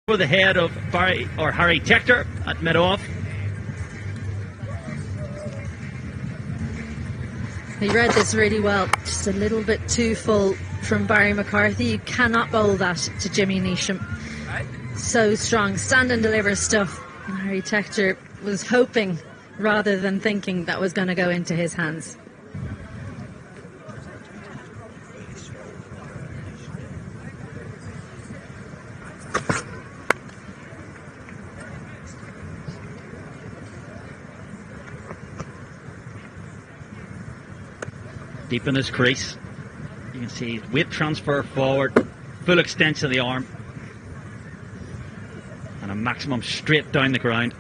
For the head of Harry Tector at mid-off. He read this really well, just a little bit too full from Barry McCarthy. You cannot bowl that to Jimmy Neesham. So strong, stand and deliver stuff. And Harry Tector was hoping rather than thinking that was going to go into his hands. Deep in his crease, you can see weight transfer forward, full extension of the arm, and a maximum straight down the ground.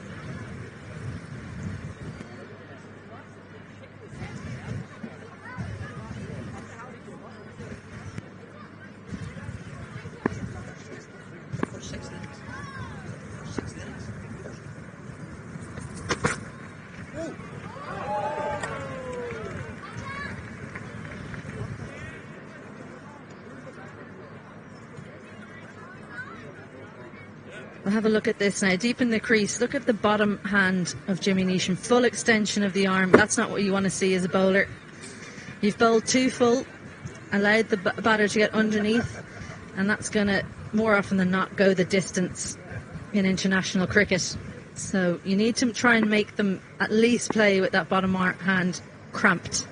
We'll have a look at this now. Deep in the crease, look at the bottom hand of Jimmy Neesham. Full extension of the arm. That's not what you want to see as a bowler. You've bowled too full, allowed the batter to get underneath, and that's going to, more often than not, go the distance in international cricket. So you need to try and make them at least play with that bottom hand cramped.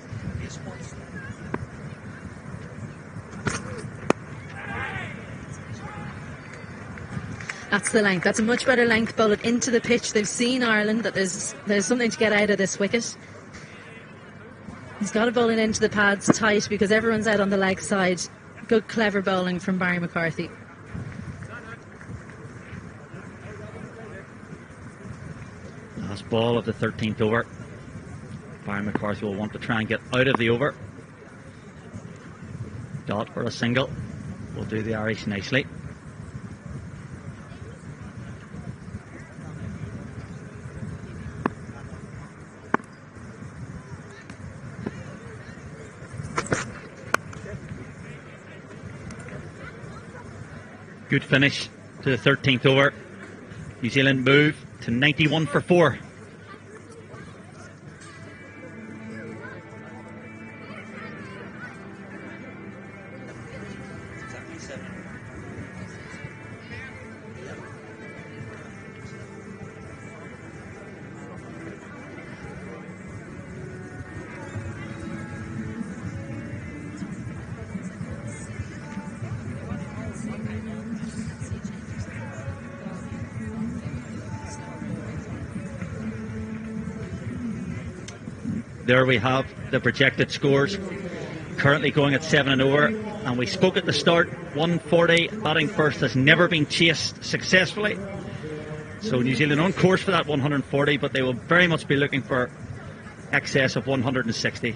That's the length. That's a much better length. Bowl it into the pitch. They've seen Ireland that there's something to get out of this wicket. He's got to bowl it into the pads tight because everyone's out on the leg side. Good, clever bowling from Barry McCarthy. Last ball of the 13th over. Barry McCarthy will want to try and get out of the over. Dot or a single will do the Irish nicely. Good finish to the 13th over. New Zealand move to 91 for 4. There we have the projected scores, currently going at 7 and over, and we spoke at the start, 140 batting first has never been chased successfully. So New Zealand on course for that 140, but they will very much be looking for excess of 160.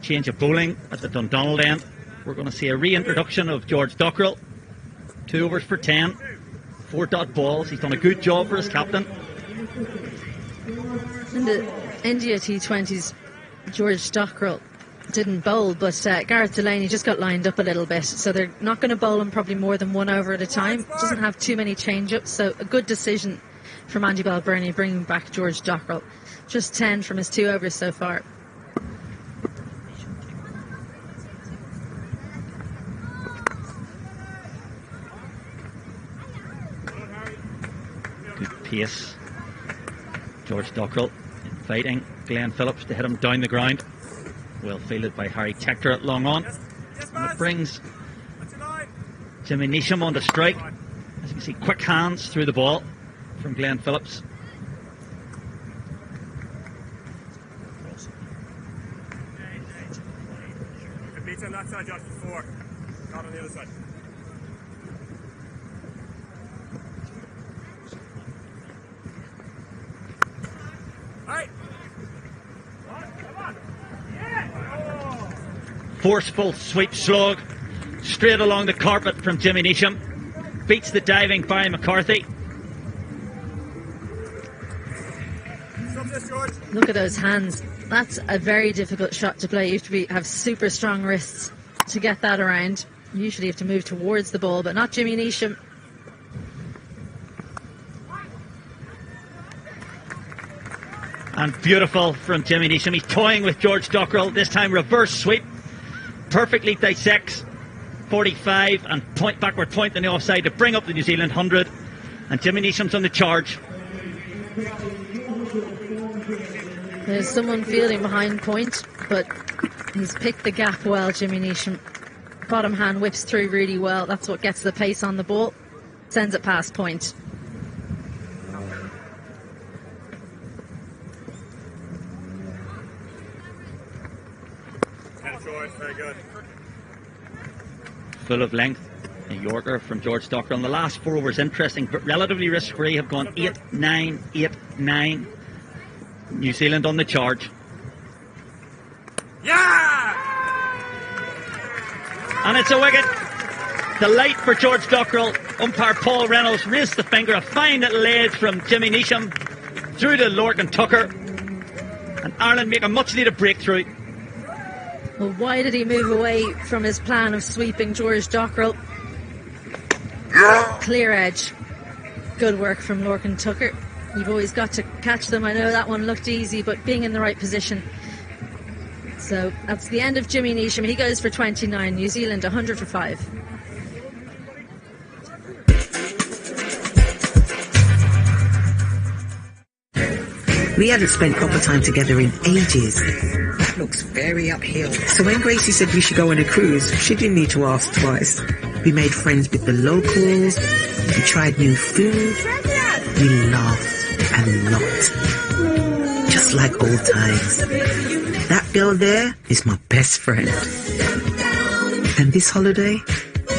Change of bowling at the Dundonald end. We're going to see a reintroduction of George Dockrell. 2 overs for 10, 4 dot balls. He's done a good job for his captain. In the India T20s, George Dockrell didn't bowl, but Gareth Delaney just got lined up a little bit, so they're not going to bowl him probably more than 1 over at a time. Doesn't have too many change-ups, so a good decision from Andy Balbirnie bringing back George Dockrell. Just 10 from his 2 overs so far. Good pace. George Dockrell fighting Glenn Phillips to hit him down the ground. Well fielded by Harry Tector at long on. And it brings Jimmy Neesham on to strike. As you can see, quick hands through the ball from Glenn Phillips. Beats on that side, Josh, 4. Got on the other side. Forceful sweep slug straight along the carpet from Jimmy Neesham. Beats the diving Barry McCarthy. Look at those hands. That's a very difficult shot to play. You have to have super strong wrists to get that around. Usually you have to move towards the ball, but not Jimmy Neesham. And beautiful from Jimmy Neesham. He's toying with George Dockrell. This time reverse sweep. Perfectly dissects 45 and backward point in the offside to bring up the New Zealand 100. And Jimmy Neesham's on the charge. There's someone fielding behind point, but he's picked the gap well, Jimmy Neesham. Bottom hand whips through really well. That's what gets the pace on the ball. Sends it past point. Very good. Full of length. A Yorker from George Dockrell. And the last 4 overs, interesting, but relatively risk-free, have gone 8-9, 8-9. New Zealand on the charge. Yeah! And it's a wicket. Delight for George Dockrell. Umpire Paul Reynolds raised the finger. A fine little edge from Jimmy Neesham through to Lorcan Tucker. And Ireland make a much-needed breakthrough. Well, why did he move away from his plan of sweeping George Dockrell? Clear edge. Good work from Lorcan Tucker. You've always got to catch them. I know that one looked easy, but being in the right position. So that's the end of Jimmy Neesham. He goes for 29. New Zealand 100 for 5. We hadn't spent proper time together in ages. That looks very uphill. So when Gracie said we should go on a cruise, she didn't need to ask twice. We made friends with the locals, we tried new food, we laughed a lot. Just like old times. That girl there is my best friend. And this holiday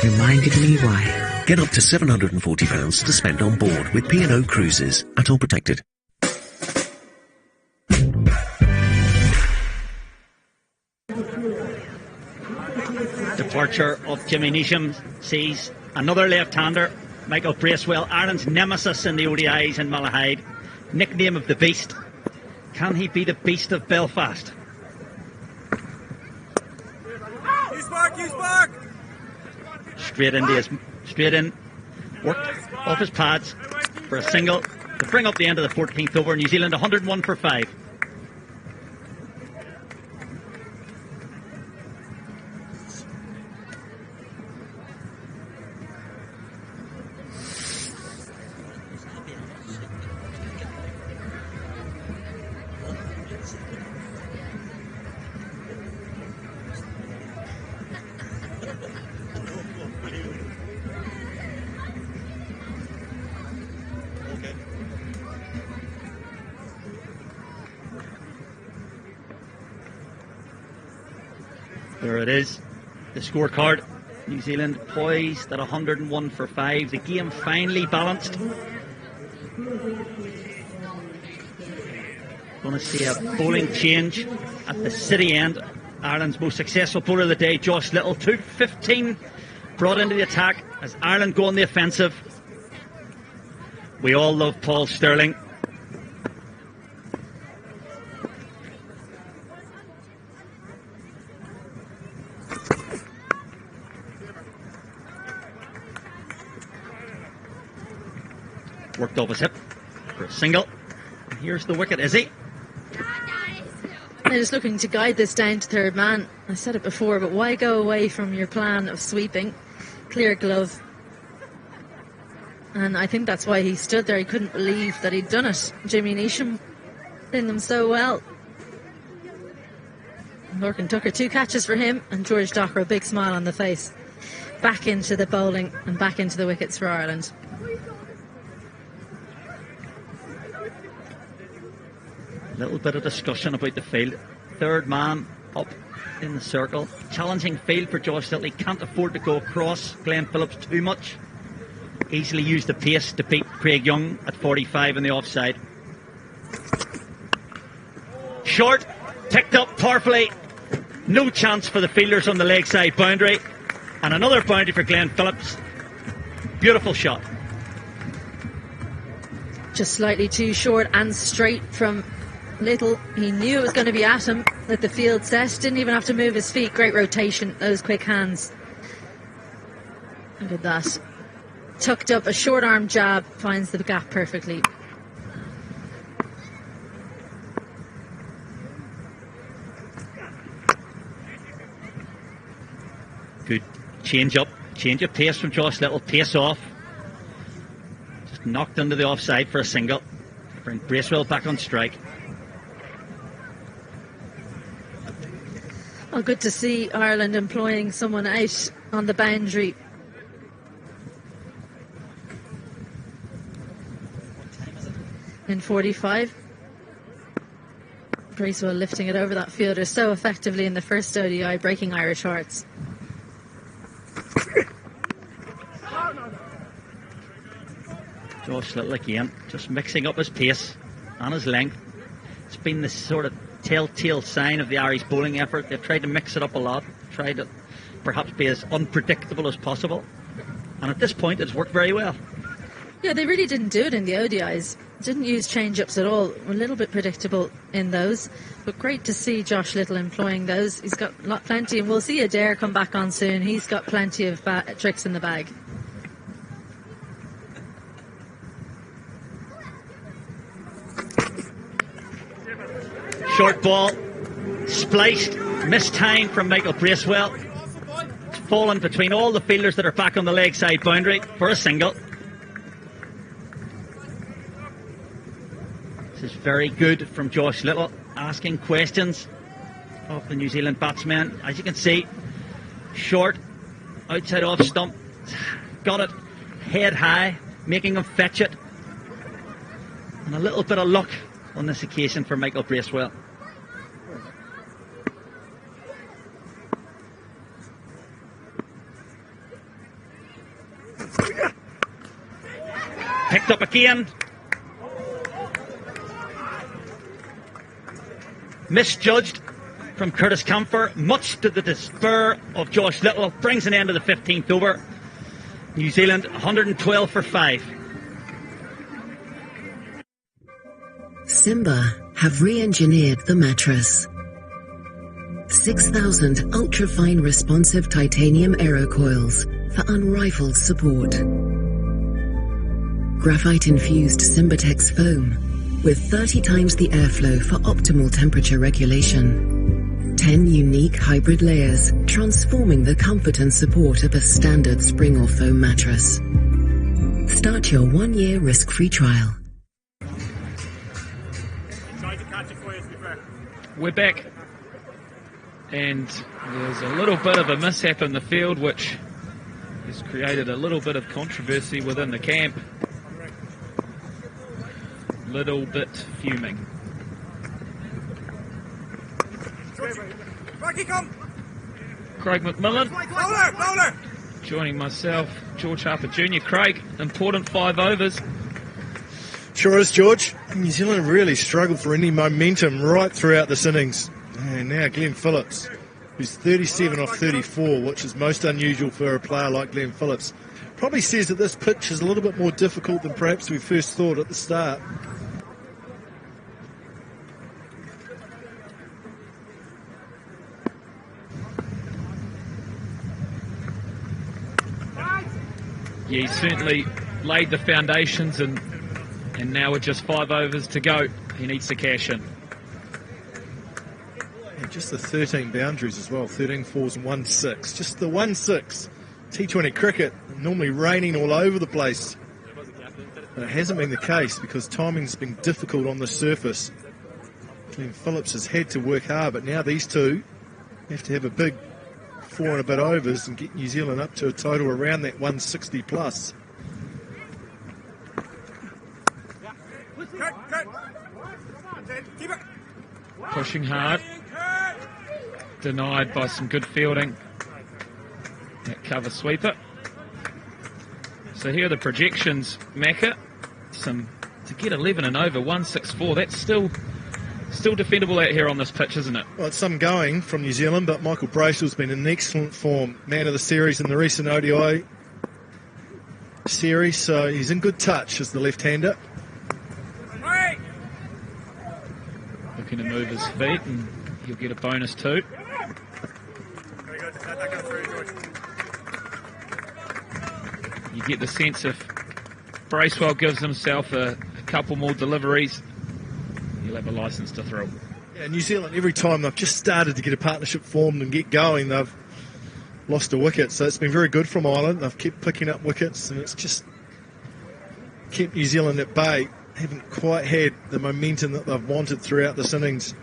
reminded me why. Get up to £740 to spend on board with P&O Cruises at All Protected. Departure of Jimmy Neesham sees another left-hander, Michael Bracewell, Ireland's nemesis in the ODIs in Malahide, nickname of the Beast. Can he be the Beast of Belfast? Use mark! Straight in, worked off his pads for a single to bring up the end of the 14th over. New Zealand 101 for 5. There it is, the scorecard. New Zealand poised at 101 for 5. The game finally balanced. Going to see a bowling change at the city end. Ireland's most successful bowler of the day, Josh Little, 2-15 brought into the attack as Ireland go on the offensive. We all love Paul Stirling. Worked off his hip for a single. Here's the wicket, is he? They're just looking to guide this down to third man. I said it before, but why go away from your plan of sweeping? Clear glove. And I think that's why he stood there. He couldn't believe that he'd done it. Jimmy Neesham did them so well. Lorcan Tucker, 2 catches for him, and George Dockrell, a big smile on the face. Back into the bowling and back into the wickets for Ireland. A little bit of discussion about the field. Third man up in the circle. Challenging field for Josh Little. He can't afford to go across Glenn Phillips too much. Easily used the pace to beat Craig Young at 45 in the offside. Short, picked up powerfully. No chance for the fielders on the leg side boundary. And another boundary for Glenn Phillips. Beautiful shot. Just slightly too short and straight from Little. He knew it was going to be at him at the field set. Didn't even have to move his feet. Great rotation. Those quick hands. Look at that. Tucked up a short arm jab. Finds the gap perfectly. Good change up pace from Josh Little, pace off. Just knocked into the offside for a single. Bring Bracewell back on strike. Well, good to see Ireland employing someone out on the boundary. In 45. Bracewell lifting it over that fielder so effectively in the first ODI, breaking Irish hearts. Josh Little again, just mixing up his pace and his length. It's been this sort of telltale sign of the Irish bowling effort. They've tried to mix it up a lot, tried to perhaps be as unpredictable as possible. And at this point, it's worked very well. Yeah, they really didn't do it in the ODIs. Didn't use change-ups at all. A little bit predictable in those. But great to see Josh Little employing those. He's got plenty, and we'll see Adair come back on soon. He's got plenty of tricks in the bag. Short ball, spliced, missed time from Michael Bracewell. It's fallen between all the fielders that are back on the leg side boundary for a single. This is very good from Josh Little, asking questions of the New Zealand batsman. As you can see, short, outside off stump, got it head high, making him fetch it. And a little bit of luck on this occasion for Michael Bracewell. Picked up again. Misjudged from Curtis Camphor, much to the despair of Josh Little. Brings an end to the 15th over. New Zealand 112 for 5. Simba have re-engineered the mattress. 6,000 ultra-fine responsive titanium aerocoils for unrivaled support. Graphite-infused Simbatex foam with 30 times the airflow for optimal temperature regulation. 10 unique hybrid layers transforming the comfort and support of a standard spring or foam mattress. Start your 1-year risk-free trial. We're back, and there's a little bit of a mishap in the field which has created a little bit of controversy within the camp. Little bit fuming. Craig McMillan joining myself, George Harper Jr. Craig, important 5 overs. Sure is, George. New Zealand really struggled for any momentum right throughout this innings. And now Glenn Phillips, who's 37 off 34, which is most unusual for a player like Glenn Phillips, probably says that this pitch is a little bit more difficult than perhaps we first thought at the start. Yeah, he certainly laid the foundations, and now with just 5 overs to go, he needs to cash in. And just the 13 boundaries as well, 13 fours and 1 6. Just the 1 6. T20 cricket, normally raining all over the place. But it hasn't been the case because timing's been difficult on the surface. Glenn Phillips has had to work hard, but now these two have to have a big 4 and a bit overs and get New Zealand up to a total around that 160 plus. Pushing hard. Denied by some good fielding. That cover sweeper. So here are the projections, Macca. To get 11 and over, 164. That's still defendable out here on this pitch, isn't it? Well, it's some going from New Zealand, but Michael Bracewell's been in excellent form. Man of the series in the recent ODI series, so he's in good touch as the left-hander. Looking to move his feet, and he'll get a bonus too. You get the sense if Bracewell gives himself a couple more deliveries, he'll have a licence to throw. Yeah, New Zealand, every time they've just started to get a partnership formed and get going, they've lost a wicket. So it's been very good from Ireland. They've kept picking up wickets, and it's just kept New Zealand at bay. Haven't quite had the momentum that they've wanted throughout this innings.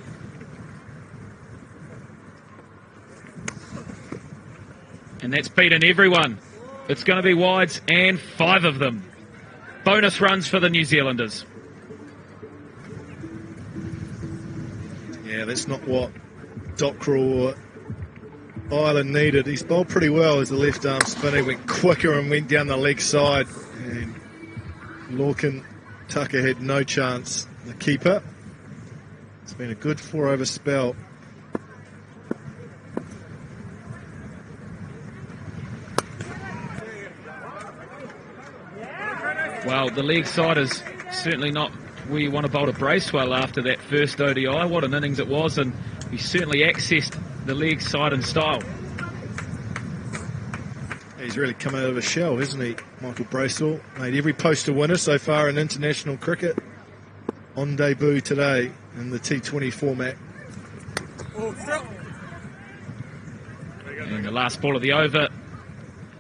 And that's beaten everyone. It's going to be wides, and 5 of them. Bonus runs for the New Zealanders. Yeah, that's not what Dockrell or Ireland needed. He's bowled pretty well as the left arm spinner went quicker and went down the leg side. And Lorcan Tucker had no chance. The keeper. It's been a good 4-over spell. Well, the leg side is certainly not where you want to bowl to Bracewell after that first ODI. What an innings it was, and he certainly accessed the leg side in style. He's really come out of a shell, hasn't he? Michael Bracewell made every poster winner so far in international cricket. On debut today in the T20 format. And the last ball of the over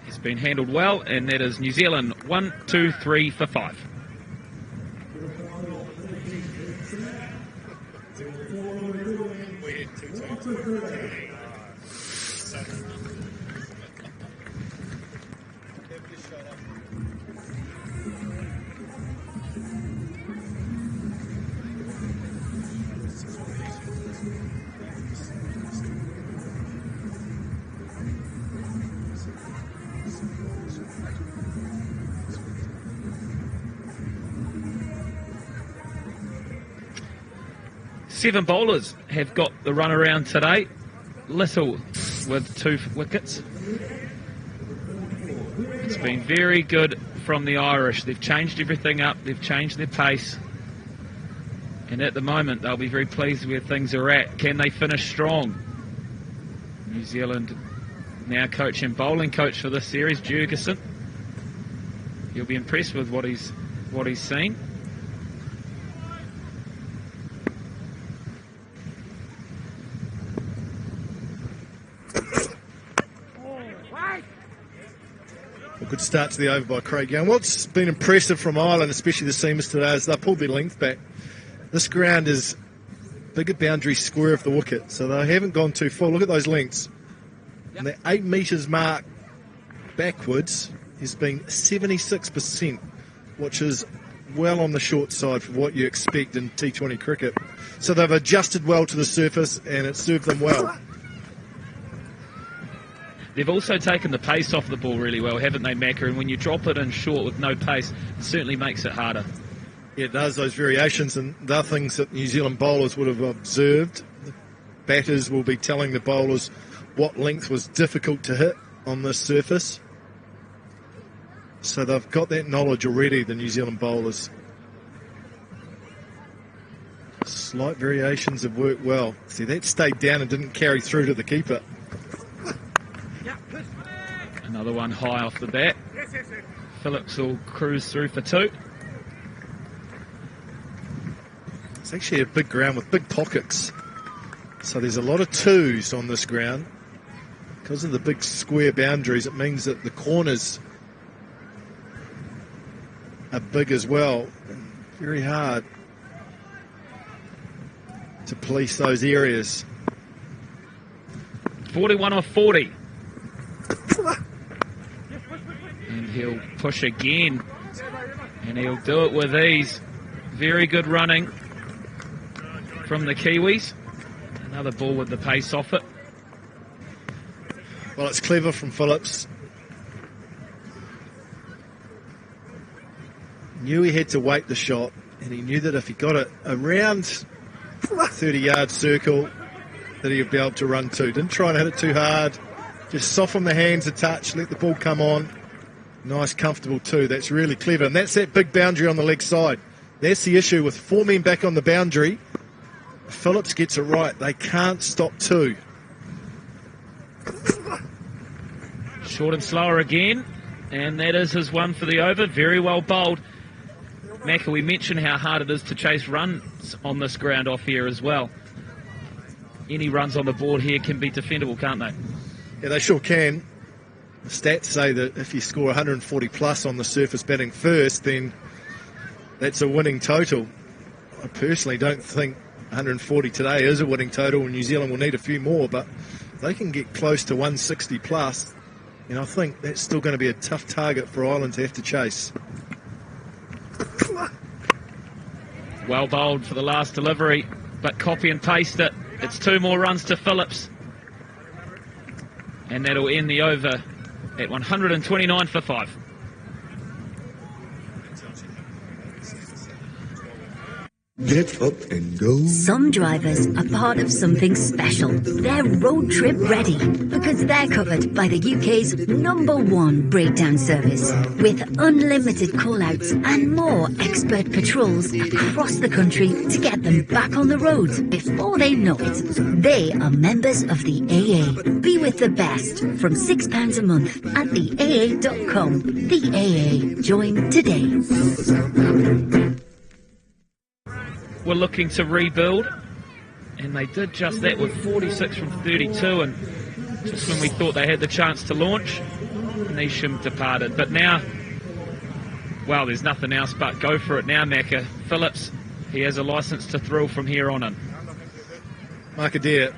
has been handled well, and that is New Zealand 1, 2, 3 for 5. Seven bowlers have got the run around today. Little with 2 wickets. It's been very good from the Irish. They've changed everything up. They've changed their pace. And at the moment, they'll be very pleased where things are at. Can they finish strong? New Zealand now coach and bowling coach for this series, Jurgensen. You'll be impressed with what he's seen. Good start to the over by Craig Young. What's been impressive from Ireland, especially the seamers today, is they've pulled their length back. This ground is bigger boundary square of the wicket, so they haven't gone too full. Look at those lengths. And the 8 metres mark backwards has been 76%, which is well on the short side for what you expect in T20 cricket. So they've adjusted well to the surface, and it served them well. They've also taken the pace off the ball really well, haven't they, Macca? And when you drop it in short with no pace, it certainly makes it harder. Yeah, it does, those variations, and they're things that New Zealand bowlers would have observed. The batters will be telling the bowlers what length was difficult to hit on this surface. So they've got that knowledge already, the New Zealand bowlers. Slight variations have worked well. See, that stayed down and didn't carry through to the keeper. Another one high off the bat. Phillips will cruise through for 2. It's actually a big ground with big pockets. So there's a lot of 2s on this ground. Because of the big square boundaries, it means that the corners are big as well. Very hard to police those areas. 41 off 40. And he'll push again. And he'll do it with ease. Very good running from the Kiwis. Another ball with the pace off it. Well, it's clever from Phillips. Knew he had to weight the shot, and he knew that if he got it around 30-yard circle, that he'd be able to run 2. Didn't try and hit it too hard. Just soften the hands a touch, let the ball come on. Nice, comfortable 2. That's really clever. And that's that big boundary on the leg side. That's the issue with 4 men back on the boundary. Phillips gets it right. They can't stop 2. Short and slower again. And that is his one for the over. Very well bowled. Macca, we mentioned how hard it is to chase runs on this ground off here as well. Any runs on the board here can be defendable, can't they? Yeah, they sure can. The stats say that if you score 140 plus on the surface batting first, then that's a winning total. I personally don't think 140 today is a winning total, and New Zealand will need a few more, but they can get close to 160 plus, and I think that's still going to be a tough target for Ireland to have to chase. Well bowled for the last delivery, but copy and paste it. It's 2 more runs to Phillips, and that'll end the over at 129 for 5. Get up and go. Some drivers are part of something special. They're road trip ready because they're covered by the UK's #1 breakdown service. With unlimited call-outs and more expert patrols across the country to get them back on the road before they know it. They are members of the AA. Be with the best from £6 a month at theaa.com. The AA. Join today. Were looking to rebuild, and they did just that with 46 from 32, and just when we thought they had the chance to launch, Newzeland departed. But now, well, there's nothing else but go for it now, Macca. Phillips, he has a licence to thrill from here on in. Mark Adair,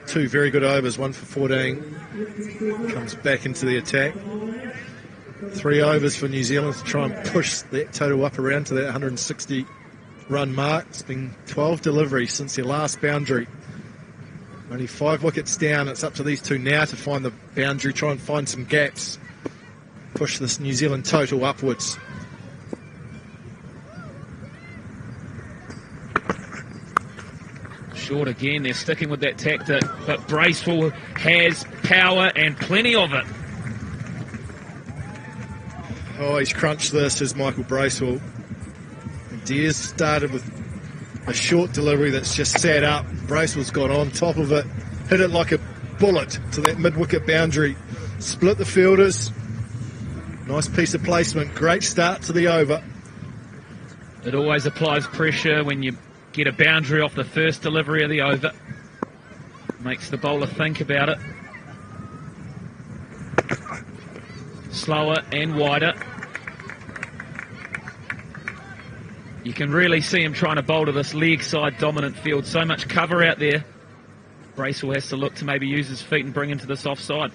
2 very good overs, 1 for 14, comes back into the attack. 3 overs for New Zealand to try and push that total up around to that 160 run mark. It's been 12 deliveries since their last boundary. Only 5 wickets down. It's up to these 2 now to find the boundary, try and find some gaps, push this New Zealand total upwards. Short again, they're sticking with that tactic, but Bracewell has power and plenty of it. Oh, he's crunched this, is Michael Bracewell. Deers started with a short delivery that's just sat up. Bracewell's got on top of it, hit it like a bullet to that mid-wicket boundary, split the fielders. Nice piece of placement, great start to the over. It always applies pressure when you get a boundary off the first delivery of the over. Makes the bowler think about it. Slower and wider. You can really see him trying to bowl to this leg side dominant field. So much cover out there. Bracewell has to look to maybe use his feet and bring into this offside.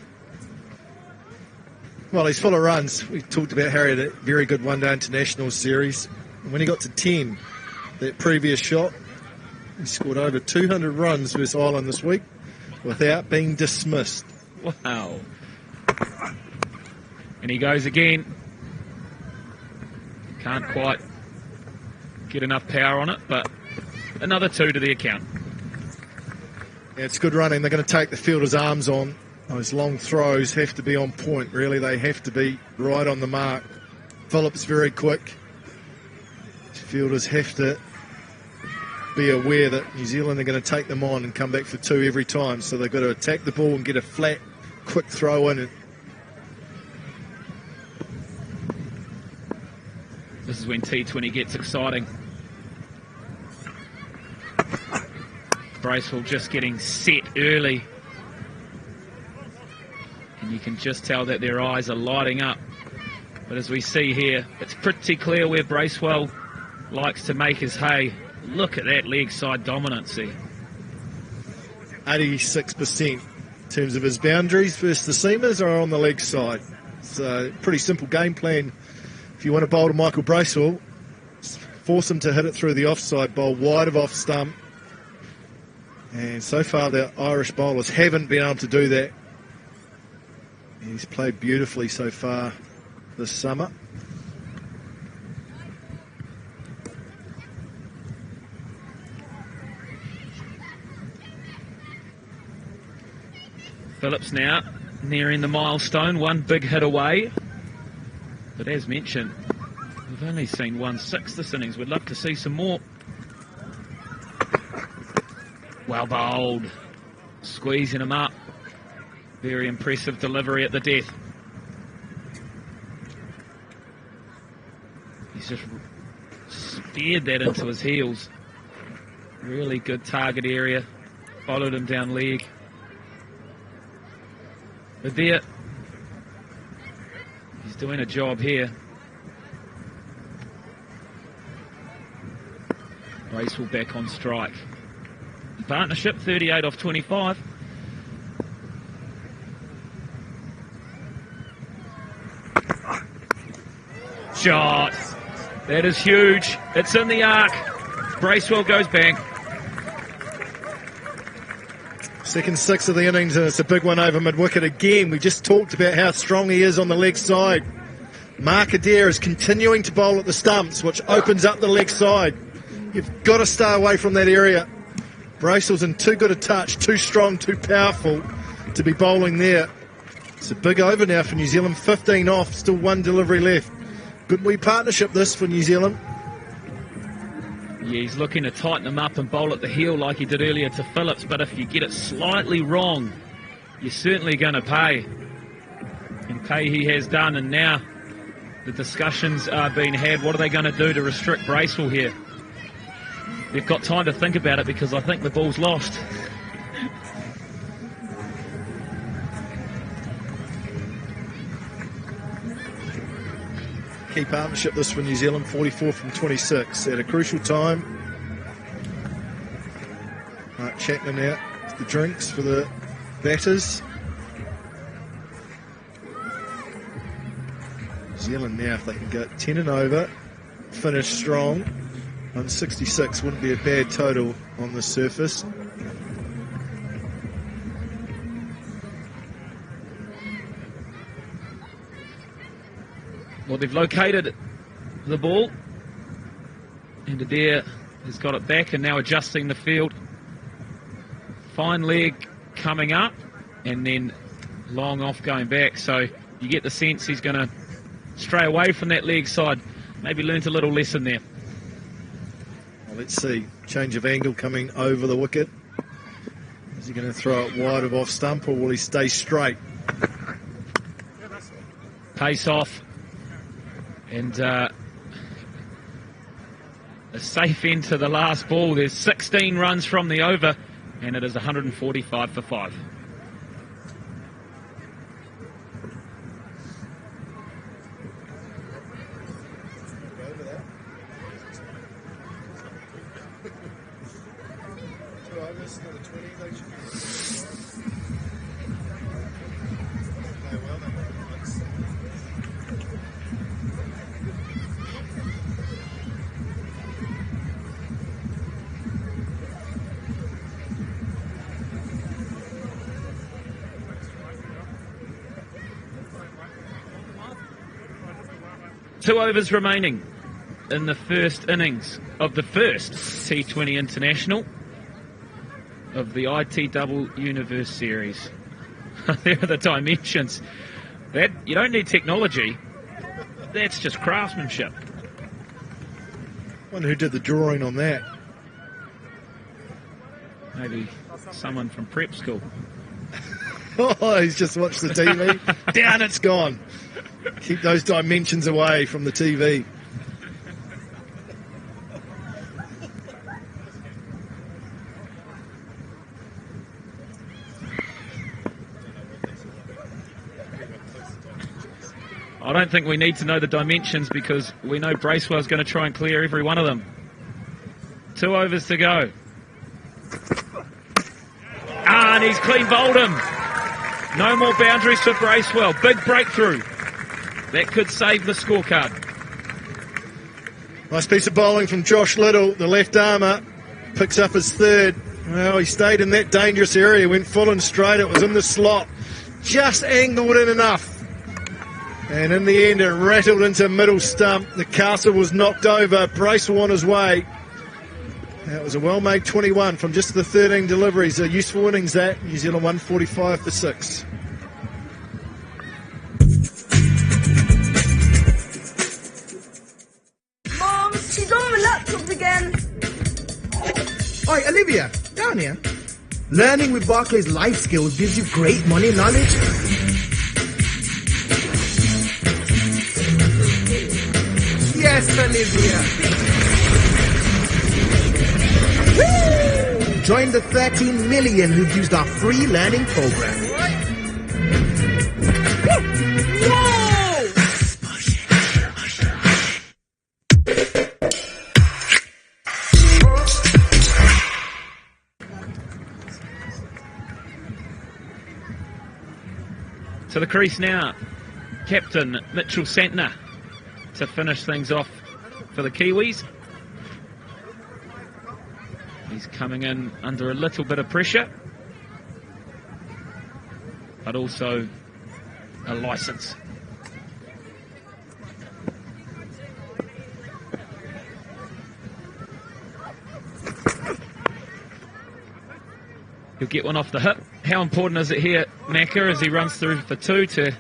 Well, he's full of runs. We talked about Harry, that very good one-day international series. And when he got to 10, that previous shot, he scored over 200 runs versus Ireland this week without being dismissed. Wow. And he goes again. Can't quite get enough power on it, but another 2 to the account. Yeah, it's good running. They're going to take the fielder's arms on. Those long throws have to be on point, really. They have to be right on the mark. Phillips very quick. Fielders have to be aware that New Zealand are going to take them on and come back for 2 every time. So they've got to attack the ball and get a flat, quick throw in. This is when T20 gets exciting. Bracewell just getting set early. And you can just tell that their eyes are lighting up. But as we see here, it's pretty clear where Bracewell likes to make his hay. Look at that leg side dominancy. 86% in terms of his boundaries versus the seamers are on the leg side. It's a pretty simple game plan. If you want to bowl to Michael Bracewell, force him to hit it through the offside, bowl wide of off stump. And so far the Irish bowlers haven't been able to do that. He's played beautifully so far this summer. Phillips now nearing the milestone, 1 big hit away. But as mentioned, we've only seen 1/6 this innings. We'd love to see some more. Well bowled. Squeezing him up. Very impressive delivery at the death. He's just speared that into his heels. Really good target area. Followed him down leg. But there, He's doing a job here. Bracewell back on strike. Partnership, 38 off 25. Shot. That is huge. It's in the arc. Bracewell goes bang. Second six of the innings, and it's a big one over mid-wicket again. We just talked about how strong he is on the leg side. Mark Adair is continuing to bowl at the stumps, which opens up the leg side. You've got to stay away from that area. Bracewell's in too good a touch, too strong, too powerful to be bowling there. It's a big over now for New Zealand, 15 off, still one delivery left. Good wee partnership this for New Zealand. Yeah, he's looking to tighten him up and bowl at the heel like he did earlier to Phillips, but if you get it slightly wrong, you're certainly going to pay. And pay he has done, and now the discussions are being had. What are they going to do to restrict Bracewell here? They've got time to think about it because I think the ball's lost. Key partnership this for New Zealand, 44 from 26 at a crucial time. Mark Chapman out the drinks for the batters. New Zealand now, if they can go 10 and over, finish strong. 166 wouldn't be a bad total on the surface. Well, they've located the ball, and Adair has got it back and now adjusting the field. Fine leg coming up and then long off going back, so you get the sense he's going to stray away from that leg side. Maybe learnt a little lesson there. Well, let's see, change of angle coming over the wicket. Is he going to throw it wide of off stump, or will he stay straight? Pace off. And a safe end to the last ball. There's 16 runs from the over, and it is 145 for 5. Two overs remaining in the first innings of the first T20 International of the ITW Universe Series. There are the dimensions. That you don't need technology. That's just craftsmanship. Wonder who did the drawing on that. Maybe someone from prep school. Oh, he's just watched the TV. Down it's gone. Keep those dimensions away from the TV. I don't think we need to know the dimensions because we know Bracewell's going to try and clear every one of them. 2 overs to go. And he's clean bowled him. No more boundaries for Bracewell. Big breakthrough. That could save the scorecard. Nice piece of bowling from Josh Little, the left armour. Picks up his third. Well, he stayed in that dangerous area, went full and straight. It was in the slot. Just angled in enough. And in the end, it rattled into middle stump. The castle was knocked over. Bracewell on his way. That was a well-made 21 from just the 13 deliveries. A useful innings that. New Zealand 145 for 6. Mom, she's on the laptop again. Oi, Olivia, down here. Learning with Barclays Life Skills gives you great money knowledge. Yes, Olivia. Woo! Join the 13 million who've used our free learning program. Whoa! To the crease now, captain Mitchell Santner to finish things off for the Kiwis. He's coming in under a little bit of pressure, but also a licence. He'll get one off the hip. How important is it here, Macca, as he runs through for 2 to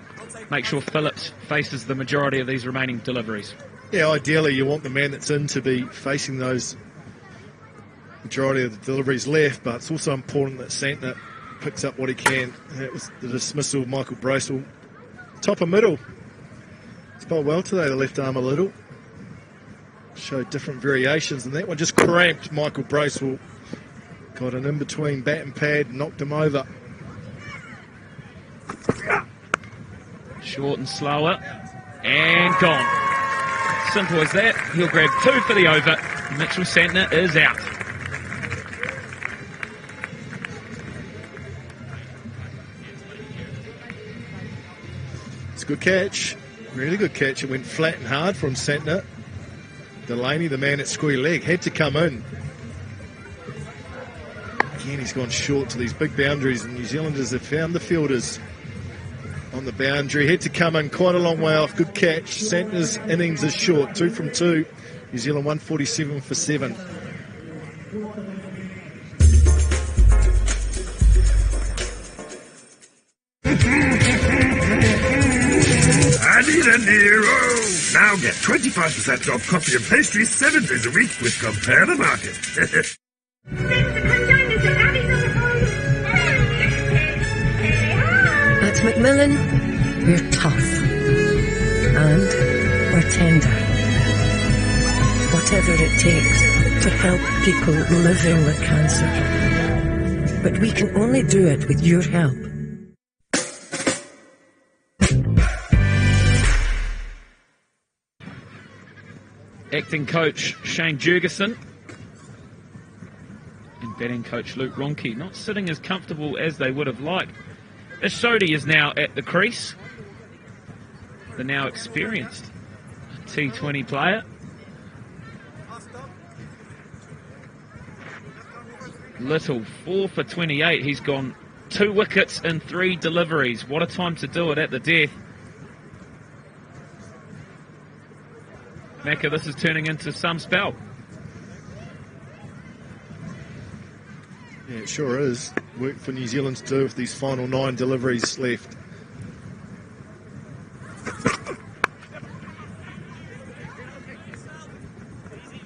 make sure Phillips faces the majority of these remaining deliveries? Yeah, ideally you want the man that's in to be facing those majority of the deliveries left, but it's also important that Santner picks up what he can. That was the dismissal of Michael Bracewell. Top of middle. Spelled well today, the left arm a little. Showed different variations, and that one just cramped Michael Bracewell. Got an in-between bat and pad, knocked him over. Short and slower, and gone. Simple as that. He'll grab 2 for the over. Mitchell Santner is out. It's a good catch. Really good catch. It went flat and hard from Santner. Delaney, the man at square leg, had to come in. Again, he's gone short to these big boundaries, and New Zealanders have found the fielders on the boundary. Had to come in quite a long way off. Good catch. Santner's innings is short. 2 from 2. New Zealand 147 for 7. I need a Nero. Now get 25% off coffee and pastries 7 days a week with Compare the Market. At Macmillan, we're tough and we're tender. Whatever it takes to help people living with cancer. But we can only do it with your help. Acting coach Shane Jurgensen and batting coach Luke Ronke not sitting as comfortable as they would have liked. Ashodi is now at the crease, the now experienced T20 player. Little 4 for 28. He's gone 2 wickets in 3 deliveries. What a time to do it at the death. Macca, this is turning into some spell. Yeah, it sure is. Work for New Zealand to do with these final 9 deliveries left.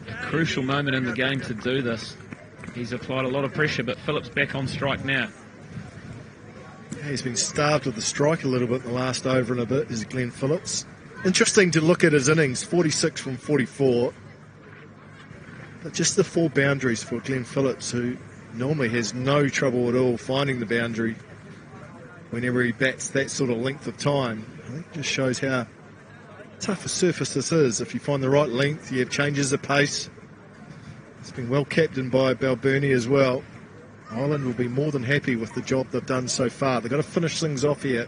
A crucial moment in the game to do this. He's applied a lot of pressure, but Phillips back on strike now. Yeah, he's been starved with the strike a little bit in the last over and a bit, is Glenn Phillips. Interesting to look at his innings, 46 from 44. But just the 4 boundaries for Glenn Phillips, who normally has no trouble at all finding the boundary whenever he bats that sort of length of time. I think it just shows how tough a surface this is. If you find the right length, you have changes of pace. It's been well captained by Balbirnie as well. Ireland will be more than happy with the job they've done so far. They've got to finish things off here.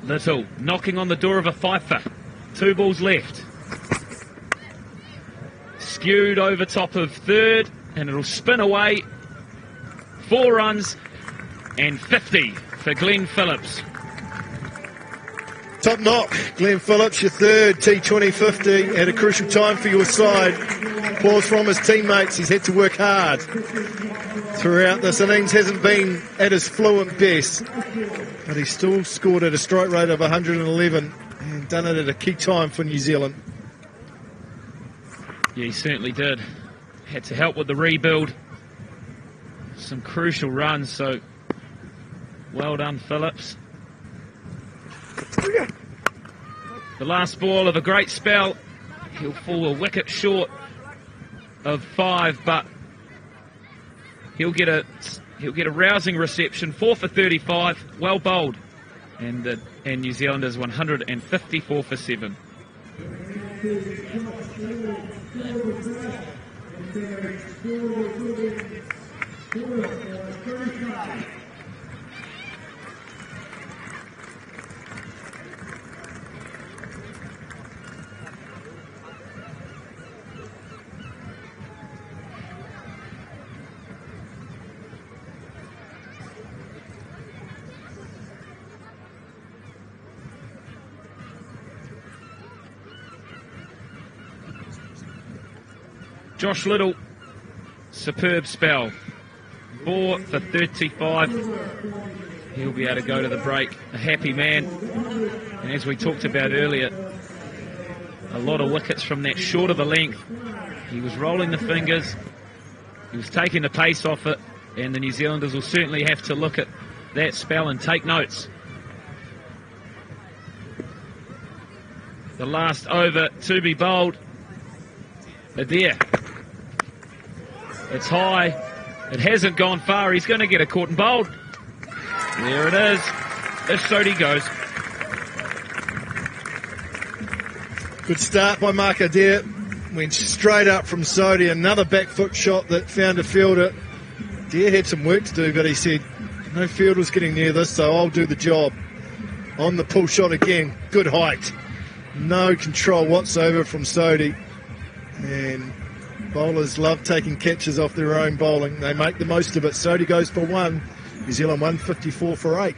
Little knocking on the door of a fifer. 2 balls left. Skewed over top of third, and it'll spin away. 4 runs and 50 for Glenn Phillips. Top knock, Glenn Phillips, your third T20 50 at a crucial time for your side. Applause from his teammates. He's had to work hard throughout this innings. Hasn't been at his fluent best, but he still scored at a strike rate of 111 and done it at a key time for New Zealand. Yeah, he certainly did. Had to help with the rebuild. Some crucial runs, so well done, Phillips. The last ball of a great spell. He'll fall a wicket short of 5, but he'll get a rousing reception. 4 for 35, well bowled, and New Zealanders 154 for 7. Josh Little, superb spell. 4 for 35. He'll be able to go to the break a happy man. And as we talked about earlier, a lot of wickets from that short of a length. He was rolling the fingers. He was taking the pace off it. And the New Zealanders will certainly have to look at that spell and take notes. The last over to be bowled. Adair. It's high. It hasn't gone far. He's going to get a caught and bowled. There it is. If Sodhi goes. Good start by Mark Adair. Went straight up from Sodhi. Another back foot shot that found a fielder. Adair had some work to do, but he said, no fielder's getting near this, so I'll do the job. On the pull shot again. Good height. No control whatsoever from Sodhi. And bowlers love taking catches off their own bowling. They make the most of it. Sodhi goes for 1. New Zealand 154 for 8.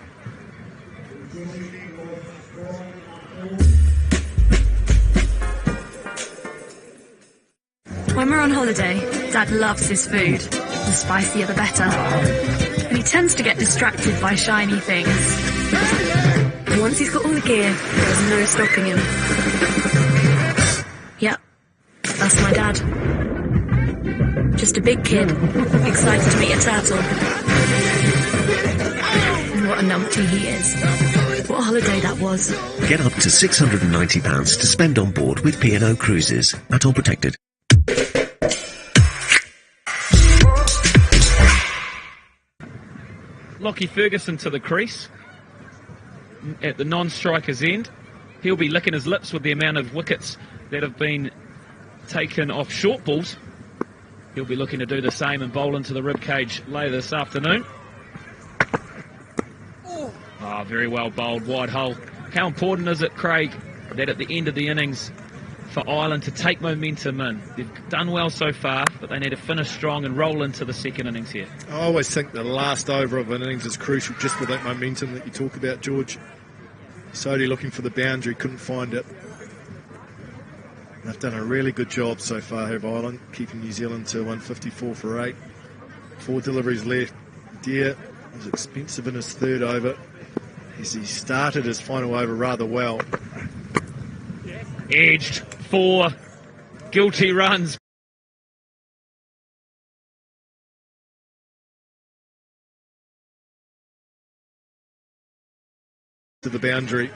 When we're on holiday, Dad loves his food. The spicier the better. And he tends to get distracted by shiny things. Once he's got all the gear, there's no stopping him. Yep, that's my dad. Just a big kid, excited to meet a turtle. And what a numpty he is. What a holiday that was. Get up to £690 to spend on board with P&O Cruises at All Protected. Lockie Ferguson to the crease at the non-striker's end. He'll be licking his lips with the amount of wickets that have been taken off short balls. He'll be looking to do the same and bowl into the ribcage later this afternoon. Oh, very well bowled, wide hole. How important is it, Craig, that at the end of the innings for Ireland to take momentum in? They've done well so far, but they need to finish strong and roll into the second innings here. I always think the last over of an innings is crucial, just with that momentum that you talk about, George. Sodhi looking for the boundary, couldn't find it. They've done a really good job so far, have Ireland, keeping New Zealand to 154 for 8. 4 deliveries left. Adair was expensive in his third over, as he started his final over rather well. Edged 4 guilty runs. To the boundary.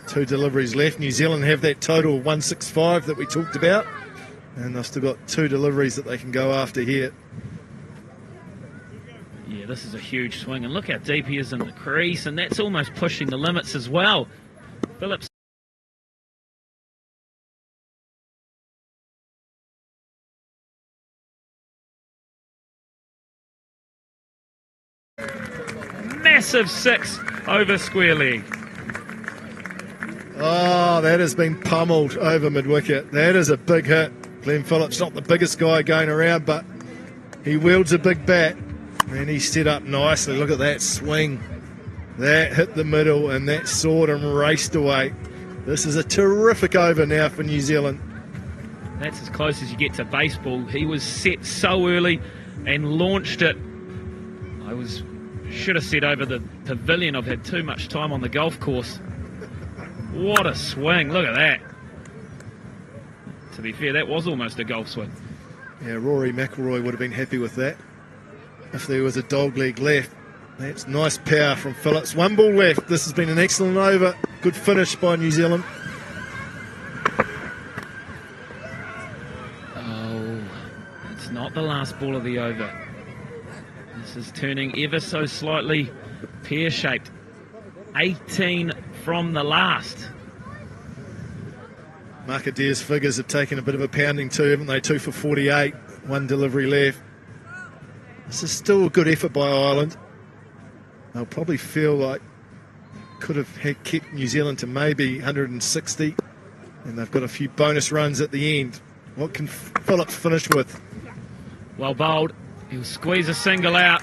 Two deliveries left. New Zealand have that total of 165 that we talked about, and they've still got 2 deliveries that they can go after here. Yeah, this is a huge swing, and look how deep he is in the crease, and that's almost pushing the limits as well. Phillips. Massive 6 over square leg. Oh, that has been pummeled over mid-wicket. That is a big hit. Glenn Phillips, not the biggest guy going around, but he wields a big bat. And he set up nicely. Look at that swing. That hit the middle and that soared and raced away. This is a terrific over now for New Zealand. That's as close as you get to baseball. He was set so early and launched it. Should have said over the pavilion. I've had too much time on the golf course. What a swing. Look at that. To be fair, that was almost a golf swing. Yeah, Rory McIlroy would have been happy with that if there was a dog leg left. That's nice power from Phillips. 1 ball left. This has been an excellent over. Good finish by New Zealand. Oh, it's not the last ball of the over. This is turning ever so slightly pear-shaped. 18 from the last. Mark Adair's figures have taken a bit of a pounding too, haven't they? 2 for 48, 1 delivery left. This is still a good effort by Ireland. They'll probably feel like could have kept New Zealand to maybe 160, and they've got a few bonus runs at the end. What can Phillips finish with? Well bowled. He'll squeeze a single out,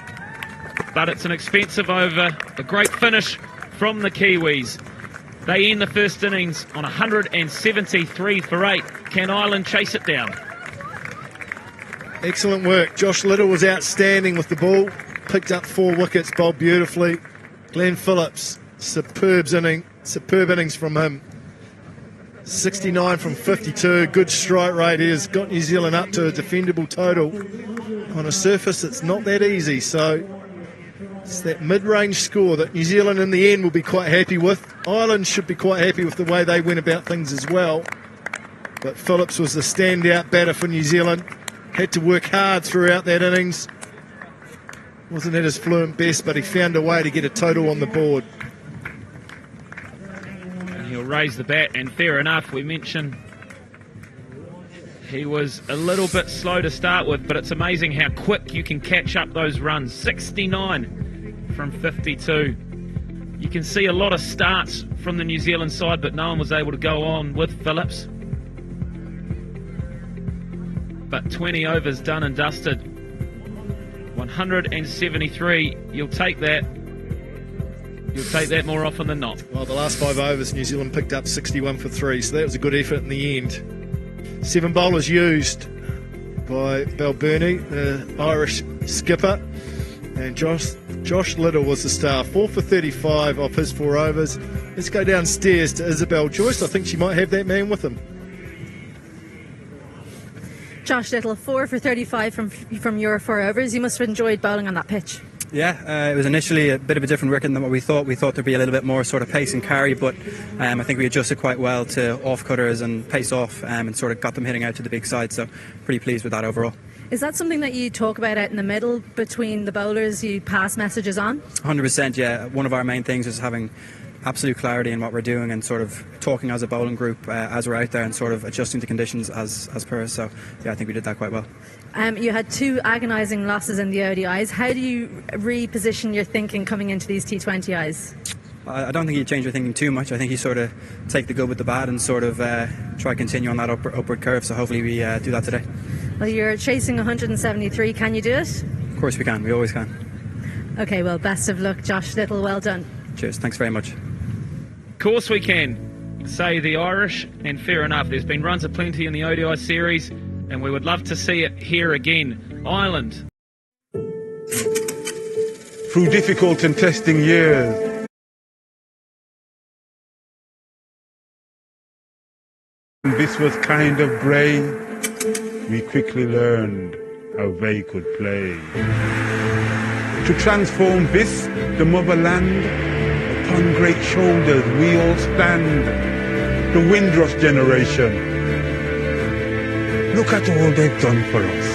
but it's an expensive over. A great finish from the Kiwis. They end the first innings on 173 for 8. Can Ireland chase it down? Excellent work. Josh Little was outstanding with the ball. Picked up 4 wickets, bowled beautifully. Glenn Phillips, superb innings from him. 69 from 52, good strike rate. He has got New Zealand up to a defendable total. On a surface it's not that easy, so it's that mid-range score that New Zealand in the end will be quite happy with. Ireland should be quite happy with the way they went about things as well. But Phillips was the standout batter for New Zealand. Had to work hard throughout that innings. Wasn't at his fluent best, but he found a way to get a total on the board. And he'll raise the bat, and fair enough, we mentioned he was a little bit slow to start with, but it's amazing how quick you can catch up those runs. 69 from 52. You can see a lot of starts from the New Zealand side, but no one was able to go on with Phillips. But 20 overs done and dusted. 173, you'll take that. You'll take that more often than not. Well, the last 5 overs, New Zealand picked up 61 for 3, so that was a good effort in the end. 7 bowlers used by Balbirnie, the Irish skipper, and Josh Little was the star. 4 for 35 off his 4 overs. Let's go downstairs to Isabel Joyce. I think she might have that man with him. Josh Little, 4 for 35 from your 4 overs. You must have enjoyed bowling on that pitch. Yeah, it was initially a bit of a different wicket than what we thought. We thought there'd be a little bit more sort of pace and carry, but I think we adjusted quite well to off-cutters and pace off and sort of got them hitting out to the big side, so pretty pleased with that overall. Is that something that you talk about out in the middle between the bowlers, you pass messages on? 100%, yeah. One of our main things is having absolute clarity in what we're doing and sort of talking as a bowling group as we're out there and sort of adjusting to conditions as per. So, yeah, I think we did that quite well. You had 2 agonising losses in the ODIs. How do you reposition your thinking coming into these T20Is? I don't think you change your thinking too much. I think you sort of take the good with the bad and sort of try to continue on that upward curve. So hopefully we do that today. Well, you're chasing 173. Can you do it? Of course we can. We always can. OK, well, best of luck, Josh Little. Well done. Cheers. Thanks very much. Of course we can, say the Irish, and fair enough. There's been runs aplenty in the ODI series, and we would love to see it here again. Ireland. Through difficult and testing years, this was kind of brave. We quickly learned how they could play. To transform this, the motherland, upon great shoulders we all stand, the Windrush generation. Look at all they've done for us.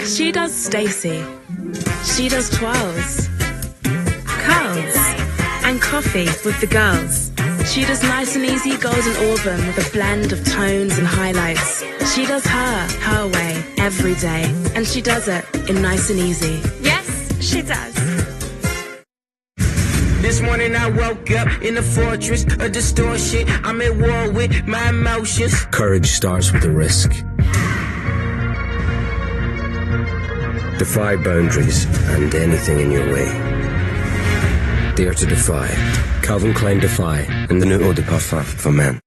She does Stacey. She does twirls, curls, and coffee with the girls. She does nice and easy golden auburn with a blend of tones and highlights. She does her way, every day. And she does it in nice and easy. Yes, she does. This morning I woke up in a fortress of distortion. I'm at war with my emotions. Courage starts with a risk. Defy boundaries and anything in your way. Dare to defy. Calvin Klein Defy and the new eau de parfum for men.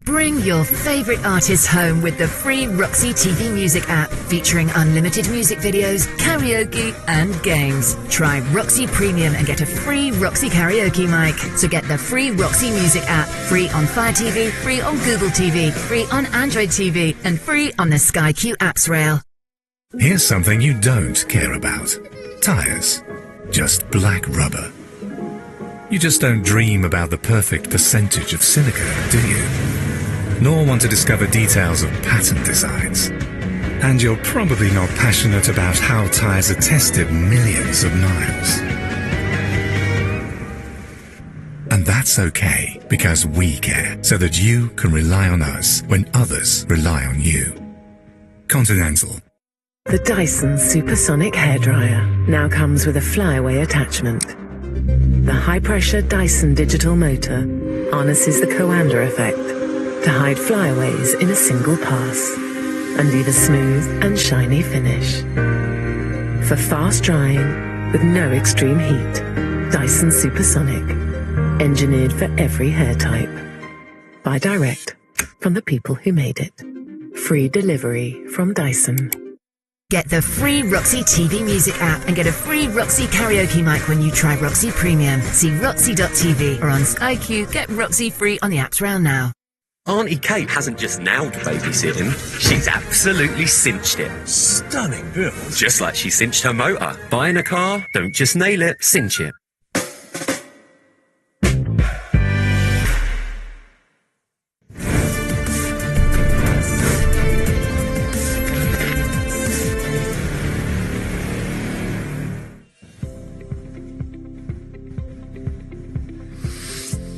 Bring your favourite artists home with the free Roxy TV Music app, featuring unlimited music videos, karaoke and games. Try Roxy Premium and get a free Roxy karaoke mic. So get the free Roxy Music app, free on Fire TV, free on Google TV, free on Android TV and free on the Sky Q apps rail. Here's something you don't care about. Tyres. Just black rubber. You just don't dream about the perfect percentage of silica, do you? Nor want to discover details of patent designs. And you're probably not passionate about how tyres are tested millions of miles. And that's okay, because we care, so that you can rely on us when others rely on you. Continental. The Dyson Supersonic Hairdryer now comes with a flyaway attachment. The high-pressure Dyson digital motor harnesses the Coanda effect to hide flyaways in a single pass and leave a smooth and shiny finish. For fast drying with no extreme heat, Dyson Supersonic, engineered for every hair type. Buy direct from the people who made it. Free delivery from Dyson. Get the free Roxy TV Music app and get a free Roxy karaoke mic when you try Roxy Premium. See roxy.tv or on Sky Q. Get Roxy free on the apps rail now. Auntie Kate hasn't just nailed babysitting, she's absolutely cinched it. Stunning build. Just like she cinched her motor. Buying a car, don't just nail it, cinch it.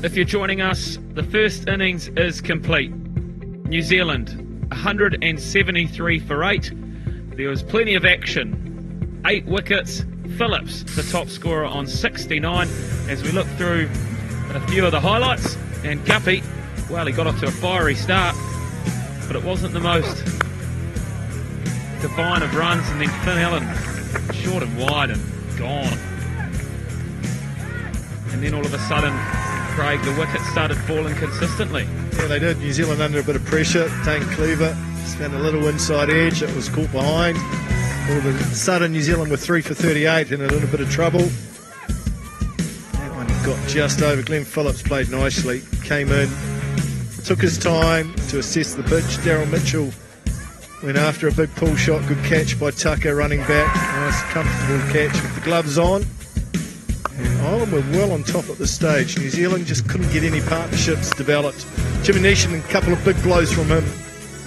If you're joining us, the first innings is complete. New Zealand, 173 for 8. There was plenty of action. 8 wickets. Phillips, the top scorer, on 69. As we look through a few of the highlights, and Guppy, well, he got off to a fiery start, but it wasn't the most divine of runs, and then Finn Allen, short and wide and gone. And then all of a sudden, Craig, the wickets started falling consistently. Yeah, they did. New Zealand under a bit of pressure. Dane Cleaver found a little inside edge. It was caught behind. All of a sudden, New Zealand were 3 for 38 and in a little bit of trouble. That one got just over. Glenn Phillips played nicely. Came in, took his time to assess the pitch. Daryl Mitchell went after a big pull shot. Good catch by Tucker running back. Nice, comfortable catch with the gloves on. And Ireland were well on top at this stage. New Zealand just couldn't get any partnerships developed. Jimmy Neesham, a couple of big blows from him.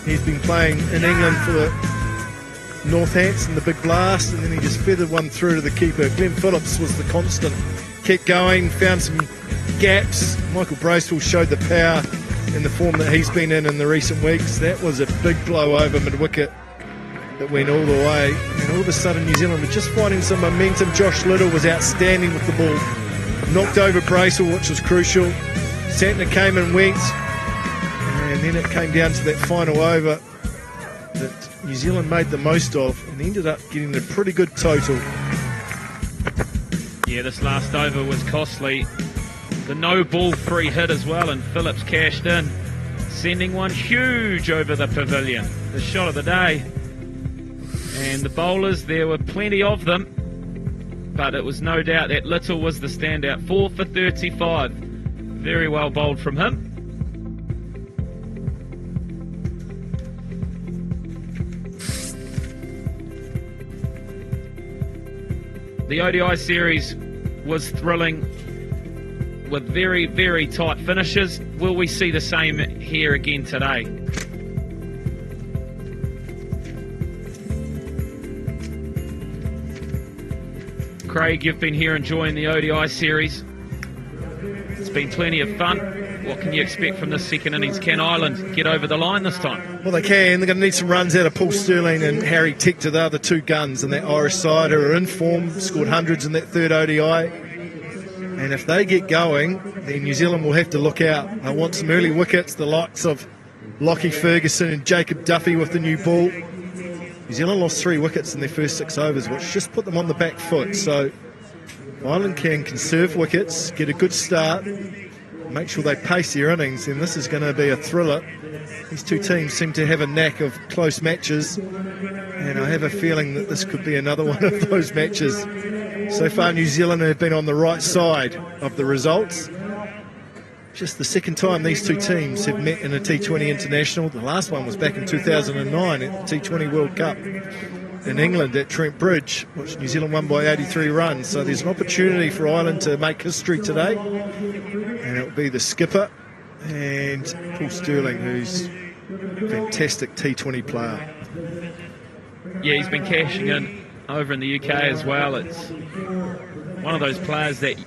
He's been playing in England for the Northampton, the big blast, and then he just feathered one through to the keeper. Glenn Phillips was the constant. Kept going, found some gaps. Michael Bracewell showed the power in the form that he's been in the recent weeks. That was a big blow over mid-wicket that went all the way, and all of a sudden New Zealand were just finding some momentum. Josh Little was outstanding with the ball, knocked over Bracewell, which was crucial. Santner came and went, and then it came down to that final over that New Zealand made the most of and ended up getting a pretty good total. Yeah, this last over was costly. The no ball free hit as well, and Phillips cashed in, sending one huge over the pavilion. The shot of the day. And the bowlers, there were plenty of them, but it was no doubt that Little was the standout. 4 for 35. Very well bowled from him. The ODI series was thrilling with very, very tight finishes. Will we see the same here again today? Craig, you've been here enjoying the ODI series. It's been plenty of fun. What can you expect from this second innings? Can Ireland get over the line this time? Well, they can. They're going to need some runs out of Paul Sterling and Harry Tector. They're the two guns in that Irish side who are in form, scored hundreds in that third ODI. And if they get going, then New Zealand will have to look out. I want some early wickets, the likes of Lockie Ferguson and Jacob Duffy with the new ball. New Zealand lost 3 wickets in their first 6 overs, which just put them on the back foot. So Ireland can conserve wickets, get a good start, make sure they pace their innings, and this is going to be a thriller. These two teams seem to have a knack of close matches, and I have a feeling that this could be another one of those matches. So far, New Zealand have been on the right side of the results. Just the second time these two teams have met in a T20 international. The last one was back in 2009 at the T20 World Cup in England at Trent Bridge, which New Zealand won by 83 runs. So there's an opportunity for Ireland to make history today, and it will be the skipper and Paul Stirling, who's a fantastic T20 player. Yeah, he's been cashing in over in the UK as well. It's one of those players that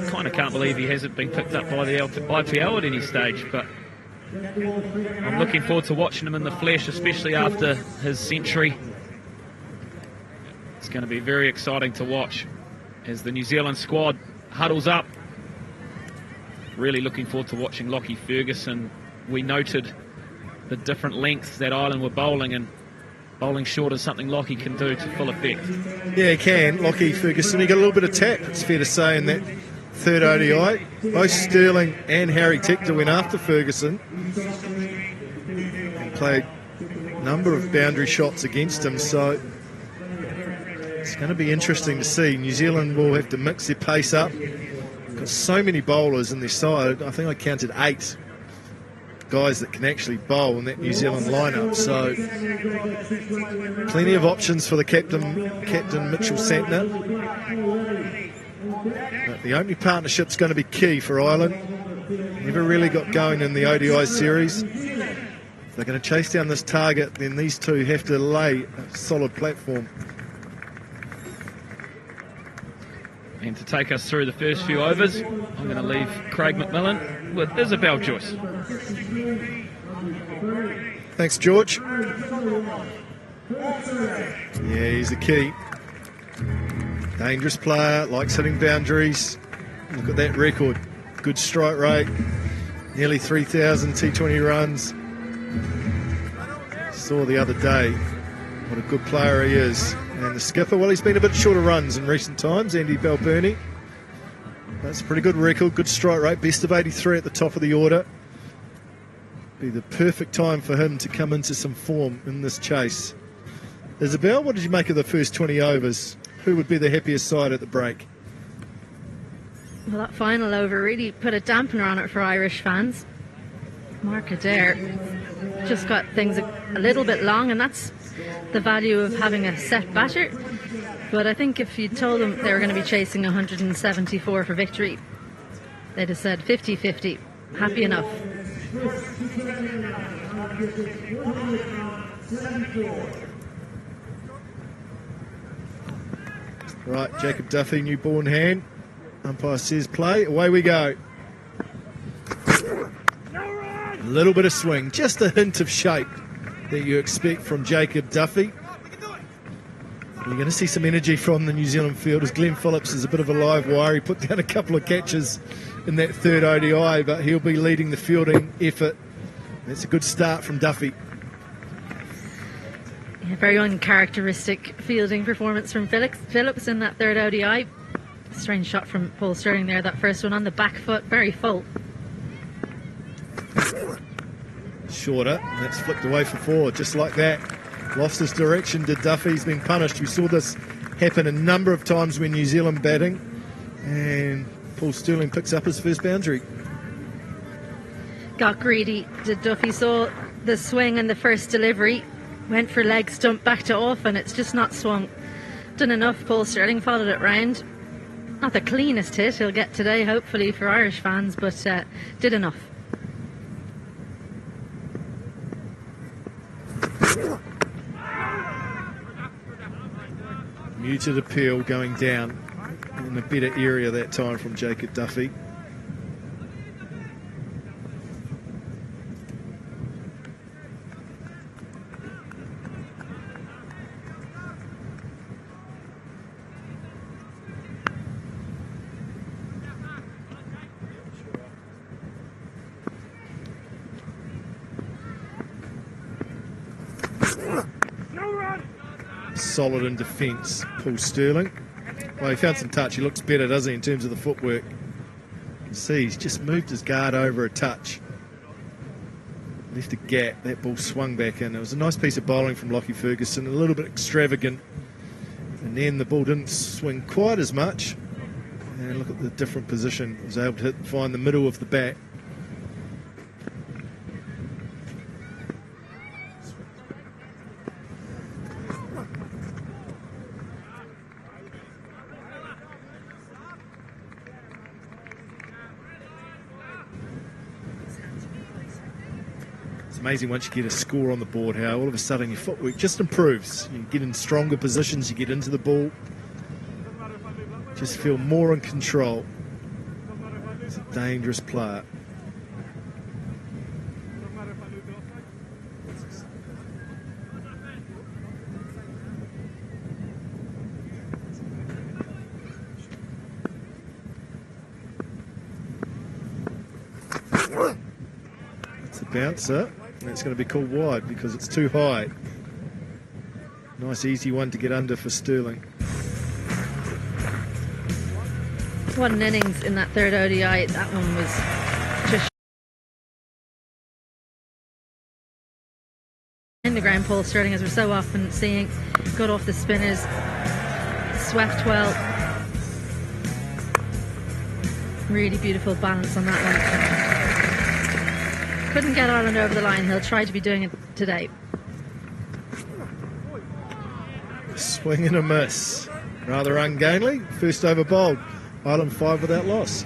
kind of can't believe he hasn't been picked up by the IPL at any stage, but I'm looking forward to watching him in the flesh, especially after his century. It's going to be very exciting to watch as the New Zealand squad huddles up. Really looking forward to watching Lockie Ferguson. We noted the different lengths that Ireland were bowling, and bowling short is something Lockie can do to full effect. Yeah, he can. Lockie Ferguson, he got a little bit of tap, it's fair to say, in that third ODI. Both Stirling and Harry Tector went after Ferguson and played a number of boundary shots against him, so it's going to be interesting to see. New Zealand will have to mix their pace up. Got so many bowlers in their side. I think I counted 8 guys that can actually bowl in that New Zealand lineup, so plenty of options for the captain Mitchell Santner. But the opening partnership's going to be key for Ireland. Never really got going in the ODI series. If they're going to chase down this target, then these two have to lay a solid platform. And to take us through the first few overs, I'm going to leave Craig McMillan with Isabel Joyce. Thanks, George. Yeah, he's the key. Dangerous player, likes hitting boundaries. Look at that record. Good strike rate. Nearly 3,000 T20 runs. Saw the other day what a good player he is. And the skipper, well, he's been a bit short of runs in recent times, Andy Balbirnie. That's a pretty good record, good strike rate, best of 83 at the top of the order. Be the perfect time for him to come into some form in this chase. Isabel, what did you make of the first 20 overs? Who would be the happiest side at the break? Well, that final over really put a dampener on it for Irish fans. Mark Adair just got things a little bit long, and that's the value of having a set batter. But I think if you told them they were going to be chasing 174 for victory, they'd have said 50-50, happy enough. Right, Jacob Duffy, new ball in hand. Umpire says play, away we go. A little bit of swing, just a hint of shape that you expect from Jacob Duffy. You're going to see some energy from the New Zealand fielders. Glenn Phillips is a bit of a live wire. He put down a couple of catches in that third ODI, but he'll be leading the fielding effort. That's a good start from Duffy. Yeah, very uncharacteristic fielding performance from Phillips in that third ODI. Strange shot from Paul Stirling there, that first one on the back foot, very full. Shorter, and that's flicked away for 4, just like that. Lost his direction, did Duffy. He's been punished. We saw this happen a number of times when New Zealand batting, and Paul Stirling picks up his first boundary. Got greedy, did Duffy. Saw the swing and the first delivery, went for leg stump back to off, and it's just not swung. Done enough. Paul Stirling followed it round. Not the cleanest hit he'll get today, hopefully, for Irish fans, but did enough. Muted appeal going down in a better area that time from Jacob Duffy. solid in defence, Paul Sterling. Well, he found some touch. He looks better, doesn't he, in terms of the footwork. You can see he's just moved his guard over a touch. Left a gap. That ball swung back in. It was a nice piece of bowling from Lockie Ferguson, a little bit extravagant. And then the ball didn't swing quite as much. And look at the different position. He was able to find the middle of the bat. Amazing once you get a score on the board how all of a sudden your footwork just improves. You get in stronger positions, you get into the ball, just feel more in control. It's a dangerous player. It's a bouncer. It's going to be called wide because it's too high. Nice easy one to get under for Sterling. What an innings in that third ODI. That one was just in the ground. Paul Sterling, as we're so often seeing, got off the spinners, swept well. Really beautiful balance on that one. Couldn't get Ireland over the line. He'll try to be doing it today. Swing and a miss. Rather ungainly. First over bowled. Ireland 5 without loss.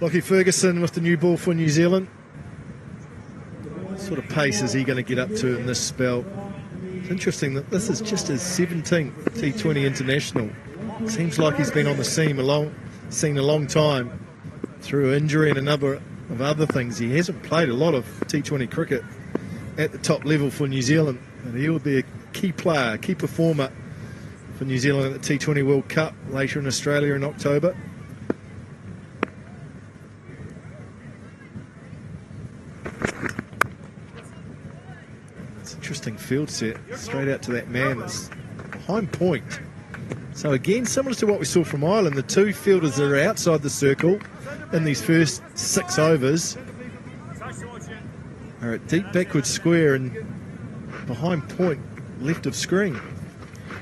Lockie Ferguson with the new ball for New Zealand. What sort of pace is he going to get up to in this spell? It's interesting that this is just his 17th T20 international. Seems like he's been on the scene a long time through injury and a number of other things. He hasn't played a lot of T20 cricket at the top level for New Zealand, and he will be a key player, key performer for New Zealand at the T20 World Cup later in Australia in October. Interesting field set, straight out to that man. It's behind point. So again, similar to what we saw from Ireland, the two fielders that are outside the circle in these first 6 overs are at deep backward square and behind point, left of screen.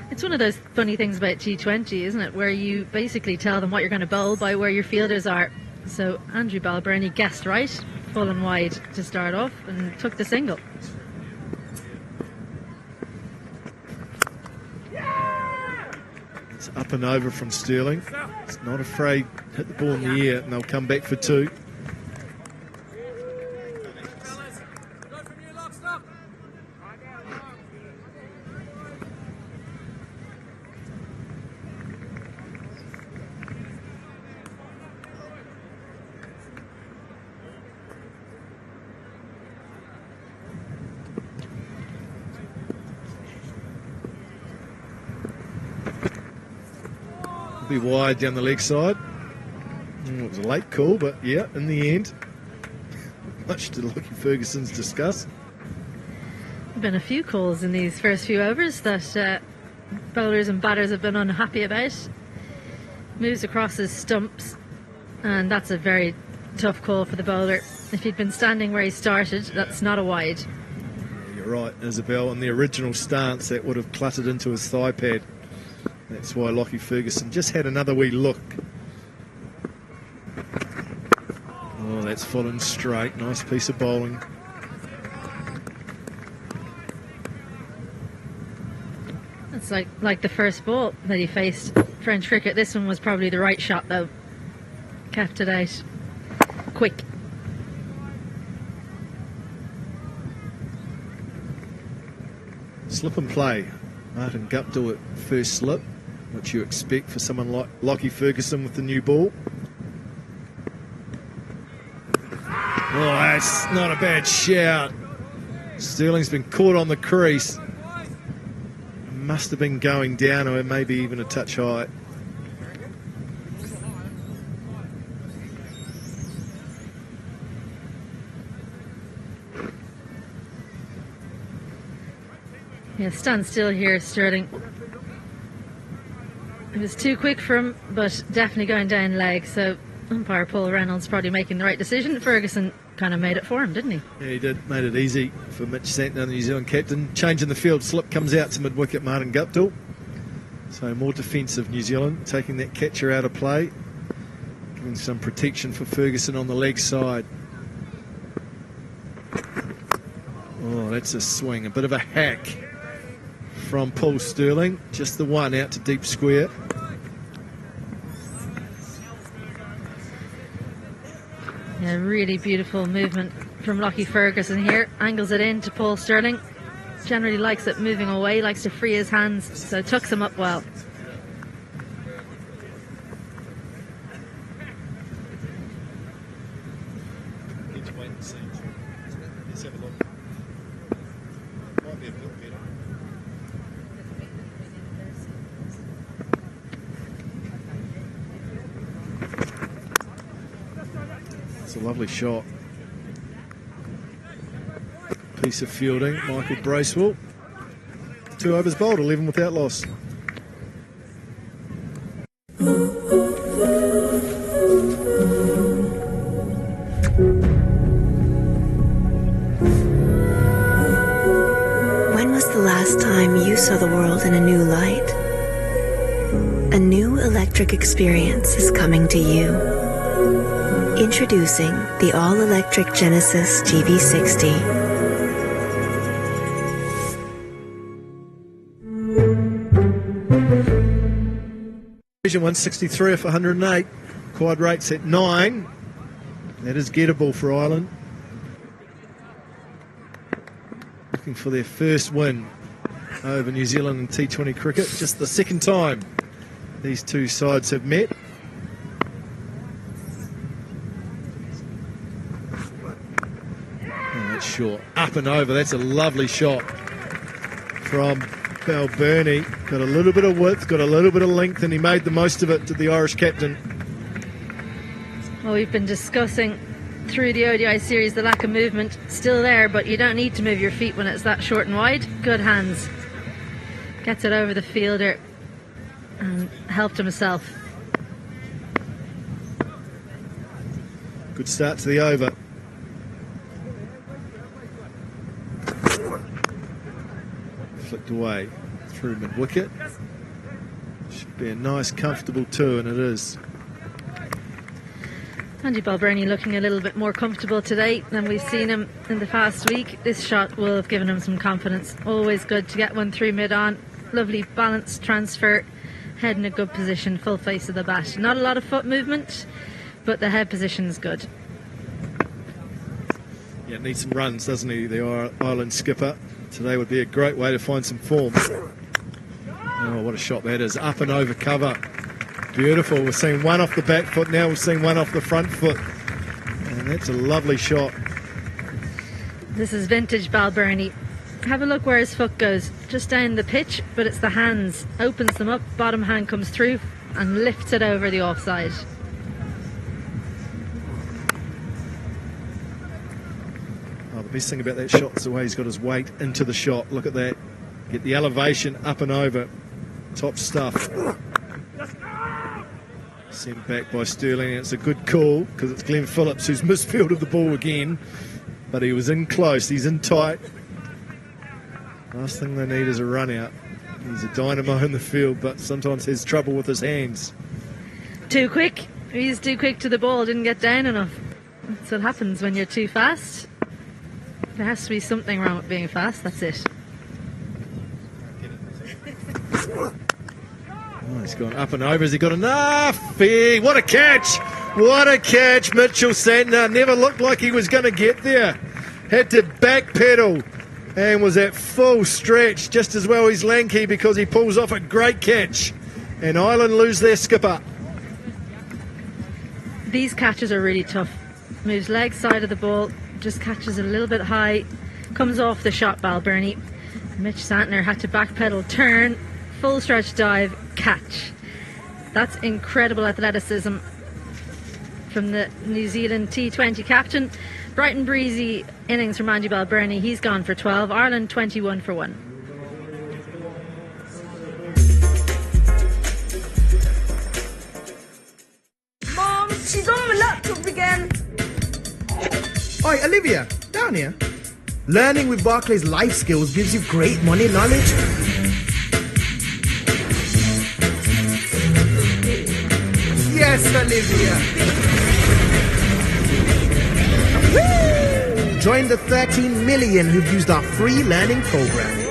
It's one of those funny things about T20, isn't it, where you basically tell them what you're going to bowl by where your fielders are. So Andrew Balbirnie guessed right, full and wide to start off, and took the single. It's up and over from Sterling. It's not afraid to hit the ball in the air, and they'll come back for 2. Be wide down the leg side. It was a late call, but yeah, in the end, much to Lockie Ferguson's disgust. There have been a few calls in these first few overs that bowlers and batters have been unhappy about. Moves across his stumps, and that's a very tough call for the bowler. If he'd been standing where he started, that's not a wide. You're right, Isabel. In the original stance, that would have cluttered into his thigh pad. That's why Lockie Ferguson just had another wee look. Oh, that's full and straight. Nice piece of bowling. It's like the first ball that he faced French cricket. This one was probably the right shot, though. Kept it out quick. Slip and play. Martin Guptill at first slip, which you expect for someone like Lockie Ferguson with the new ball. Oh, that's not a bad shout. Sterling's been caught on the crease. Must have been going down or maybe even a touch high. Yeah, stand still here, Sterling. It was too quick for him, but definitely going down leg. So umpire Paul Reynolds probably making the right decision. Ferguson kind of made it for him, didn't he? Yeah, he did. Made it easy for Mitch Santner, the New Zealand captain. Changing the field, slip comes out to mid-wicket Martin Guptill. So more defensive New Zealand, taking that catcher out of play. Giving some protection for Ferguson on the leg side. Oh, that's a swing. A bit of a hack from Paul Sterling. Just the one out to deep square. Yeah, really beautiful movement from Lockie Ferguson here. Angles it in to Paul Sterling. Generally likes it moving away, likes to free his hands, so tucks him up well. It's a lovely shot. Piece of fielding, Michael Bracewell. 2 overs bowled, 11 without loss. When was the last time you saw the world in a new light? A new electric experience is coming to you. Introducing the all-electric Genesis GV60. Division 163 off 108. Quad rates at 9. That is gettable for Ireland. Looking for their first win over New Zealand in T20 cricket. Just the second time these two sides have met. Oh, that's short. Up and over. That's a lovely shot from Balbirnie. Got a little bit of width, got a little bit of length, and he made the most of it to the Irish captain. Well, we've been discussing through the ODI series the lack of movement. Still there, but you don't need to move your feet when it's that short and wide. Good hands. Gets it over the fielder and helped himself. Good start to the over. Flicked away through mid-wicket. Should be a nice, comfortable 2, and it is. Andy Balbirnie looking a little bit more comfortable today than we've seen him in the past week. This shot will have given him some confidence. Always good to get one through mid-on. Lovely balanced transfer. Head in a good position, full face of the bat. Not a lot of foot movement, but the head position is good. Yeah, needs some runs, doesn't he, the Ireland skipper? Today would be a great way to find some form. Oh, what a shot that is. Up and over cover. Beautiful. We're seeing one off the back foot now. We're seeing one off the front foot. And that's a lovely shot. This is vintage Balbirnie. Have a look where his foot goes. Just down the pitch, but it's the hands. Opens them up, bottom hand comes through and lifts it over the offside. Oh, the best thing about that shot is the way he's got his weight into the shot. Look at that. Get the elevation up and over. Top stuff. Sent back by Sterling. It's a good call because it's Glenn Phillips who's misfielded the ball again. But he was in close. He's in tight. Last thing they need is a run out. He's a dynamo in the field, but sometimes has trouble with his hands. Too quick. He's too quick to the ball. Didn't get down enough. That's what happens when you're too fast. There has to be something wrong with being fast. That's it. Oh, he's gone up and over. Has he got enough? What a catch! What a catch! Mitchell Santner never looked like he was going to get there. Had to backpedal and was at full stretch, just as well he's lanky because he pulls off a great catch. And Ireland lose their skipper. These catches are really tough. Moves leg side of the ball, just catches a little bit high, comes off the shot, Balbirnie. Mitch Santner had to backpedal, turn, full stretch dive, catch. That's incredible athleticism from the New Zealand T20 captain. Bright and breezy innings from Andy Balbirnie. He's gone for 12. Ireland 21 for 1. Mom, she's on my laptop again. Oi, Olivia, down here. Learning with Barclays Life Skills gives you great money knowledge. Yes, Olivia. Woo! Join the 13 million who've used our free learning program.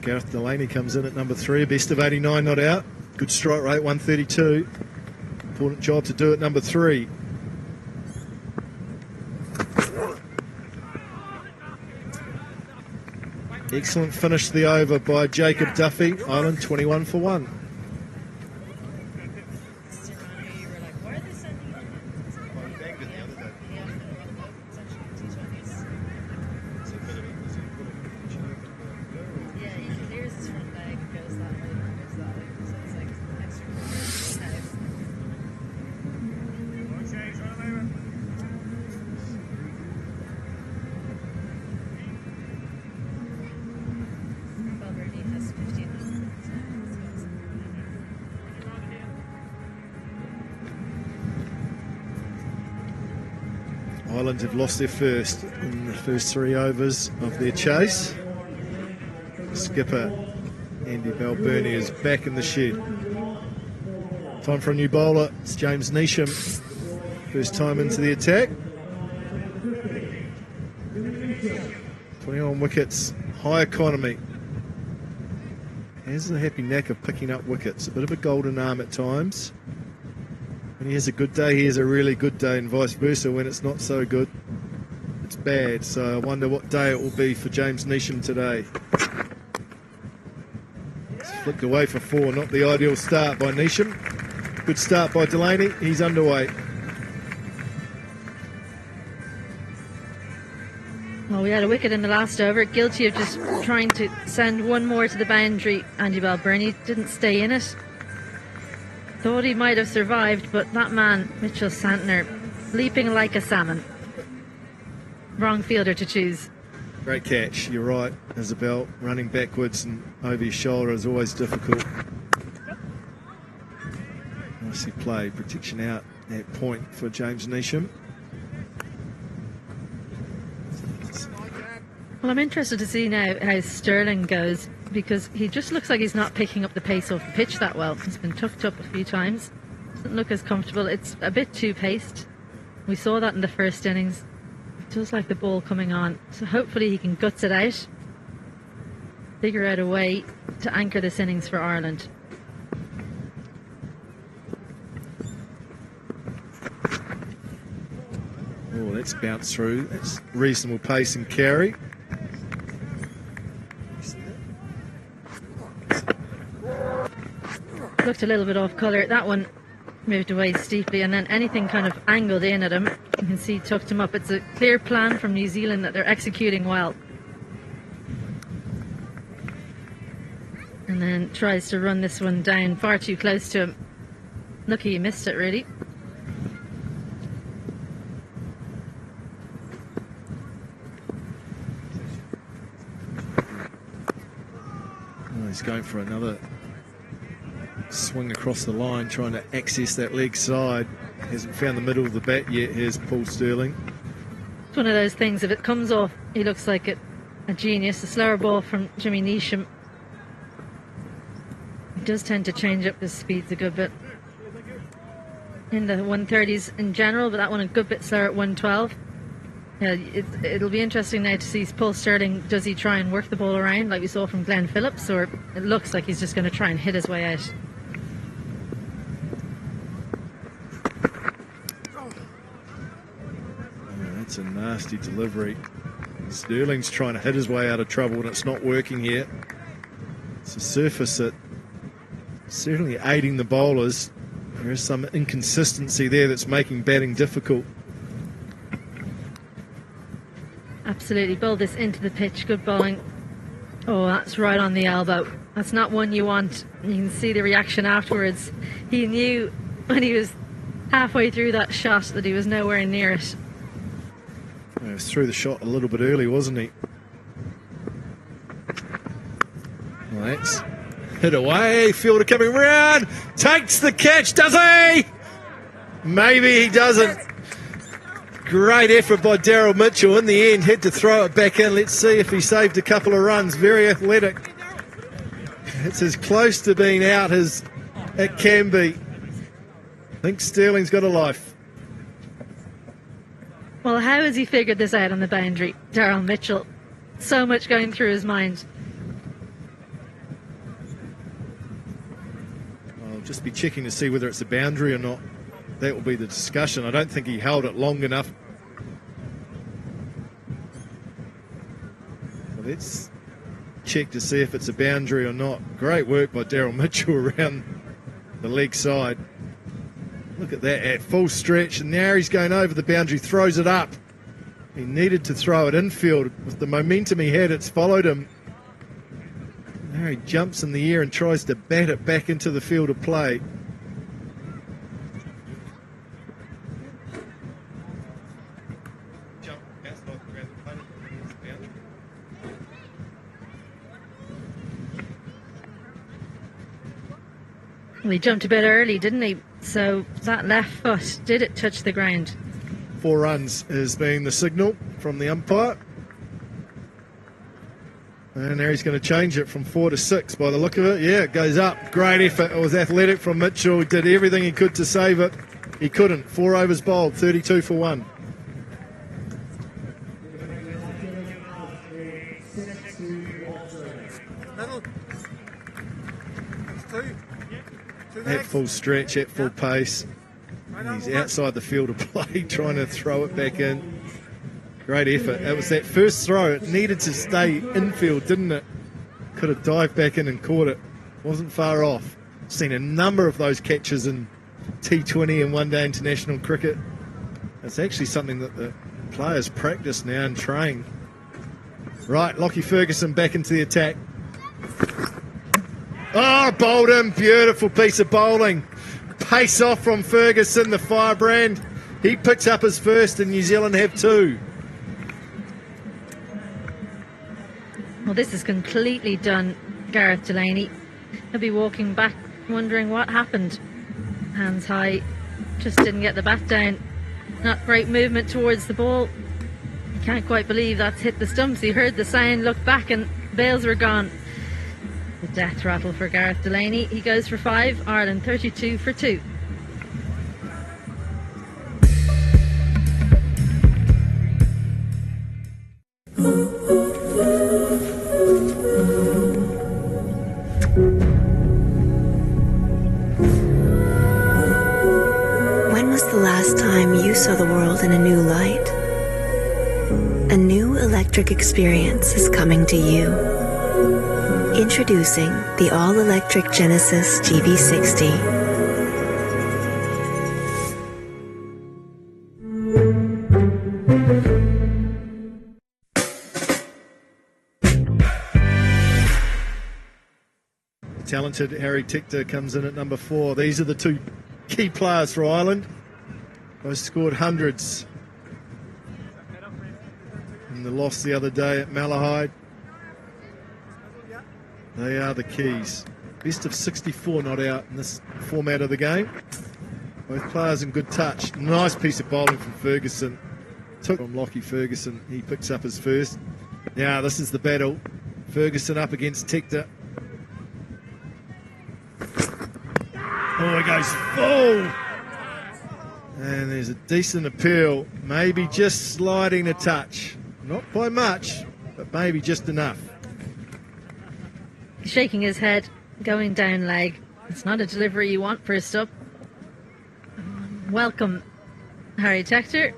Gareth Delaney comes in at number 3, best of 89, not out. Good strike rate, 132. Important job to do at number 3. Excellent finish to the over by Jacob Duffy. Ireland 21 for 1. Ireland have lost their first in the first 3 overs of their chase. Skipper Andy Balbirnie is back in the shed. Time for a new bowler. It's James Neesham. First time into the attack. 21 wickets, high economy. Has the happy knack of picking up wickets. A bit of a golden arm at times. When he has a good day, he has a really good day, and vice versa. When it's not so good, it's bad. So I wonder what day it will be for James Neesham today. It's flicked away for 4, not the ideal start by Neesham. Good start by Delaney, he's underway. Well, we had a wicket in the last over, guilty of just trying to send one more to the boundary. Andy Balbirnie didn't stay in it. Thought he might have survived, but that man, Mitchell Santner, leaping like a salmon. Wrong fielder to choose. Great catch, you're right, Isabel. Running backwards and over your shoulder is always difficult. Nicely played, protection out at point for James Neesham. Well, I'm interested to see now how Sterling goes, because he just looks like he's not picking up the pace off the pitch that well. He's been tucked up a few times. Doesn't look as comfortable. It's a bit too paced. We saw that in the first innings. It does like the ball coming on. So hopefully he can guts it out. Figure out a way to anchor this innings for Ireland. Oh, that's bounced through. That's reasonable pace and carry. Looked a little bit off colour. That one moved away steeply, and then anything kind of angled in at him, you can see tucked him up. It's a clear plan from New Zealand that they're executing well. And then tries to run this one down far too close to him. Lucky he missed it, really. Oh, he's going for another swing across the line, trying to access that leg side. Hasn't found the middle of the bat yet. Here's Paul Sterling. It's one of those things, if it comes off, he looks like a genius. A slower ball from Jimmy Neesham. He does tend to change up his speeds a good bit in the 130s in general, but that one a good bit slower at 112. Yeah, it'll be interesting now to see Paul Sterling. Does he try and work the ball around like we saw from Glenn Phillips, or it looks like he's just going to try and hit his way out? That's a nasty delivery. Sterling's trying to hit his way out of trouble and it's not working here. It's a surface that certainly aiding the bowlers. There is some inconsistency there that's making batting difficult. Absolutely, bowled this into the pitch. Good bowling. Oh, that's right on the elbow. That's not one you want. You can see the reaction afterwards. He knew when he was halfway through that shot that he was nowhere near it. He was through the shot a little bit early, wasn't he? Well, that's hit away. Fielder coming round. Takes the catch, does he? Maybe he doesn't. Great effort by Daryl Mitchell. In the end, had to throw it back in. Let's see if he saved a couple of runs. Very athletic. It's as close to being out as it can be. I think Sterling's got a life. Well, how has he figured this out on the boundary, Daryl Mitchell? So much going through his mind. I'll just be checking to see whether it's a boundary or not. That will be the discussion. I don't think he held it long enough. Well, let's check to see if it's a boundary or not. Great work by Daryl Mitchell around the leg side. Look at that, at full stretch, and now he's going over the boundary, throws it up. He needed to throw it infield. With the momentum he had, it's followed him. Now he jumps in the air and tries to bat it back into the field of play. Well, he jumped a bit early, didn't he? So that left foot, did it touch the ground? 4 runs has been the signal from the umpire. And now he's going to change it from 4 to 6 by the look of it. Yeah, it goes up. Great effort. It was athletic from Mitchell. He did everything he could to save it. He couldn't. 4 overs bowled, 32 for 1. At full stretch, at full pace. And he's outside the field of play trying to throw it back in. Great effort. It was that first throw. It needed to stay infield, didn't it? Could have dived back in and caught it. Wasn't far off. Seen a number of those catches in T20 and one-day international cricket. It's actually something that the players practice now and train. Right, Lockie Ferguson back into the attack. Oh, bowled him. Beautiful piece of bowling. Pace off from Ferguson, the firebrand. He picks up his first and New Zealand have 2. Well, this is completely done, Gareth Delaney. He'll be walking back wondering what happened. Hands high, just didn't get the bat down. Not great movement towards the ball. He can't quite believe that's hit the stumps. He heard the sound, looked back and bails were gone. The death rattle for Gareth Delaney. He goes for 5, Ireland 32 for 2. When was the last time you saw the world in a new light? A new electric experience is coming to you. Introducing the all-electric Genesis GV60. Talented Harry Tector comes in at number 4. These are the 2 key players for Ireland. Both scored hundreds in the loss the other day at Malahide. They are the keys. Best of 64 not out in this format of the game. Both players in good touch. Nice piece of bowling from Ferguson. Took from Lockie Ferguson. He picks up his first. Now this is the battle. Ferguson up against Tector. Oh, he goes full. And there's a decent appeal, maybe just sliding a touch. Not by much, but maybe just enough. Shaking his head, going down leg. It's not a delivery you want first up. Welcome, Harry Tector.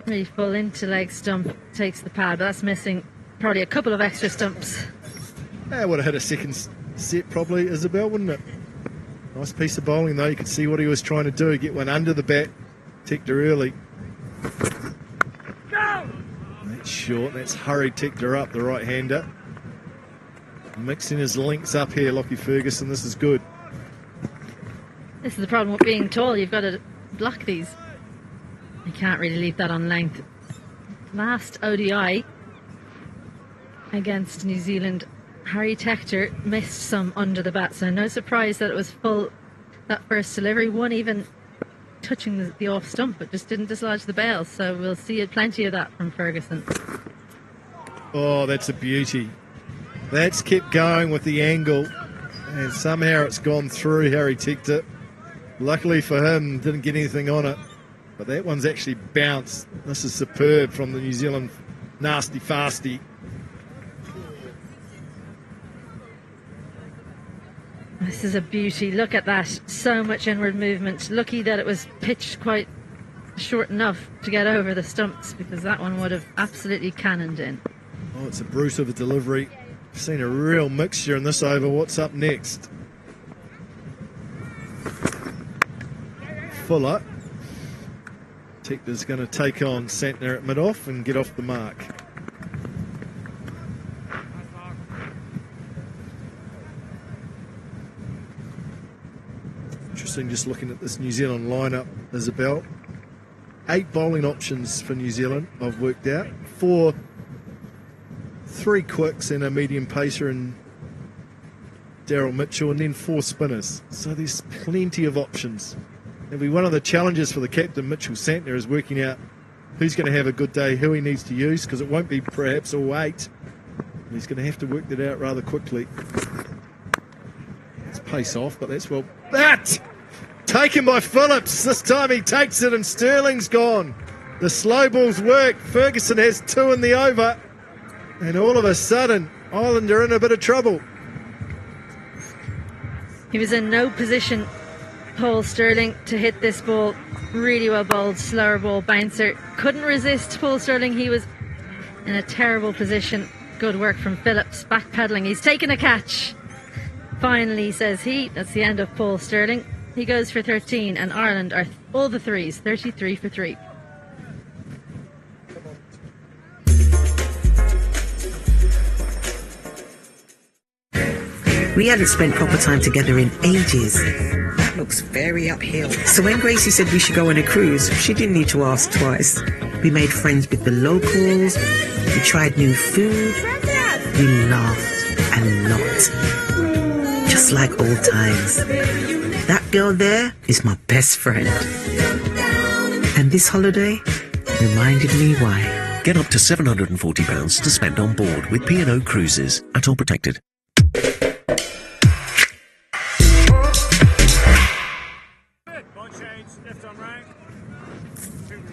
Really full into leg stump, takes the pad, but that's missing probably a couple of extra stumps. Yeah, would have had a second set probably, Isabel, wouldn't it? Nice piece of bowling though, you could see what he was trying to do, get one under the bat, Tector early. That's short, that's hurried Tector up, the right-hander. Mixing his links up here, Lockie Ferguson, this is good. This is the problem with being tall, you've got to block these. You can't really leave that on length. Last ODI against New Zealand, Harry Tector missed some under the bat, so no surprise that it was full, that first delivery. One even touching the off stump, but just didn't dislodge the bail, so we'll see plenty of that from Ferguson. Oh, that's a beauty. That's kept going with the angle, and somehow it's gone through Harry Tector. Luckily for him, didn't get anything on it. But that one's actually bounced. This is superb from the New Zealand nasty fasty. This is a beauty. Look at that. So much inward movement. Lucky that it was pitched quite short enough to get over the stumps, because that one would have absolutely cannoned in. Oh, it's a brute of a delivery. I've seen a real mixture in this over. What's up next? Fuller. Tector's going to take on Santner at mid-off and get off the mark. Interesting just looking at this New Zealand lineup, Isabel. 8 bowling options for New Zealand I've worked out. 3 quicks and a medium pacer and Daryl Mitchell, and then 4 spinners. So there's plenty of options. It'll be one of the challenges for the captain, Mitchell Santner, is working out who's going to have a good day, who he needs to use, because it won't be perhaps all 8. He's going to have to work that out rather quickly. It's pace off, but that's well. That! Taken by Phillips. This time he takes it and Sterling's gone. The slow balls work. Ferguson has 2 in the over. And all of a sudden, Ireland are in a bit of trouble. He was in no position, Paul Sterling, to hit this ball. Really well bowled, slower ball bouncer. Couldn't resist Paul Sterling. He was in a terrible position. Good work from Phillips, backpedaling. He's taken a catch. Finally, says he. That's the end of Paul Sterling. He goes for 13, and Ireland are all the threes, 33 for 3. We hadn't spent proper time together in ages. That looks very uphill. So when Gracie said we should go on a cruise, she didn't need to ask twice. We made friends with the locals, we tried new food, we laughed a lot. Just like old times. That girl there is my best friend. And this holiday reminded me why. Get up to £740 to spend on board with P&O Cruises at All Protected.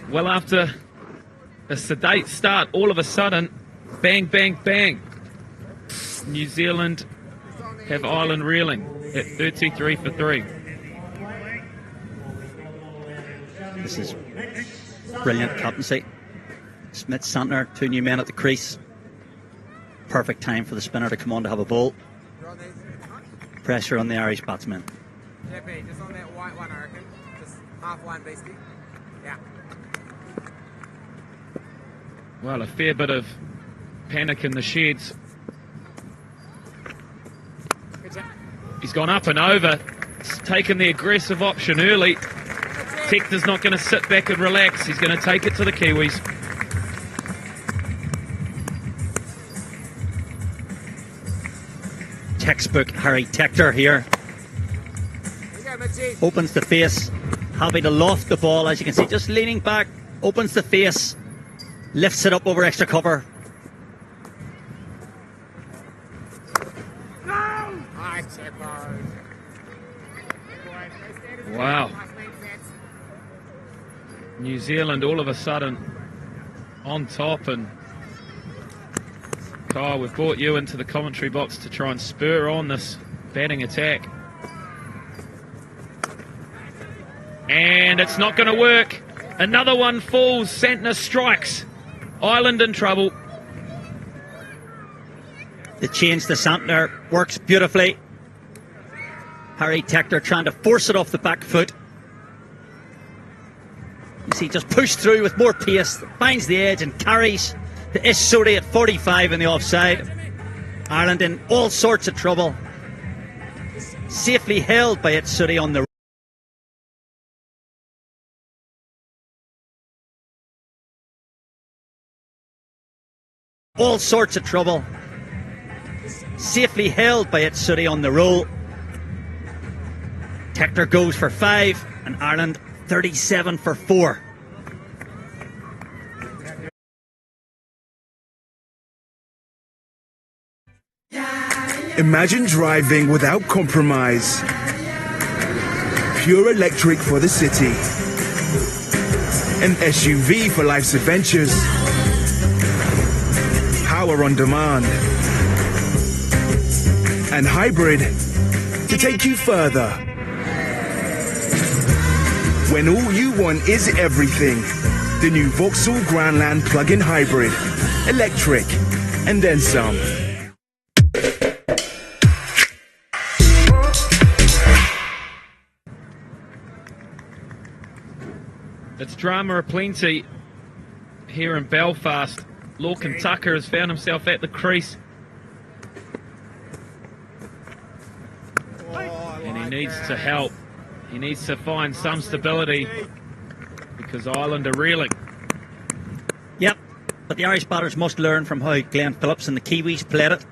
Well, after a sedate start, all of a sudden, bang, bang, bang. New Zealand have Ireland reeling at 33 for 3. This is brilliant captaincy. Smith, Santner, 2 new men at the crease. Perfect time for the spinner to come on to have a bowl. Pressure on the Irish batsmen. JP, just on that white one, I reckon. Just half one, basically. Yeah. Well, a fair bit of panic in the sheds. He's gone up and over. He's taken the aggressive option early. Tector's not going to sit back and relax. He's going to take it to the Kiwis. Textbook Harry Tector here. Opens the face. Happy to loft the ball, as you can see, just leaning back. Opens the face. Lifts it up over extra cover. Wow. New Zealand all of a sudden on top, and Kyle, we've brought you into the commentary box to try and spur on this batting attack. And it's not going to work. Another one falls. Santner strikes. Ireland in trouble. The change to Santner works beautifully. Harry Tector trying to force it off the back foot. You see, just pushed through with more pace, finds the edge and carries to Suri at 45 in the offside. Ireland in all sorts of trouble. Safely held by Suri on the all sorts of trouble. Safely held by Suri on the roll. Tector goes for 5 and Ireland 37 for 4. Imagine driving without compromise. Pure electric for the city. An SUV for life's adventures. Power on demand. And hybrid to take you further. When all you want is everything. The new Vauxhall Grandland plug-in hybrid. Electric. And then some. It's drama aplenty here in Belfast. Lorcan Tucker has found himself at the crease. And he needs to help. He needs to find some stability because Ireland are reeling. Yep, but the Irish batters must learn from how Glenn Phillips and the Kiwis played it.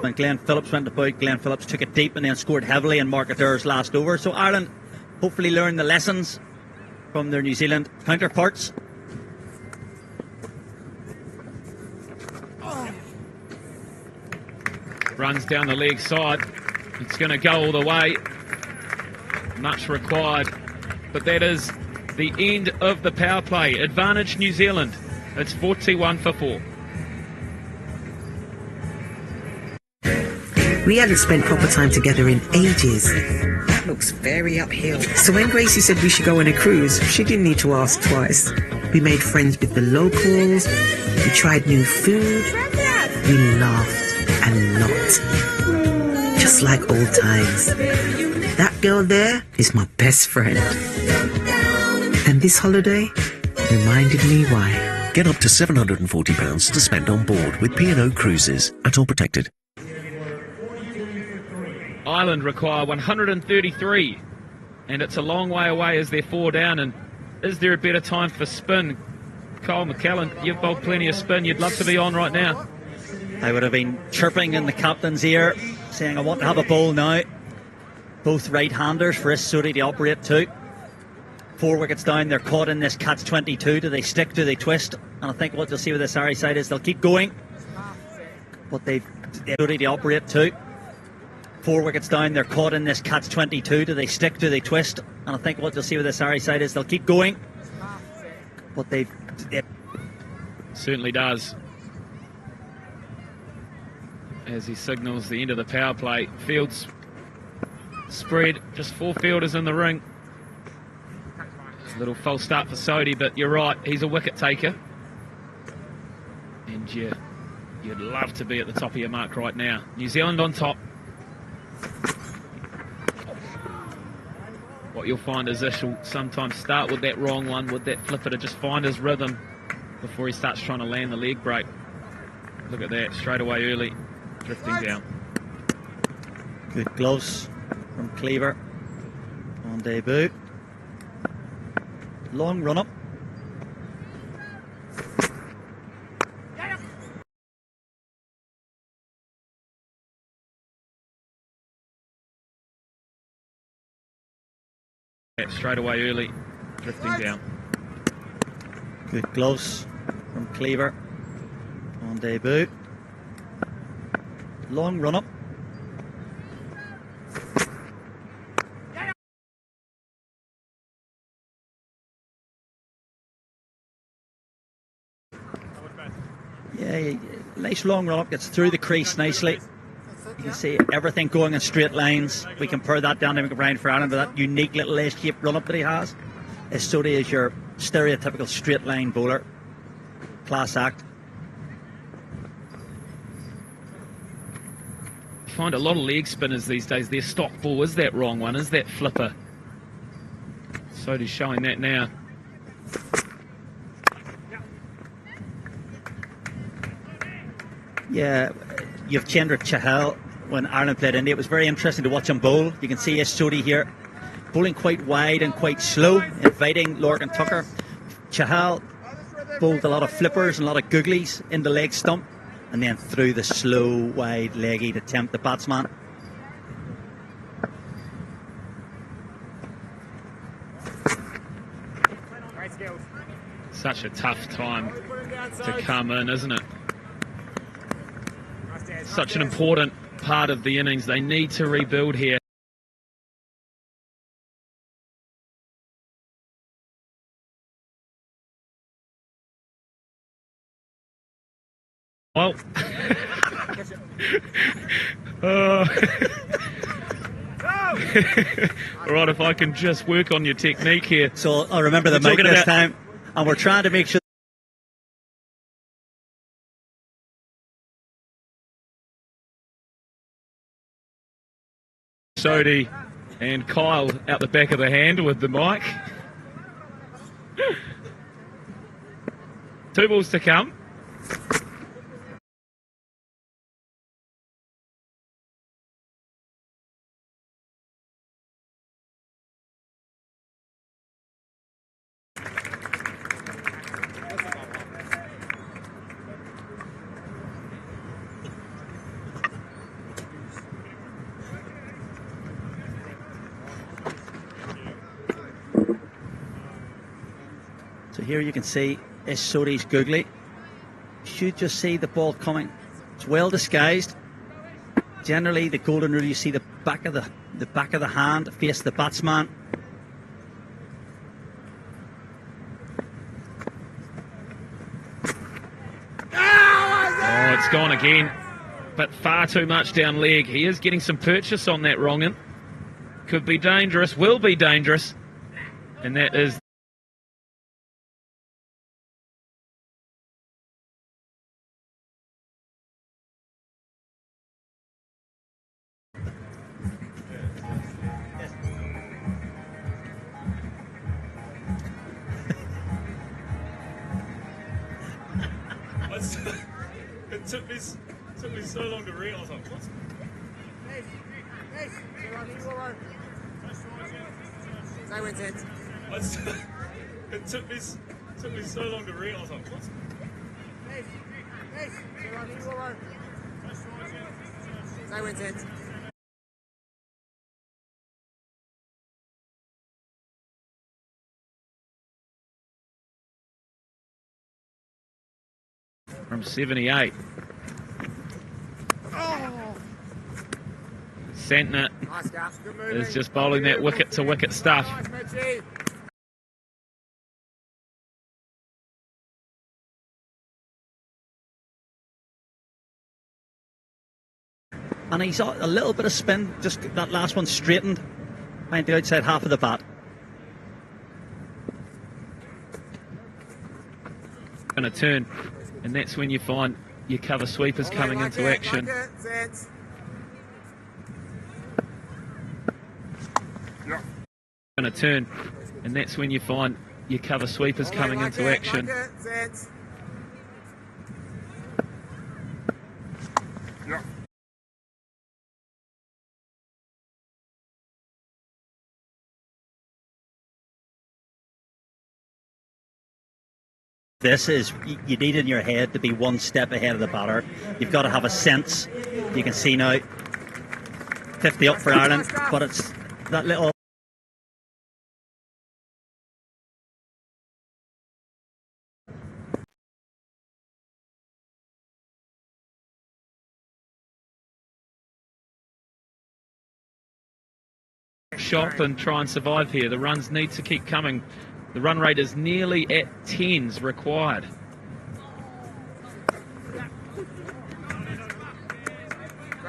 When Glenn Phillips went about, Glenn Phillips took it deep and then scored heavily in Mark Adair's last over. So Ireland hopefully learn the lessons from their New Zealand counterparts. Runs down the leg side. It's going to go all the way. Much required. But that is the end of the power play. Advantage New Zealand. It's 41 for 4. We hadn't spent proper time together in ages. That looks very uphill. So when Gracie said we should go on a cruise, she didn't need to ask twice. We made friends with the locals. We tried new food. We laughed a lot. Just like old times. That girl there is my best friend. And this holiday reminded me why. Get up to £740 to spend on board with P&O Cruises at All Protected. Ireland require 133, and it's a long way away as they're 4 down. And is there a better time for spin? Kyle McCallan, you've bowled plenty of spin. You'd love to be on right now. I would have been chirping in the captain's ear, saying I want to have a bowl now. Both right-handers for Suri to operate too. 4 wickets down, they're caught in this catch-22. Do they stick? Do they twist? And I think what you'll see with this Irish side is they'll keep going. But they've Suri to operate too. 4 wickets down, they're caught in this catch-22. Do they stick? Do they twist? And I think what you'll see with this Irish side is they'll keep going. But they've certainly does. As he signals the end of the power play. Fields spread, just 4 fielders in the ring. A little false start for Sodhi, but you're right, he's a wicket taker. And you'd love to be at the top of your mark right now. New Zealand on top. What you'll find is Ish will sometimes start with that wrong one, with that flipper to just find his rhythm before he starts trying to land the leg break. Look at that, straight away early, drifting down. Good gloves from Cleaver on debut. Long run up. Straight away early, drifting down. Good gloves from Cleaver on debut. Long run up. Yeah, nice long run up, gets through the crease nicely. You can see everything going in straight lines. We compare that down to Brian for Ireland with that unique little S-shaped run up that he has. Sodi is your stereotypical straight line bowler. Class act. You find a lot of leg spinners these days, their stock ball is that wrong one, is that flipper. Sodi's showing that now. Yeah, you've Chandra Chahal when Ireland played India. It was very interesting to watch him bowl. You can see Sodi here, bowling quite wide and quite slow, inviting Lorcan Tucker. Chahal bowled a lot of flippers and a lot of googlies in the leg stump, and then threw the slow, wide leggy to tempt the batsman. Such a tough time to come in, isn't it? Such an important part of the innings. They need to rebuild here. Well, all right, if I can just work on your technique here. So I'll remember the mic this time, and we're trying to make sure. Sodi and Kyle out the back of the hand with the mic. 2 balls to come. So here you can see Sodi's googly. Should just see the ball coming. It's well disguised. Generally, the golden rule, you see the back of the hand face the batsman. Oh, it's gone again, but far too much down leg. He is getting some purchase on that wrong-in. Could be dangerous, will be dangerous, and that is. It took me so long to realise. What? It took me so long to realise. What? From 78. Santner is just bowling that wicket to wicket stuff. And he's a little bit of spin, just that last one straightened behind the outside half of the bat. Going to turn, and that's when you find your cover sweepers coming into action. Going to turn, and that's when you find your cover sweepers coming into action. This is, you need in your head to be one step ahead of the batter. You've got to have a sense. You can see now 50 up for Ireland, but it's that little shop and try and survive here. The runs need to keep coming. The run rate is nearly at 10s required.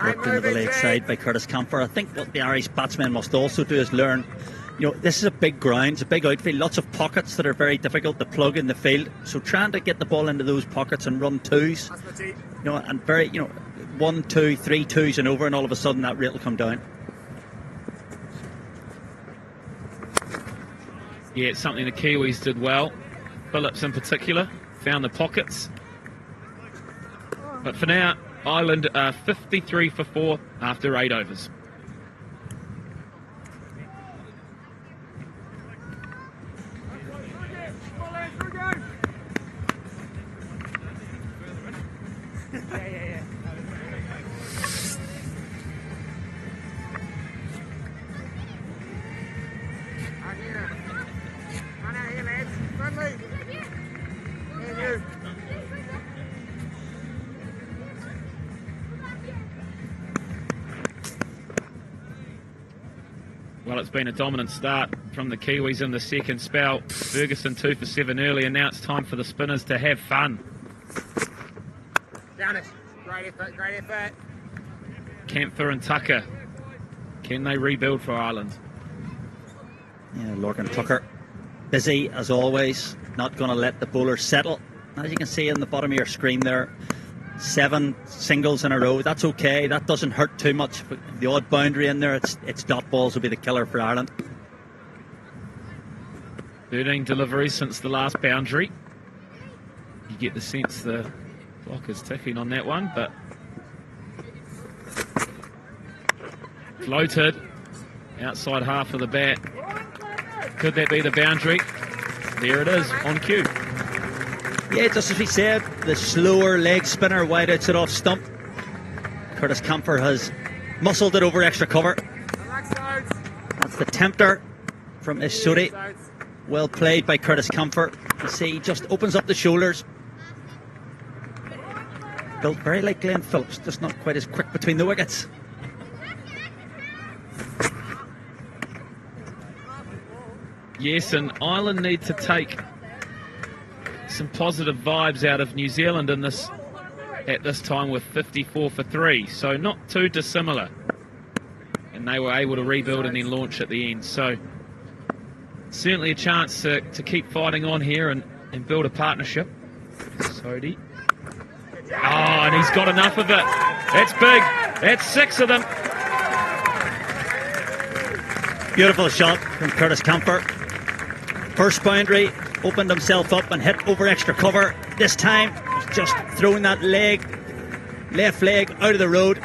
worked into the leg side by Curtis Camphor. I think what the Irish batsmen must also do is learn, this is a big ground, it's a big outfield, lots of pockets that are very difficult to plug in the field. So trying to get the ball into those pockets and run twos, and very, 1, 2, 3 twos and over, and all of a sudden that rate will come down. Yeah, it's something the Kiwis did well. Phillips in particular found the pockets. But for now, Ireland are 53 for 4 after 8 overs. Well, it's been a dominant start from the Kiwis in the second spell. Ferguson 2 for 7 early, and now it's time for the spinners to have fun. Down it. Great effort, great effort. Camphor and Tucker. Can they rebuild for Ireland? Yeah, Lorcan Tucker, busy as always, not going to let the bowler settle. As you can see on the bottom of your screen there, 7 singles in a row. That's okay, that doesn't hurt too much. But the odd boundary in there, it's dot balls will be the killer for Ireland. 13 deliveries since the last boundary. You get the sense the clock is ticking on that one, but floated outside half of the bat. Could that be the boundary? There it is, on cue. Yeah, just as we said, the slower leg spinner wide outside off stump. Curtis Camphor has muscled it over extra cover. That's the tempter from Isuri. Well played by Curtis Camphor. You see, he just opens up the shoulders. Built very like Glenn Phillips, just not quite as quick between the wickets. Yes, and Ireland need to take some positive vibes out of New Zealand in this at this time with 54 for 3, so not too dissimilar, and they were able to rebuild and then launch at the end. So certainly a chance to keep fighting on here and build a partnership. Sodhi, and he's got enough of it. That's big. That's 6 of them. Beautiful shot from Curtis Camphor. First boundary, opened himself up and hit over extra cover. This time, he's just throwing that left leg out of the road.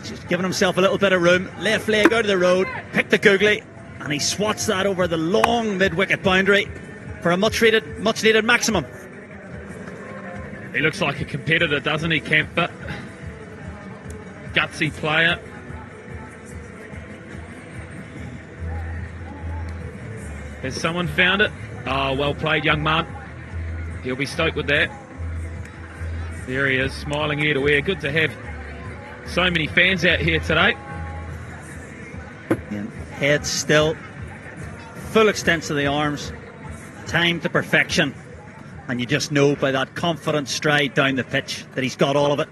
Just giving himself a little bit of room. Left leg out of the road, picked the googly, and he swats that over the long mid-wicket boundary for a much-needed maximum. He looks like a competitor, doesn't he, Camphor? Gutsy player. Has someone found it? Oh, well played, young man. He'll be stoked with that. There he is, smiling ear to ear. Good to have so many fans out here today. Yeah, head still, full extent of the arms, timed to perfection, and you just know by that confident stride down the pitch that he's got all of it.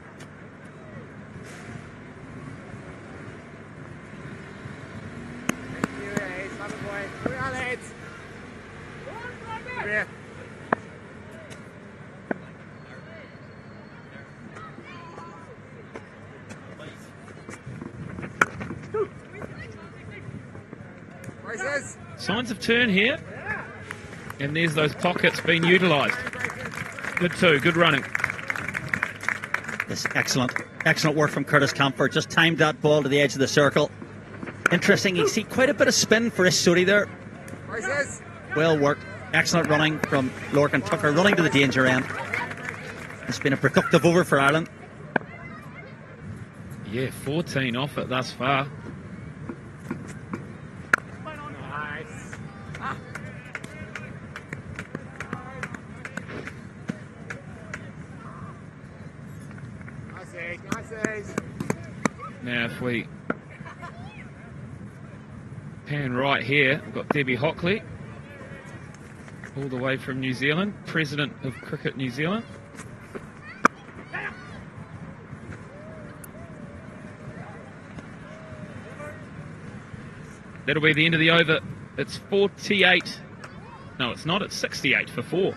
Signs of turn here, and there's those pockets being utilised. Good too, good running. This excellent work from Curtis Camphor. Just timed that ball to the edge of the circle. Interesting, you see quite a bit of spin for Isuri there. Well worked, excellent running from Lorcan Tucker, running to the danger end. It's been a productive over for Ireland. Yeah, 14 off it thus far. Now if we pan right here, we've got Debbie Hockley, all the way from New Zealand, President of Cricket New Zealand. That'll be the end of the over. It's 48. No, it's not. It's 68 for 4.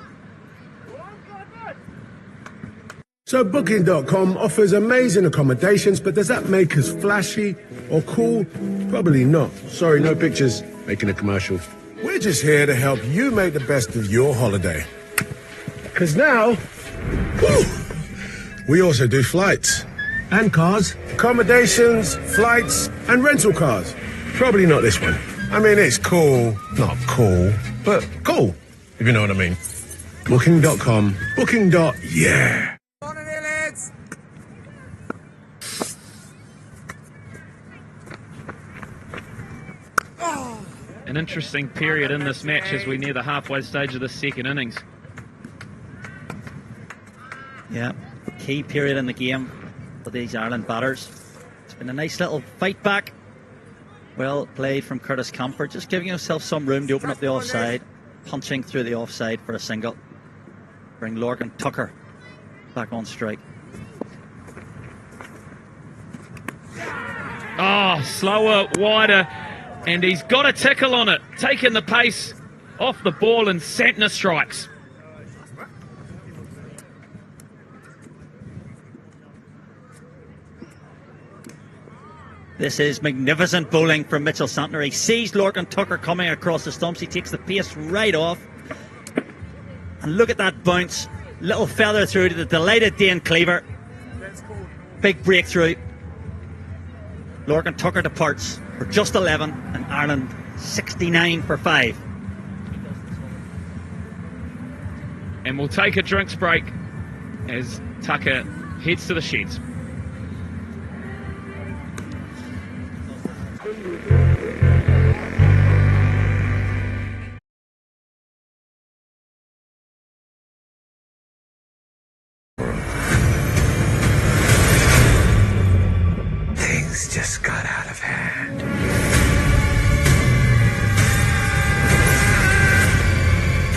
So Booking.com offers amazing accommodations, but does that make us flashy or cool? Probably not. Sorry, no pictures. Making a commercial. We're just here to help you make the best of your holiday. Because now, whew, we also do flights. And cars. Accommodations, flights, and rental cars. Probably not this one. I mean, it's cool. Not cool, but cool, if you know what I mean. Booking.com. Booking.yeah. An interesting period in this match as we near the halfway stage of the second innings. Yeah, key period in the game for these Ireland batters. It's been a nice little fight back. Well played from Curtis Comfort, just giving himself some room to open up the offside, punching through the offside for a single. Bring Lorcan Tucker back on strike. Oh, slower, wider, and he's got a tickle on it, taking the pace off the ball, and Santner strikes. This is magnificent bowling from Mitchell Santner. He sees Lorcan Tucker coming across the stumps. He takes the pace right off. And look at that bounce. Little feather through to the delighted Dane Cleaver. Big breakthrough. Lorcan Tucker departs for just 11 and Ireland 69 for 5. And we'll take a drinks break as Tucker heads to the sheds. Things just got out of hand.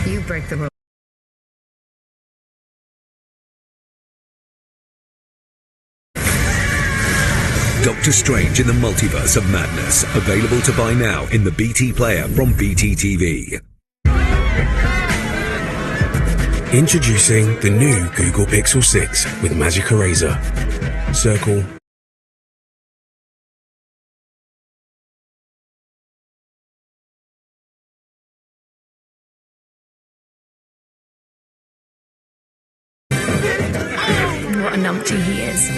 You break the rules. Doctor Strange in the Multiverse of Madness. Available to buy now in the BT Player from BT TV. Introducing the new Google Pixel 6 with Magic Eraser. Circle. What a numpty he is.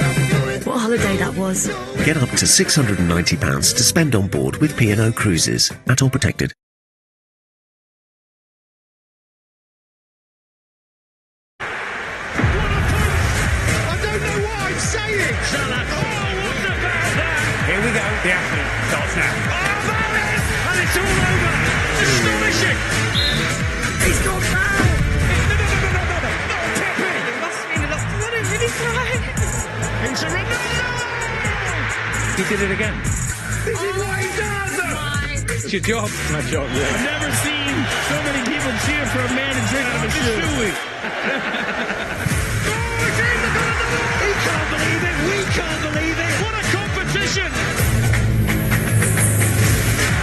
What a holiday that was. Get up to £690 to spend on board with P&O Cruises at All Protected. I don't know what I'm saying! Here we go. The action starts now. Oh, that is! And it's all over! Astonishing! He's gone down! No, Pepe! It must mean he lost. Let him really fly! Into Ronaldo! He did it again. This is what he does! It's your job. It's my job, yeah. I've never seen so many people cheer for a man and drink out of a shoe. He can't believe it. We can't believe it. What a competition!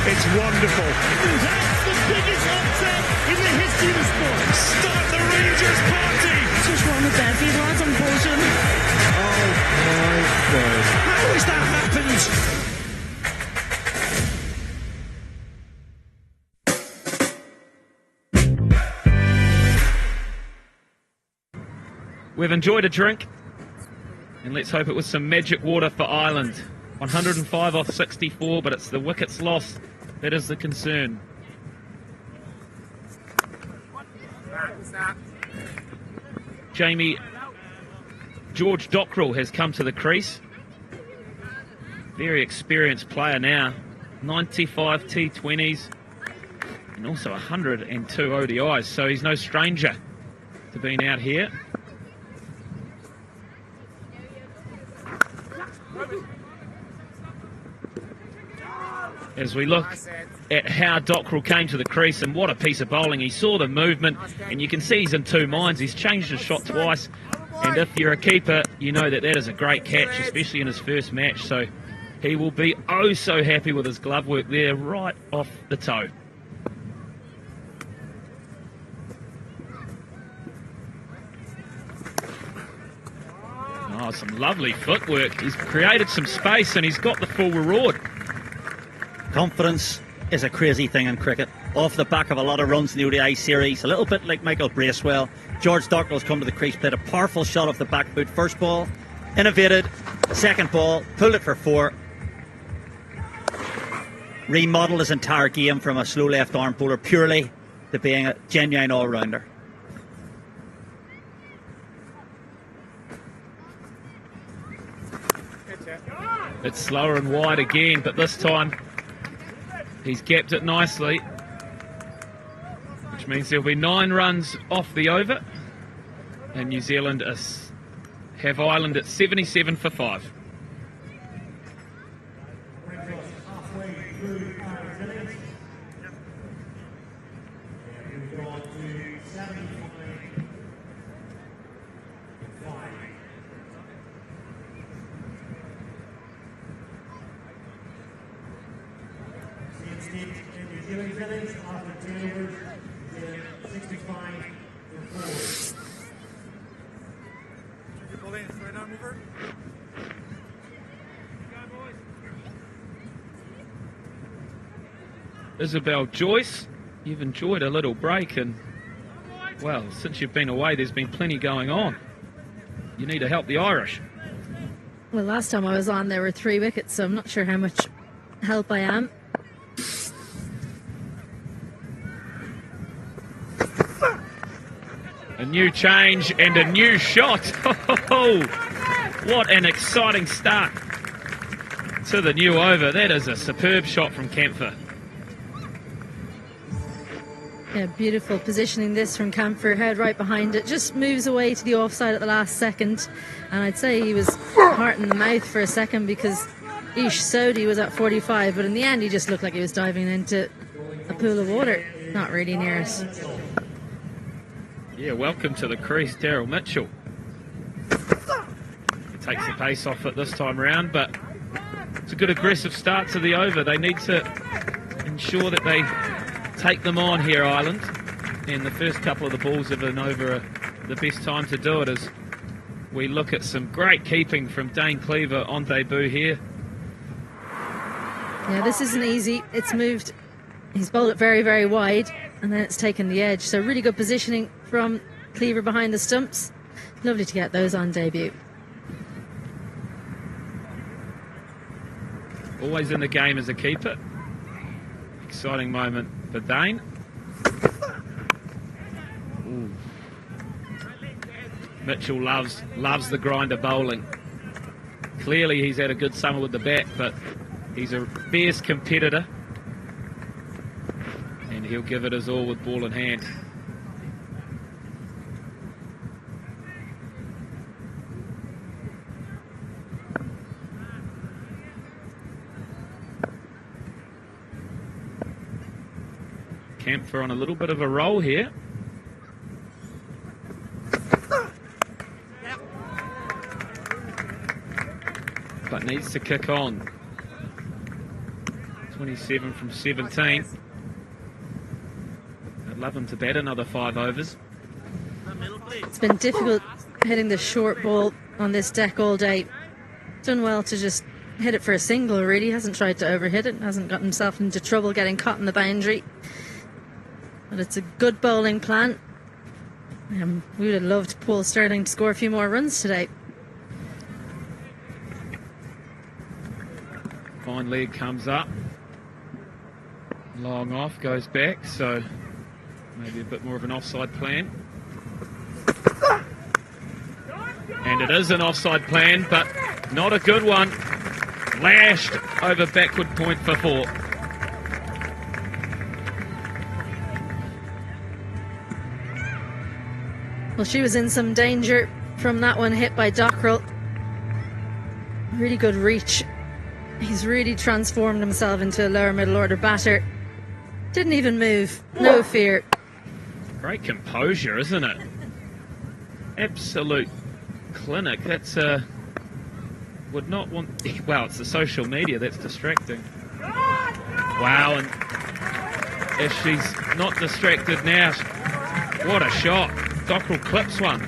It's wonderful. That's the biggest upset in the history of the sport. Start the Rangers party. What's wrong with that? He was on potion. Oh my God! How has that happened? We've enjoyed a drink, and let's hope it was some magic water for Ireland. 105 off 64, but it's the wickets lost that is the concern. Jamie, George Dockrell has come to the crease. Very experienced player now. 95 T20s and also 102 ODIs, so he's no stranger to being out here. As we look at how Dockrell came to the crease, and what a piece of bowling. He saw the movement, and you can see he's in two minds. He's changed his shot twice, and if you're a keeper, you know that that is a great catch, especially in his first match. So He will be oh so happy with his glove work there, right off the toe. Oh, some lovely footwork. He's created some space and he's got the full reward. Confidence is a crazy thing in cricket. Off the back of a lot of runs in the ODI series, a little bit like Michael Bracewell. George Dockrell's come to the crease, played a powerful shot off the back foot. First ball, innovated. Second ball, pulled it for 4. Remodelled his entire game from a slow left arm bowler purely to being a genuine all-rounder. It's slower and wide again, but this time he's gapped it nicely, which means there'll be 9 runs off the over, and New Zealand have Ireland at 77 for 5. Isabel Joyce, you've enjoyed a little break, and well, since you've been away there's been plenty going on. You need to help the Irish. Well, last time I was on there were 3 wickets, so I'm not sure how much help I am. A new change and a new shot. Oh, what an exciting start to the new over. That is a superb shot from Kempfer. Yeah, beautiful positioning this from Camphor, head right behind it, just moves away to the offside at the last second, and I'd say he was heart in the mouth for a second because Ish Sodhi was at 45, but in the end he just looked like he was diving into a pool of water, not really near us. Yeah, welcome to the crease, Daryl Mitchell. He takes the pace off it this time round, but it's a good aggressive start to the over. They need to ensure that they take them on here, Ireland, and the first couple of the balls of an over are the best time to do it as we look at some great keeping from Dane Cleaver on debut here. Yeah, this isn't easy. It's moved. He's bowled it very, very wide, and then it's taken the edge. So really good positioning from Cleaver behind the stumps. Lovely to get those on debut. Always in the game as a keeper. Exciting moment for Dane. Ooh. Mitchell loves the grinder bowling. Clearly he's had a good summer with the bat, but he's a fierce competitor and he'll give it his all with ball in hand. Kempfer on a little bit of a roll here. But needs to kick on. 27 from 17. I'd love him to bat another 5 overs. It's been difficult hitting the short ball on this deck all day. Done well to just hit it for a single, really. Hasn't tried to overhit it. Hasn't got himself into trouble getting caught in the boundary. But it's a good bowling plan. We would have loved Paul Sterling to score a few more runs today. Fine leg comes up. Long off, goes back, so maybe a bit more of an offside plan. And it is an offside plan, but not a good one. Lashed over backward point for 4. Well, she was in some danger from that one hit by Dockrell. Really good reach. He's really transformed himself into a lower middle order batter. Didn't even move. No fear. Great composure, isn't it? Absolute clinic. That's would not want... Well, it's the social media that's distracting. Wow, and if she's not distracted now, what a shot. Dockrell clips one.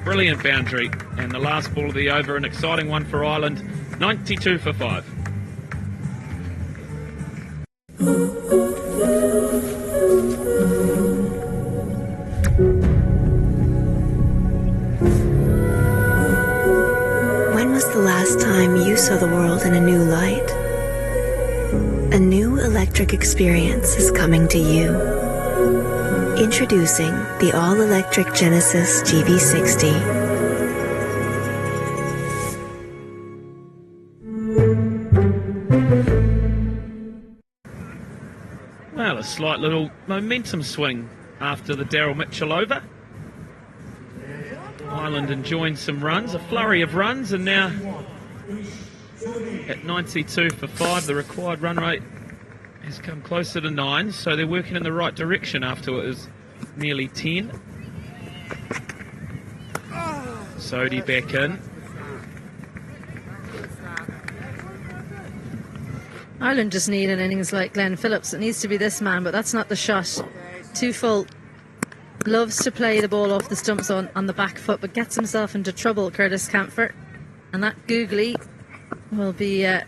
Brilliant boundary. And the last ball of the over, an exciting one for Ireland. 92 for 5. When was the last time you saw the world in a new light? A new electric experience is coming to you. Introducing the all-electric Genesis GV60. Well, a slight little momentum swing after the Daryl Mitchell over. Ireland enjoying some runs, a flurry of runs, and now at 92 for 5, the required run rate has come closer to 9, so they're working in the right direction after it was nearly 10. Sodhi back in. Ireland just need an innings like Glenn Phillips. It needs to be this man, but that's not the shot. Too full. Loves to play the ball off the stumps on the back foot, but gets himself into trouble, Curtis Camphor. And that googly will be a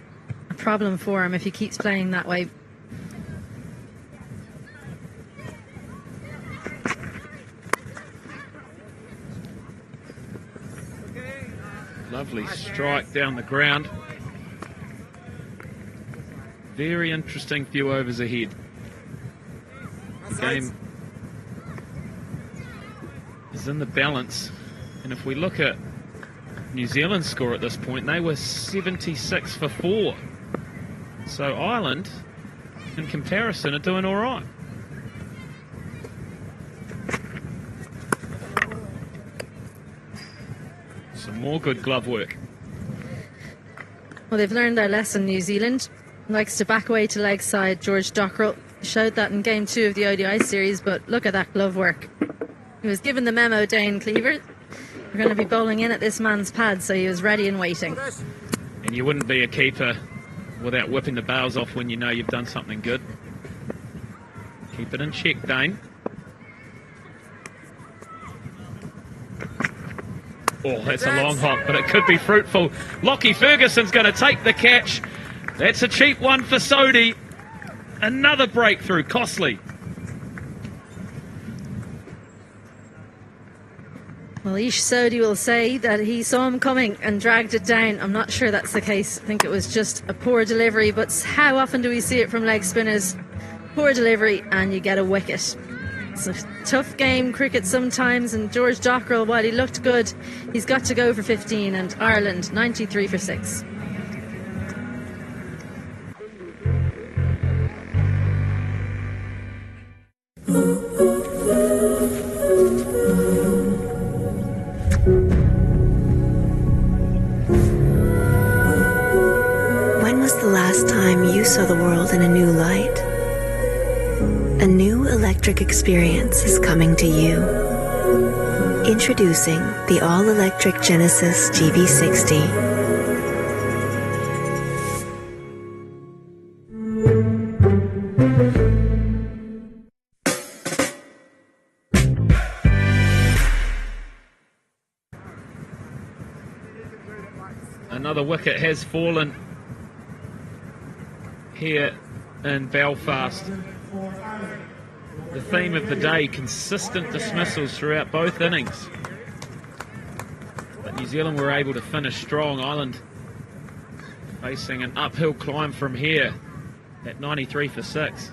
problem for him if he keeps playing that way. Lovely strike down the ground. Very interesting few overs ahead. Game is in the balance, and if we look at New Zealand's score at this point, they were 76 for 4. So Ireland, in comparison, are doing all right. Some more good glove work. Well, they've learned their lesson. New Zealand likes to back away to leg side. George Dockrell showed that in game 2 of the ODI series, but look at that glove work. He was given the memo, Dane Cleaver. We're going to be bowling in at this man's pad, so he was ready and waiting. And you wouldn't be a keeper without whipping the bails off when you know you've done something good. Keep it in check, Dane. Oh, that's a long hop, but it could be fruitful. Lockie Ferguson's going to take the catch. That's a cheap one for Sodhi. Another breakthrough, costly. Well, Ish Sodhi will say that he saw him coming and dragged it down. I'm not sure that's the case. I think it was just a poor delivery, but how often do we see it from leg spinners? Poor delivery and you get a wicket. It's a tough game, cricket sometimes, and George Dockrell, while he looked good, he's got to go for 15, and Ireland 93 for 6. When was the last time you saw the world in a new light? A new electric experience is coming to you. Introducing the all-electric Genesis GV60. Another wicket has fallen here in Belfast. The theme of the day, consistent dismissals throughout both innings. But New Zealand were able to finish strong. Ireland facing an uphill climb from here at 93 for 6.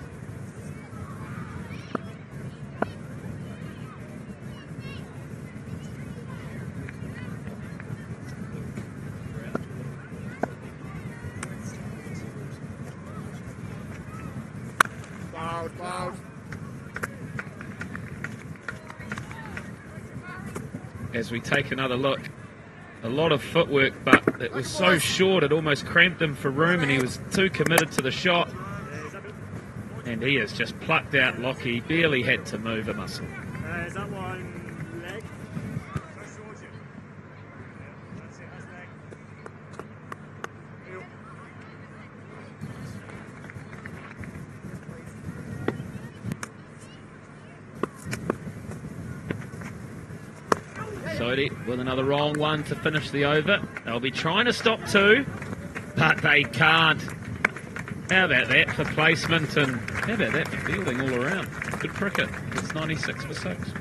As we take another look, a lot of footwork, but it was so short it almost cramped him for room, and he was too committed to the shot. And he has just plucked out Lockie, barely had to move a muscle. Is that one leg? Sodi with another wrong one to finish the over. They'll be trying to stop 2, but they can't. How about that for placement, and how about that for fielding all around? Good cricket. It's 96 for 6.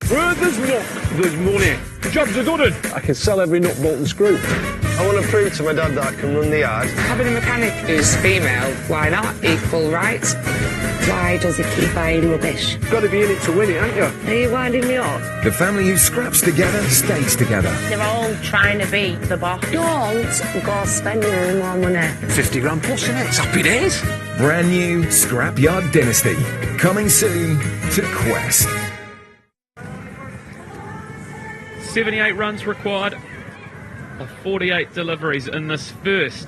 Where there's luck, there's money. Jobs are good. I can sell every nut, bolt and screw. I want to prove to my dad that I can run the yard. Having a mechanic who's female, why not? Equal rights. Why does he keep buying rubbish? Got to be in it to win it, ain't you? Are you winding me up? The family who scraps together stays together. They're all trying to be the boss. Don't go spending any more money. 50 grand plus, isn't it? Happy days. Brand new Scrapyard Dynasty. Coming soon to Quest. 78 runs required of 48 deliveries in this first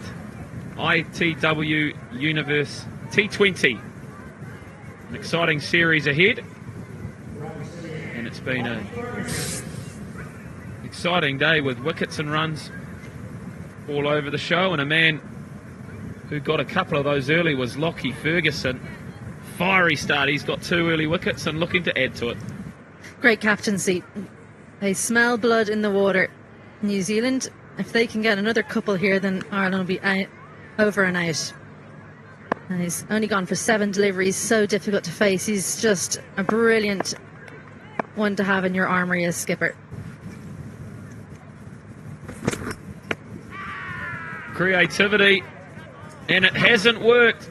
ITW Universe T20. An exciting series ahead, and it's been an exciting day with wickets and runs all over the show, and a man who got a couple of those early was Lockie Ferguson. Fiery start, he's got 2 early wickets and looking to add to it. Great captaincy. They smell blood in the water. New Zealand, if they can get another couple here, then Ireland will be over and out. And he's only gone for 7 deliveries, so difficult to face. He's just a brilliant one to have in your armoury as skipper. Creativity, and it hasn't worked.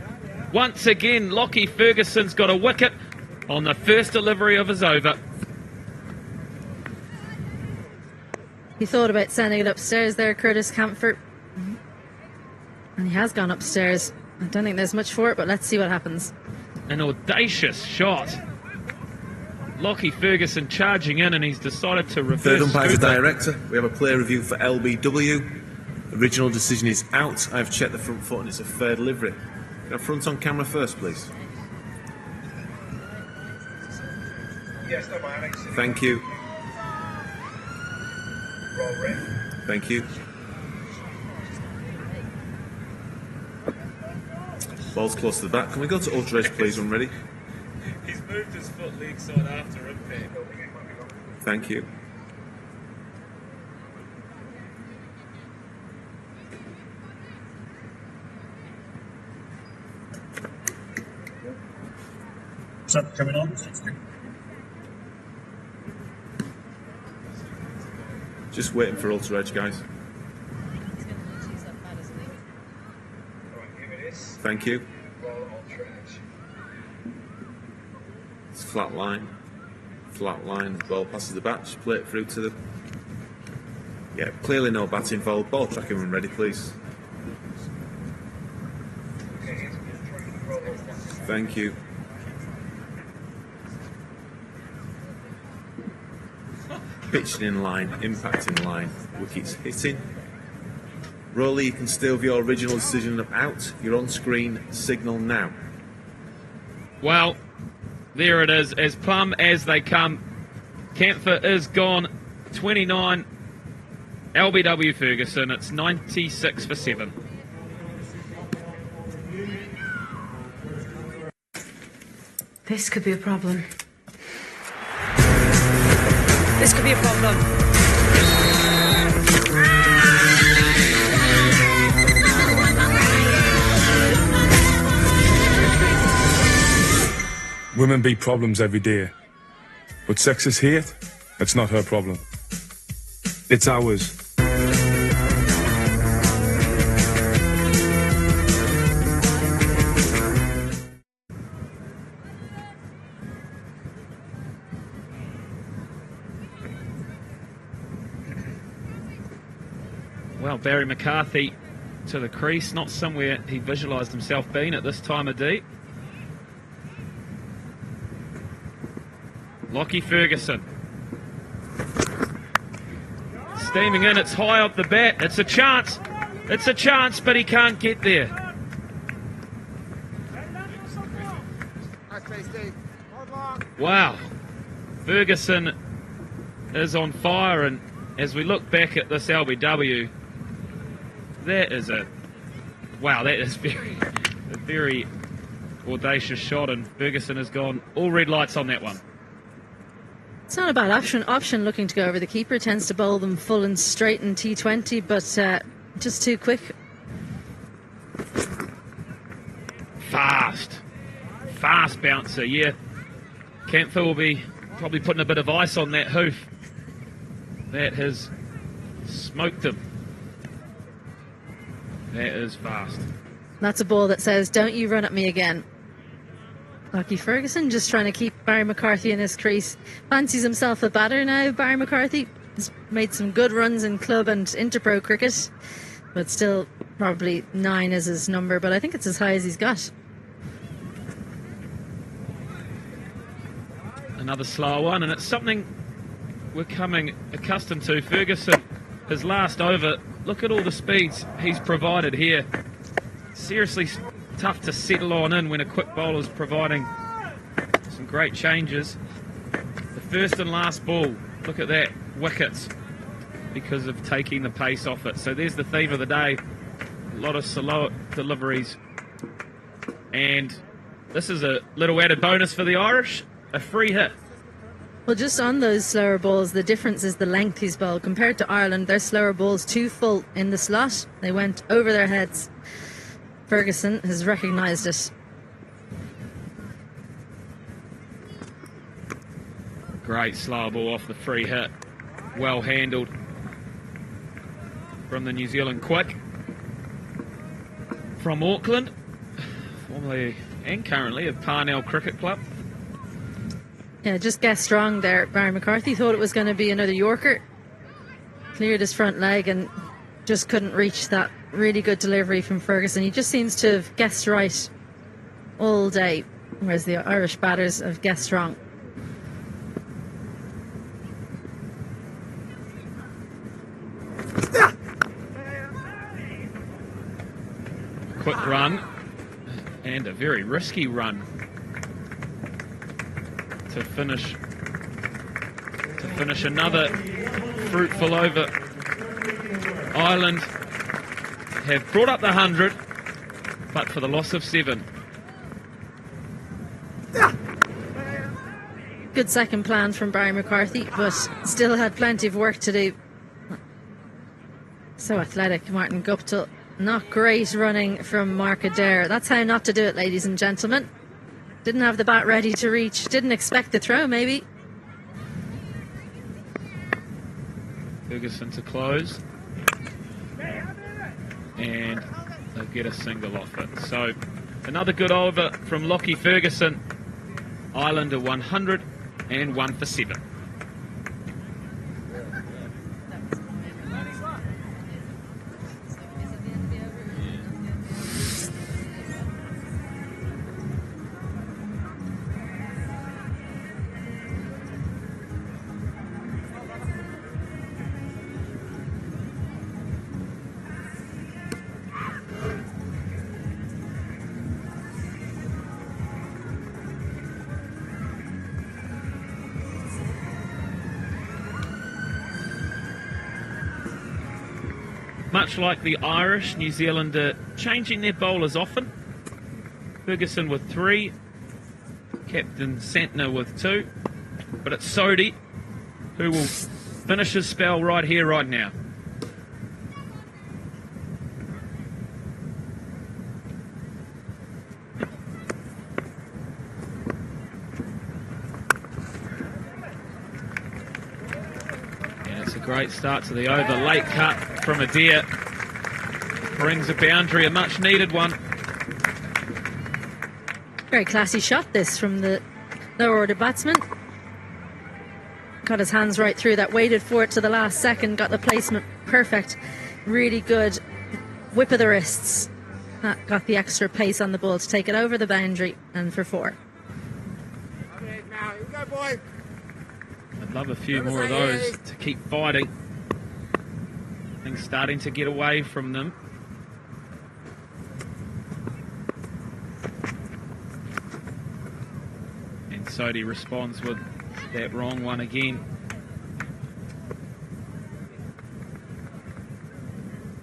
Once again, Lockie Ferguson's got a wicket on the first delivery of his over. He thought about sending it upstairs there, Curtis Camphor. And he has gone upstairs. I don't think there's much for it, but let's see what happens. An audacious shot. Lockie Ferguson charging in, and he's decided to reverse. Third umpire's the director. We have a play review for LBW. Original decision is out. I've checked the front foot and it's a fair delivery. Can I front on camera first, please? Yes, no, my Thank you. Thank you. Ball's close to the back. Can we go to ultra edge, please, when ready? He's moved his foot leg side after impact. Thank you. What's up, coming on? Just waiting for ultra edge, guys. Thank you. It's flat line. Flat line. Ball passes the bat. Just play it through to the... Yeah, clearly no bat involved. Ball tracking when ready, please. Thank you. Pitching in line, impact in line, wickets hitting. Rowley, you can stay with your original decision of out. Your on-screen signal now. Well, there it is, as plumb as they come. Camphor is gone, 29. LBW Ferguson, it's 96 for 7. This could be a problem. This could be a problem. Women be problems every day. But sexist hate, it's not her problem. It's ours. Well, Barry McCarthy to the crease, not somewhere he visualised himself being at this time of day. Lockie Ferguson. Steaming in, it's high up the bat. It's a chance. It's a chance, but he can't get there. Wow. Ferguson is on fire, and as we look back at this LBW, that is a... Wow, that is a very audacious shot, and Ferguson has gone all red lights on that one. It's not a bad option looking to go over the keeper. Tends to bowl them full and straight in T20, but just too quick. Fast bouncer, yeah. Kempfer will be probably putting a bit of ice on that hoof. That has smoked him. That is fast. That's a ball that says, don't you run at me again. Lockie Ferguson just trying to keep Barry McCarthy in his crease. Fancies himself a batter now, Barry McCarthy. He's made some good runs in club and interpro cricket, but still probably 9 is his number, but I think it's as high as he's got. Another slow one, and it's something we're coming accustomed to. Ferguson, his last over, look at all the speeds he's provided here. Seriously tough to settle on in when a quick bowler's providing some great changes. The first and last ball, look at that, wickets, because of taking the pace off it. So there's the theme of the day, a lot of slow deliveries. And this is a little added bonus for the Irish, a free hit. Well, just on those slower balls, the difference is the length he's bowled. Compared to Ireland, their slower balls too full in the slot. They went over their heads. Ferguson has recognised it. Great slow ball off the free hit. Well handled from the New Zealand quick. From Auckland, formerly and currently of Parnell Cricket Club. Yeah, just guessed strong there. Barry McCarthy thought it was going to be another Yorker. Cleared his front leg and just couldn't reach that really good delivery from Ferguson. He just seems to have guessed right all day, whereas the Irish batters have guessed wrong. Quick run, and a very risky run to finish another fruitful over. Ireland have brought up the 100, but for the loss of 7. Good second plan from Barry McCarthy, but still had plenty of work to do. So athletic, Martin Guptill. Not great running from Mark Adair. That's how not to do it, ladies and gentlemen. Didn't have the bat ready to reach. Didn't expect the throw, maybe. Ferguson to close. And they'll get a single off it. So another good over from Lockie Ferguson. Ireland are 100 and 1 for 7. Much like the Irish, New Zealand are changing their bowlers often. Ferguson with 3, Captain Santner with 2, but it's Sodhi who will finish his spell right here, right now. Great start to the over. Late cut from Adair. Brings a boundary, a much needed one. Very classy shot this from the lower order batsman. Got his hands right through that, waited for it to the last second, got the placement perfect. Really good whip of the wrists. That got the extra pace on the ball to take it over the boundary and for 4. Okay, now, here we go, boy. I'd love a few more of those to keep fighting. Things starting to get away from them. And Sodhi responds with that wrong one again.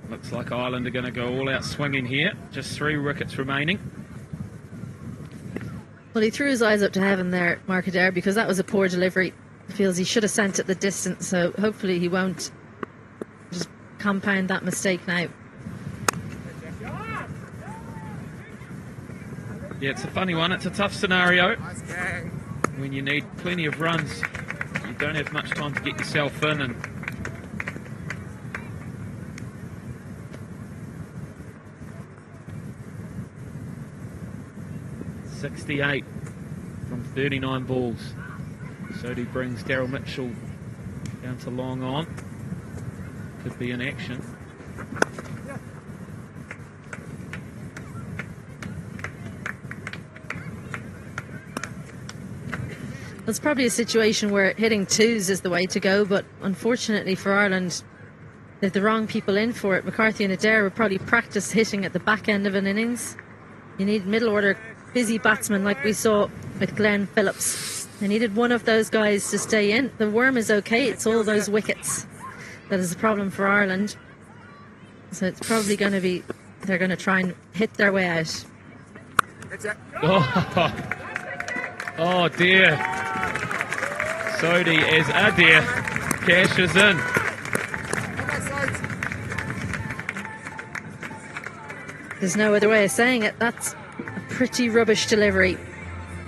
Looks like Ireland are going to go all out swinging here. Just 3 wickets remaining. Well, he threw his eyes up to heaven there, Mark Adair, because that was a poor delivery. feels he should have sent it the distance, so hopefully he won't just compound that mistake now. Yeah, it's a funny one. It's a tough scenario. When you need plenty of runs, you don't have much time to get yourself in. And .68 from 39 balls. Sodhi brings Daryl Mitchell down to long on. Could be in action. It's probably a situation where hitting twos is the way to go, but unfortunately for Ireland, they've the wrong people in for it. McCarthy and Adair would probably practice hitting at the back end of an innings. You need middle order busy batsmen like we saw with Glenn Phillips. They needed one of those guys to stay in. The worm is okay, it's all those wickets that is a problem for Ireland. So it's probably going to be, they're going to try and hit their way out. Oh dear. Sodhi as Adair cashes in. There's no other way of saying it. That's a pretty rubbish delivery.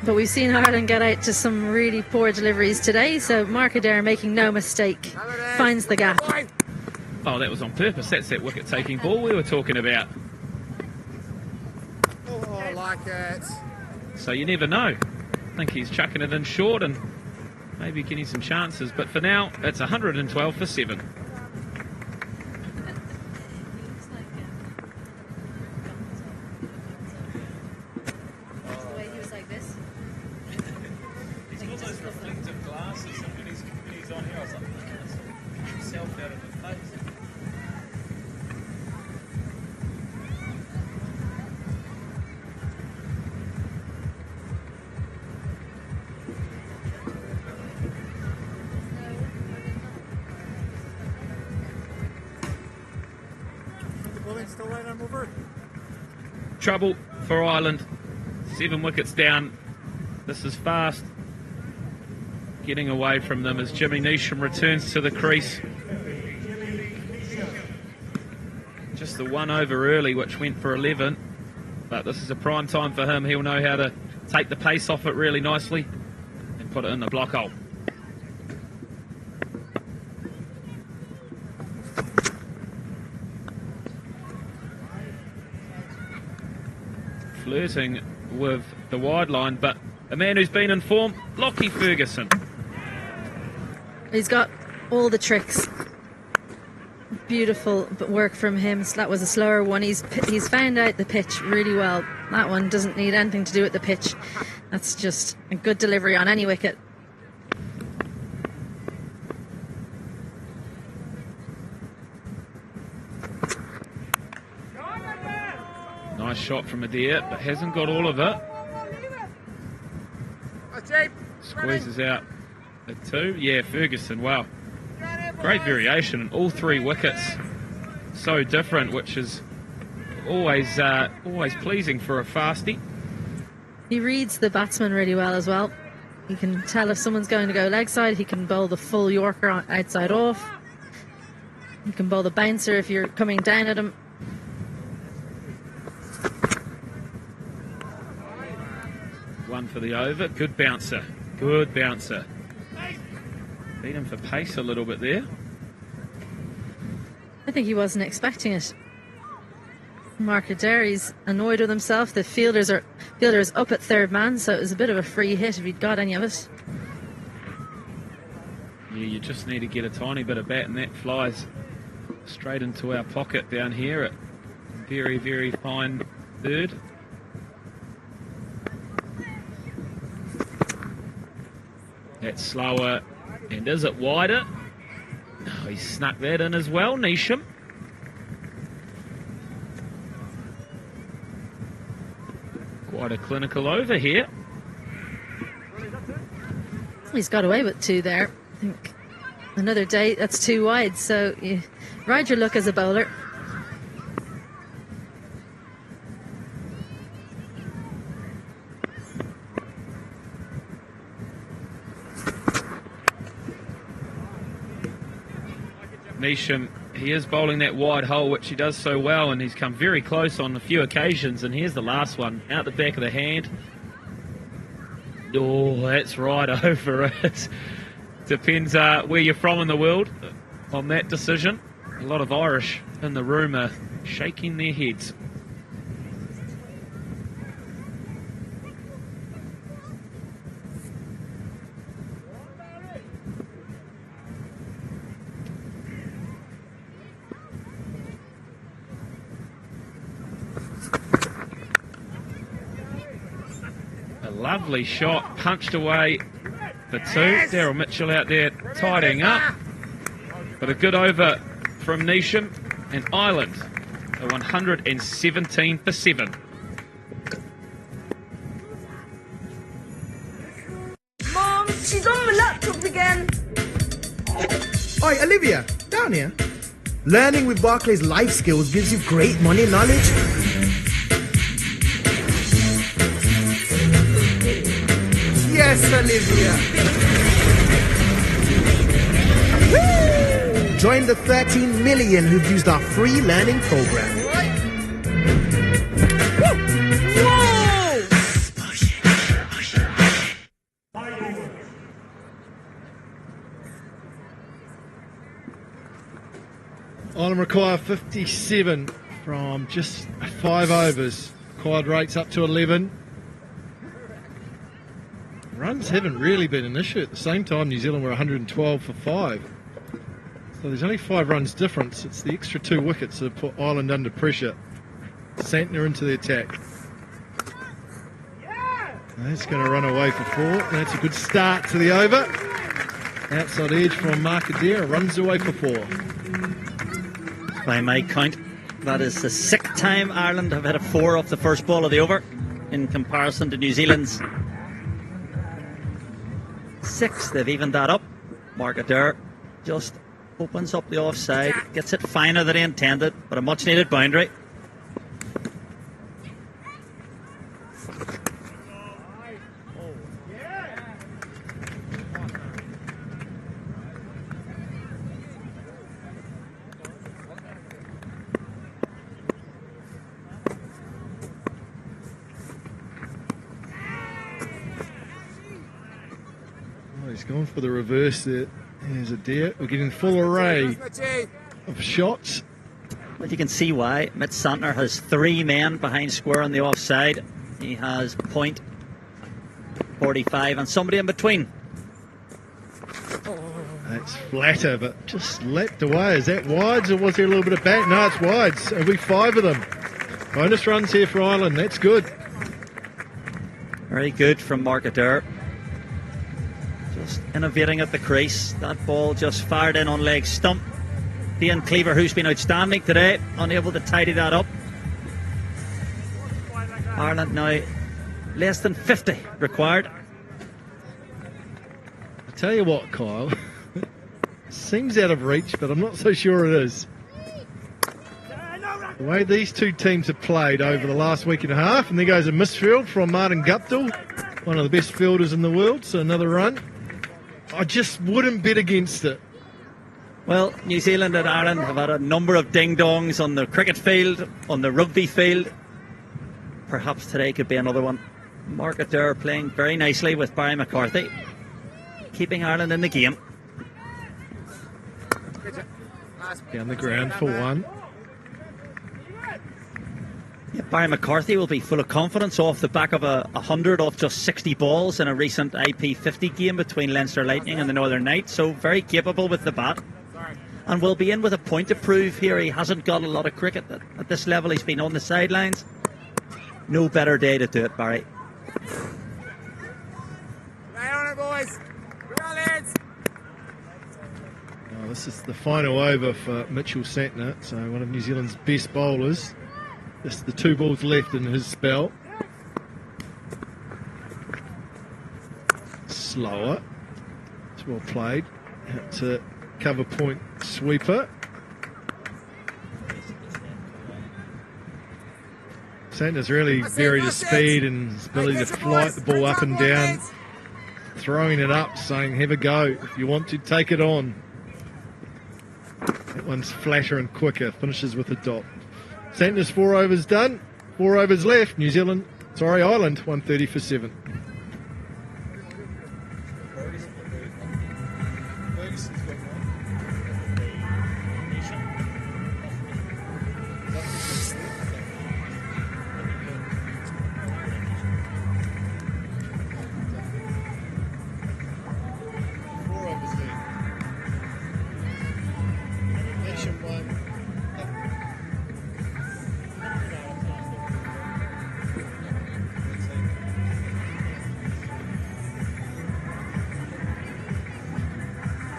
But we've seen Ireland get out to some really poor deliveries today, so Mark Adair, making no mistake, finds the gap. Oh, that was on purpose. That's that wicket-taking ball we were talking about. Oh, I like it. So you never know. I think he's chucking it in short and maybe getting some chances. But for now, it's 112 for 7. Trouble for Ireland. 7 wickets down. This is fast. Getting away from them as Jimmy Neesham returns to the crease. Just the one over early, which went for 11. But this is a prime time for him. He'll know how to take the pace off it really nicely and put it in the block hole. Flirting with the wide line, but a man who's been in form, Lockie Ferguson. He's got all the tricks. Beautiful work from him. So that was a slower one. He's found out the pitch really well. That one doesn't need anything to do with the pitch. That's just a good delivery on any wicket. Nice shot from Adair, but hasn't got all of it. Squeezes out a 2. Yeah, Ferguson, wow. Great variation in all 3 wickets. So different, which is always pleasing for a fastie. He reads the batsman really well as well. He can tell if someone's going to go leg side. He can bowl the full Yorker outside off. He can bowl the bouncer if you're coming down at him. One for the over. Good bouncer. Good bouncer. Beat him for pace a little bit there. I think he wasn't expecting it. Mark Adair, he's annoyed with himself. The fielder's up at third man, so it was a bit of a free hit if he'd got any of it. Yeah, you just need to get a tiny bit of bat, and that flies straight into our pocket down here at very, very fine third. That's slower, and is it wider? Oh, he snuck that in as well, Neesham. Quite a clinical over here. He's got away with 2 there. I think another day, that's 2 wide, so you ride your luck as a bowler. Neesham, he is bowling that wide hole, which he does so well, and he's come very close on a few occasions. And here's the last one, out the back of the hand. Oh, that's right over it. Depends where you're from in the world on that decision. A lot of Irish in the room are shaking their heads. A lovely shot, punched away for two. Daryl Mitchell out there tidying up. But a good over from Neesham, and Ireland a 117 for 7. Mom, she's on my laptop again. Oi, Olivia, down here. Learning with Barclays Life Skills gives you great money knowledge. Yes, Olivia. Woo! Join the 13 million who've used our free learning program. Ireland require 57 from just 5 overs. Required rates up to 11. Runs haven't really been an issue. At the same time, New Zealand were 112 for 5. So there's only 5 runs difference. It's the extra 2 wickets that put Ireland under pressure. Santner into the attack. That's going to run away for 4. That's a good start to the over. Outside edge from Mark Adair. Runs away for 4. By my count, that is the 6th time Ireland have hit a 4 off the first ball of the over in comparison to New Zealand's 6. They've evened that up. Mark Adair just opens up the offside, gets it finer than he intended, but a much needed boundary. He's gone for the reverse there. There's Adair. We're getting full array of shots. But you can see why. Mitch Santner has 3 men behind square on the offside. He has point 45 and somebody in between. That's flatter, but just leapt away. Is that wides or was there a little bit of back? No, it's wides. It'll be 5 of them. Bonus runs here for Ireland. That's good. Very good from Mark Adair. Just innovating at the crease. That ball just fired in on leg stump. Ian Cleaver, who's been outstanding today, unable to tidy that up. Ireland now less than 50 required. I tell you what, Kyle, seems out of reach, but I'm not so sure it is. The way these two teams have played over the last week and a half, and there goes a misfield from Martin Guptill, one of the best fielders in the world, so another run. I just wouldn't bet against it. Well, New Zealand and Ireland have had a number of ding-dongs on the cricket field, on the rugby field. Perhaps today could be another one. Mark Adair playing very nicely with Barry McCarthy, keeping Ireland in the game. Down the ground for 1. Yeah, Barry McCarthy will be full of confidence off the back of a 100 off just 60 balls in a recent IP50 game between Leinster Lightning and the Northern Knights, so very capable with the bat. And will be in with a point to prove here. He hasn't got a lot of cricket at this level. He's been on the sidelines. No better day to do it, Barry. Right on it, boys. We're all heads. Oh, this is the final over for Mitchell Santner, so one of New Zealand's best bowlers. Just the 2 balls left in his spell. Slower. It's well played. Out to cover point sweeper. Santner's really varied his speed and his ability to flight the ball up and down. Throwing it up, saying, have a go. If you want to, take it on. That one's flatter and quicker, finishes with a dot. Santner's 4 overs done, 4 overs left. Ireland 130 for 7.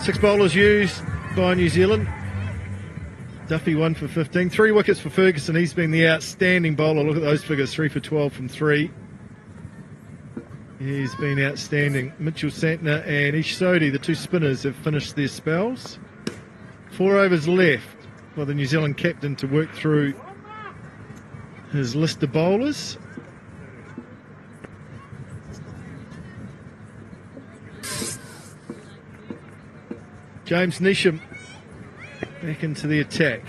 Six bowlers used by New Zealand. Duffy 1 for 15. 3 wickets for Ferguson. He's been the outstanding bowler. Look at those figures. 3 for 12 from 3. He's been outstanding. Mitchell Santner and Ish Sodhi, the two spinners, have finished their spells. 4 overs left for the New Zealand captain to work through his list of bowlers. James Neesham back into the attack.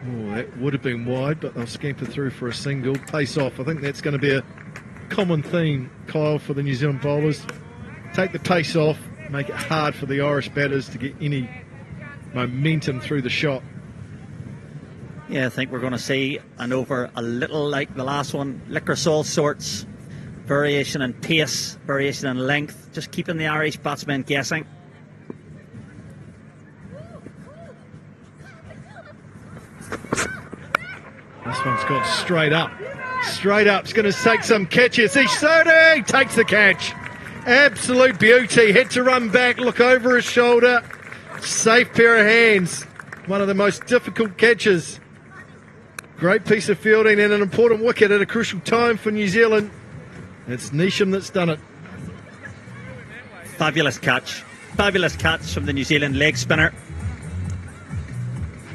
Oh, that would have been wide, but they'll scamper through for a single. Pace off. I think that's going to be a common theme, Kyle, for the New Zealand bowlers. Take the pace off, make it hard for the Irish batters to get any momentum through the shot. Yeah, I think we're going to see an over a little like the last one, liquor all sorts, variation in pace, variation in length, just keeping the Irish batsmen guessing. This one's gone straight up. Straight up. It's going to take some catches. Ish Sodhi takes the catch. Absolute beauty. Had to run back, look over his shoulder. Safe pair of hands. One of the most difficult catches. Great piece of fielding and an important wicket at a crucial time for New Zealand. It's Neesham that's done it. Fabulous catch. Fabulous catch from the New Zealand leg spinner.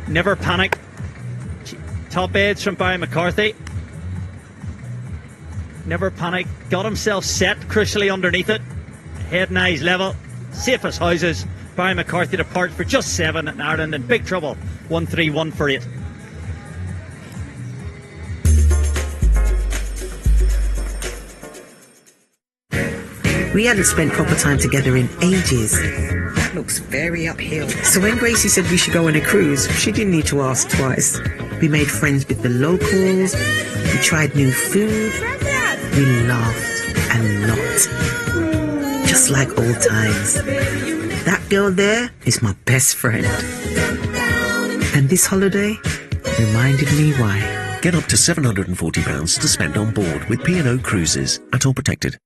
Never panic. Top edge from Barry McCarthy. Never panic. Got himself set, crucially underneath it. Head and eyes level. Safe as houses. Barry McCarthy departs for just 7 and Ireland in big trouble. 1-3-1 for 8. We hadn't spent proper time together in ages. That looks very uphill. So when Gracie said we should go on a cruise, she didn't need to ask twice. We made friends with the locals. We tried new food. We laughed a lot. Just like old times. That girl there is my best friend. And this holiday reminded me why. Get up to £740 to spend on board with P&O Cruises at All Protected.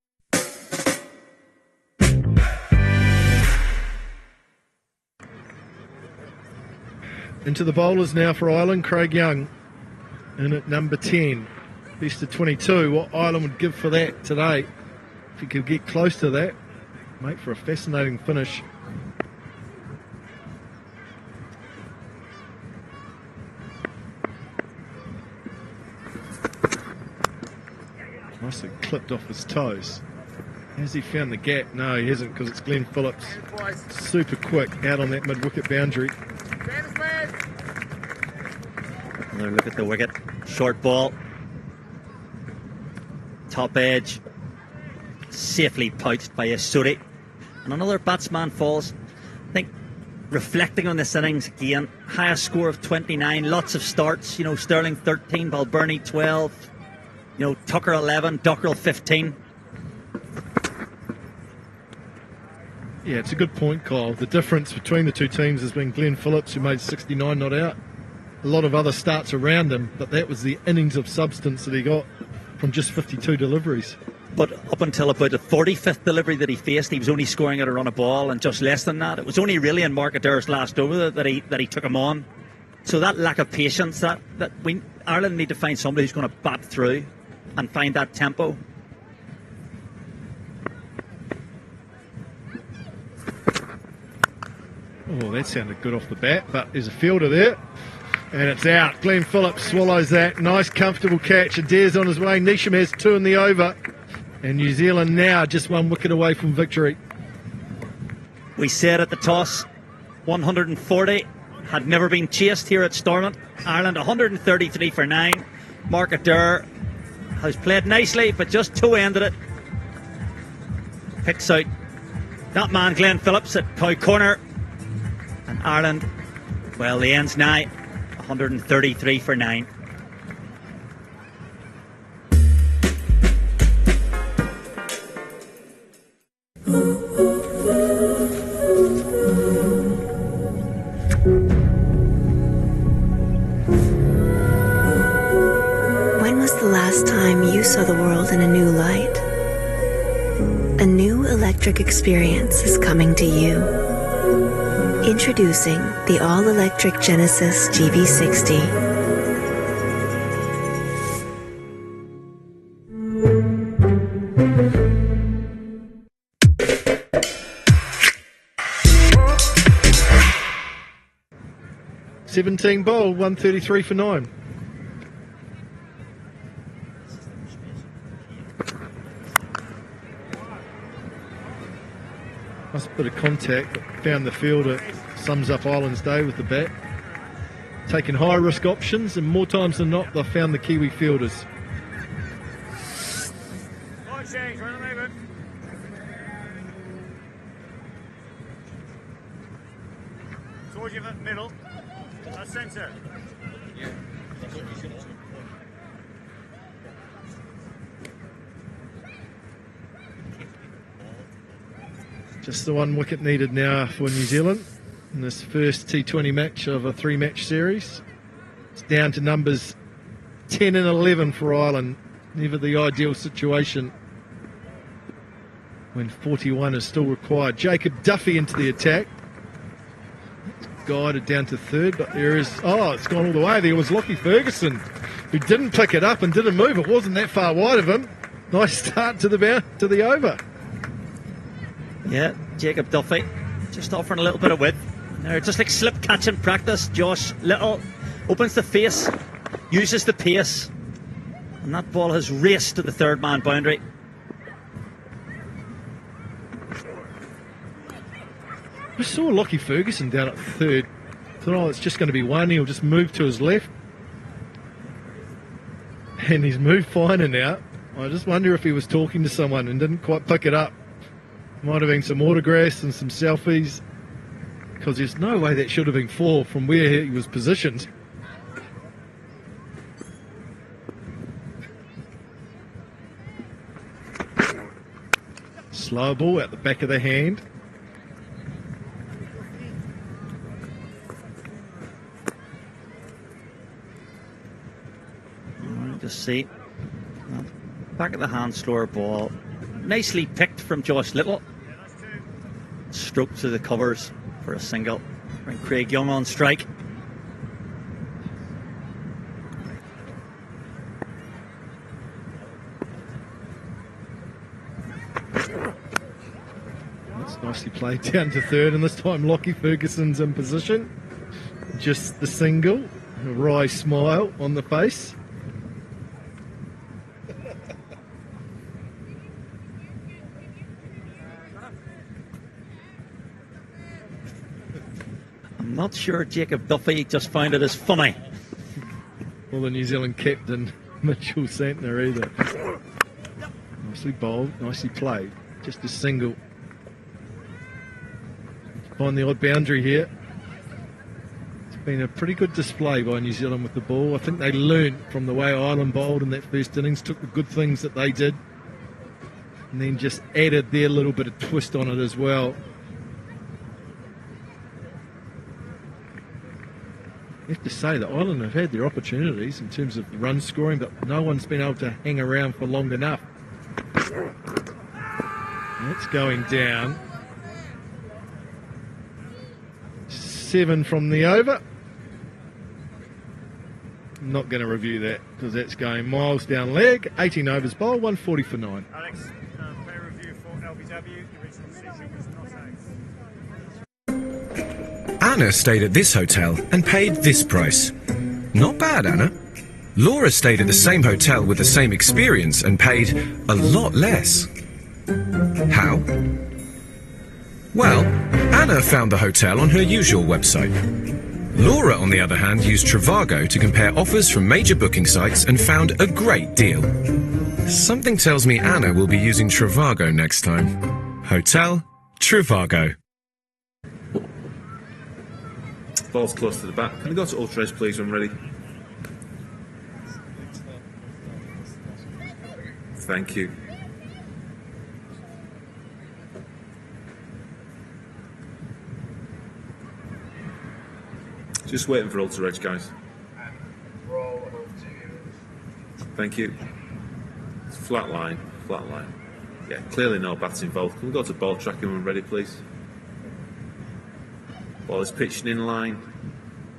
Into the bowlers now for Ireland. Craig Young in at number 10. Best of 22. What Ireland would give for that today. If he could get close to that, make for a fascinating finish. Nicely clipped off his toes. Has he found the gap? No, he hasn't, because it's Glenn Phillips. Super quick out on that mid-wicket boundary. Another look at the wicket. Short ball. Top edge. Safely pouched by Sodhi. And another batsman falls. I think reflecting on this innings again, highest score of 29, lots of starts. You know, Sterling 13, Balbirnie 12. You know, Tucker 11, Dockrell 15. Yeah, it's a good point, Kyle. The difference between the two teams has been Glenn Phillips, who made 69 not out. A lot of other starts around him, but that was the innings of substance that he got from just 52 deliveries. But up until about the 45th delivery that he faced, he was only scoring at a run of ball and just less than that. It was only really in Mark Adair's last over that he took him on. So that lack of patience, Ireland need to find somebody who's going to bat through and find that tempo. Oh, that sounded good off the bat, but there's a fielder there. And it's out. Glenn Phillips swallows that. Nice, comfortable catch. Adair's on his way. Neesham has 2 in the over. And New Zealand now just 1 wicket away from victory. We said at the toss, 140 had never been chased here at Stormont. Ireland 133 for 9. Mark Adair has played nicely, but just two-ended it. Picks out that man, Glenn Phillips, at Cow Corner. And Ireland, well, the end's nigh. 133 for 9. When was the last time you saw the world in a new light? A new electric experience is coming to you. Introducing the all-electric Genesis GV60. Seventeen bowled, 133 for 9. Nice bit of contact, but found the fielder. Sums up Ireland's day with the bat. Taking high risk options, and more times than not, they've found the Kiwi fielders. Towards you in the middle. That's centre. Just the 1 wicket needed now for New Zealand in this first T20 match of a 3-match series. It's down to numbers 10 and 11 for Ireland. Never the ideal situation when 41 is still required. Jacob Duffy into the attack. It's guided down to third, but there is... Oh, it's gone all the way. There was Lockie Ferguson, who didn't pick it up and didn't move. It wasn't that far wide of him. Nice start to the over. Yeah, Jacob Duffy just offering a little bit of width. There, just like slip catching practice. Josh Little opens the face, uses the pace, and that ball has raced to the third man boundary. I saw Lockie Ferguson down at third. Thought, oh, it's just going to be one. He'll just move to his left. And he's moved finer now. I just wonder if he was talking to someone and didn't quite pick it up. Might have been some autographs and some selfies, because there's no way that should have been 4 from where he was positioned. Slow ball out the back of the hand. Just see back of the hand, slower ball. Nicely picked from Josh Little. Stroke to the covers for a single. And Craig Young on strike. That's nicely played down to third, and this time Lockie Ferguson's in position. Just the single. A wry smile on the face. Not sure Jacob Duffy just found it as funny. Well, the New Zealand captain, Mitchell Santner, either. Nicely bowled, nicely played. Just a single. Find the odd boundary here. It's been a pretty good display by New Zealand with the ball. I think they learned from the way Ireland bowled in that first innings, took the good things that they did, and then just added their little bit of twist on it as well. I have to say that Ireland have had their opportunities in terms of run scoring, but no one's been able to hang around for long enough. It's going down. 7 from the over. I'm not going to review that because that's going miles down leg. 18 overs bowl, 140 for 9. Alex, fair review for LBW. The original decision was not out. Anna stayed at this hotel and paid this price. Not bad, Anna. Laura stayed at the same hotel with the same experience and paid a lot less. How? Well, Anna found the hotel on her usual website. Laura, on the other hand, used Trivago to compare offers from major booking sites and found a great deal. Something tells me Anna will be using Trivago next time. Hotel Trivago. Ball's close to the back. Can we go to ultra-edge, please, when ready? Thank you. Just waiting for ultra-edge, guys. Thank you. It's flat line, flat line. Yeah, clearly no bats involved. Can we go to ball tracking when ready, please? Ball is pitching in line.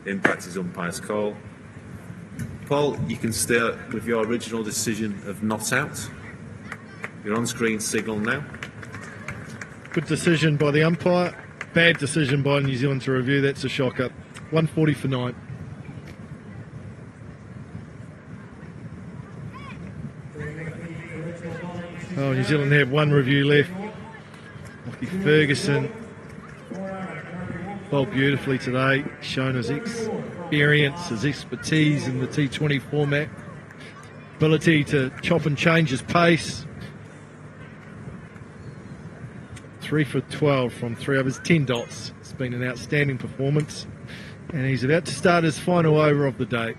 Impact is umpire's call. Paul, you can stay with your original decision of not out. Your on-screen signal now. Good decision by the umpire. Bad decision by New Zealand to review. That's a shocker. 140 for 9. Oh, New Zealand have one review left. Lockie Ferguson bowled beautifully today, shown his experience, his expertise in the T20 format, ability to chop and change his pace. 3 for 12 from 3 overs, 10 dots. It's been an outstanding performance, and he's about to start his final over of the day.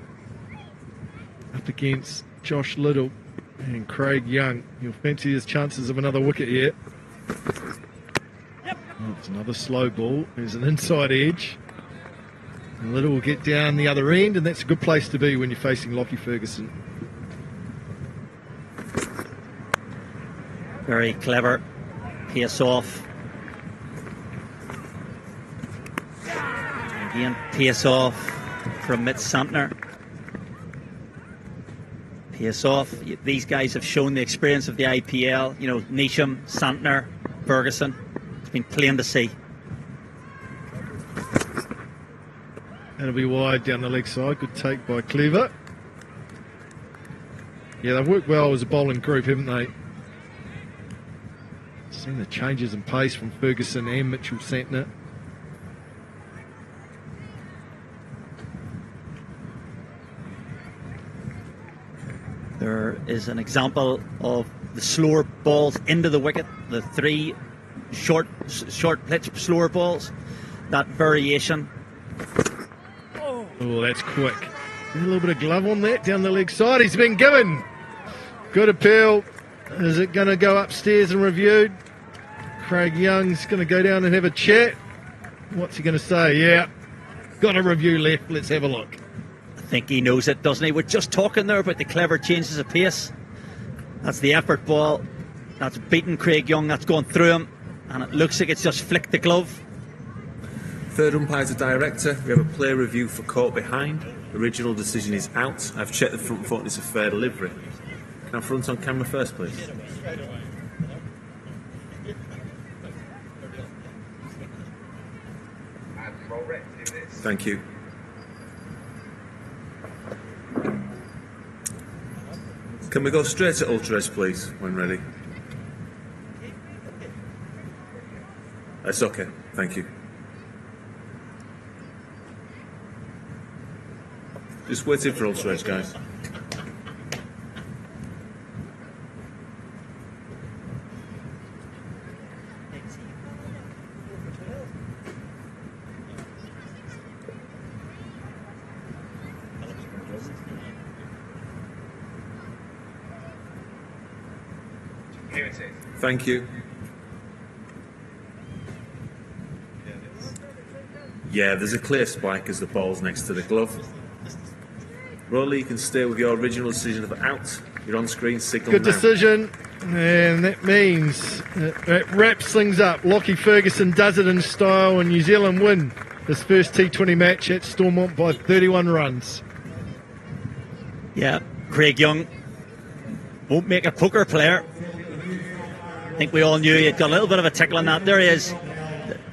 Up against Josh Little and Craig Young. He'll fancy his chances of another wicket here. Oh, it's another slow ball. There's an inside edge. And Little will get down the other end, and that's a good place to be when you're facing Lockie Ferguson. Very clever. Pace off. Again, pace off from Mitch Santner. Pace off. These guys have shown the experience of the IPL. You know, Neesham, Santner, Ferguson. It's been plain to see. That'll be wide down the leg side. Good take by Cleaver. Yeah, they've worked well as a bowling group, haven't they? Seen the changes in pace from Ferguson and Mitchell Santner. There is an example of the slower balls into the wicket, the 3 short pitch slower balls, that variation. Oh, that's quick. A little bit of glove on that down the leg side. He's been given. Good appeal. Is it going to go upstairs and reviewed? Craig Young's going to go down and have a chat. What's he going to say? Yeah, got a review left. Let's have a look. I think he knows it, doesn't he? We're just talking there about the clever changes of pace. That's the effort ball. That's beaten Craig Young. That's gone through him. And it looks like it's just flicked the glove. Third umpire's a director. We have a play review for caught behind. Original decision is out. I've checked the front foot and it's a fair delivery. Can I front on camera first, please? Thank you. Can we go straight to ultra-edge, please, when ready? That's okay. Thank you. Just waiting for ultra-edge, guys. Thank you. Yeah, there's a clear spike as the ball's next to the glove. Rowley, you can stay with your original decision of out. You're on screen, signal Good now. decision, and that means it wraps things up. Lockie Ferguson does it in style, and New Zealand win this first T20 match at Stormont by 31 runs. Yeah, Craig Young won't make a poker player. I think we all knew he'd got a little bit of a tickle on that. There he is.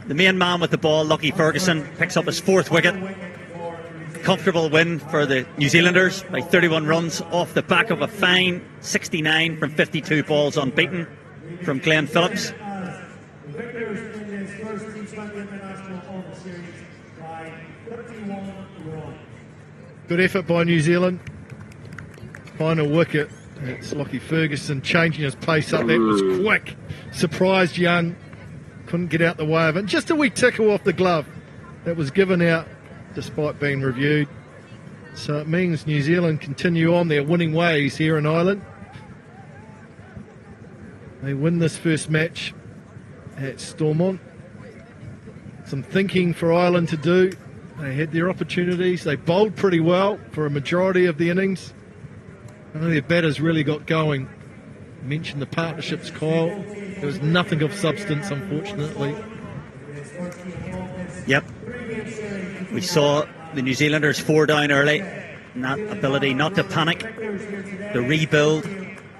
The main man with the ball, Lockie Ferguson, picks up his 4th wicket. comfortable win for the New Zealanders by 31 runs off the back of a fine 69 from 52 balls unbeaten from Glenn Phillips. Good effort by New Zealand. Final wicket. It's Lockie Ferguson changing his pace up. That was quick. Surprised Young. Couldn't get out the way of it. Just a wee tickle off the glove. That was given out despite being reviewed. So it means New Zealand continue on their winning ways here in Ireland. They win this first match at Stormont. Some thinking for Ireland to do. They had their opportunities. They bowled pretty well for a majority of the innings. I know their batters really got going. I mentioned the partnerships, Kyle. There was nothing of substance, unfortunately. Yep. We saw the New Zealanders 4 down early. And that ability not to panic, to rebuild,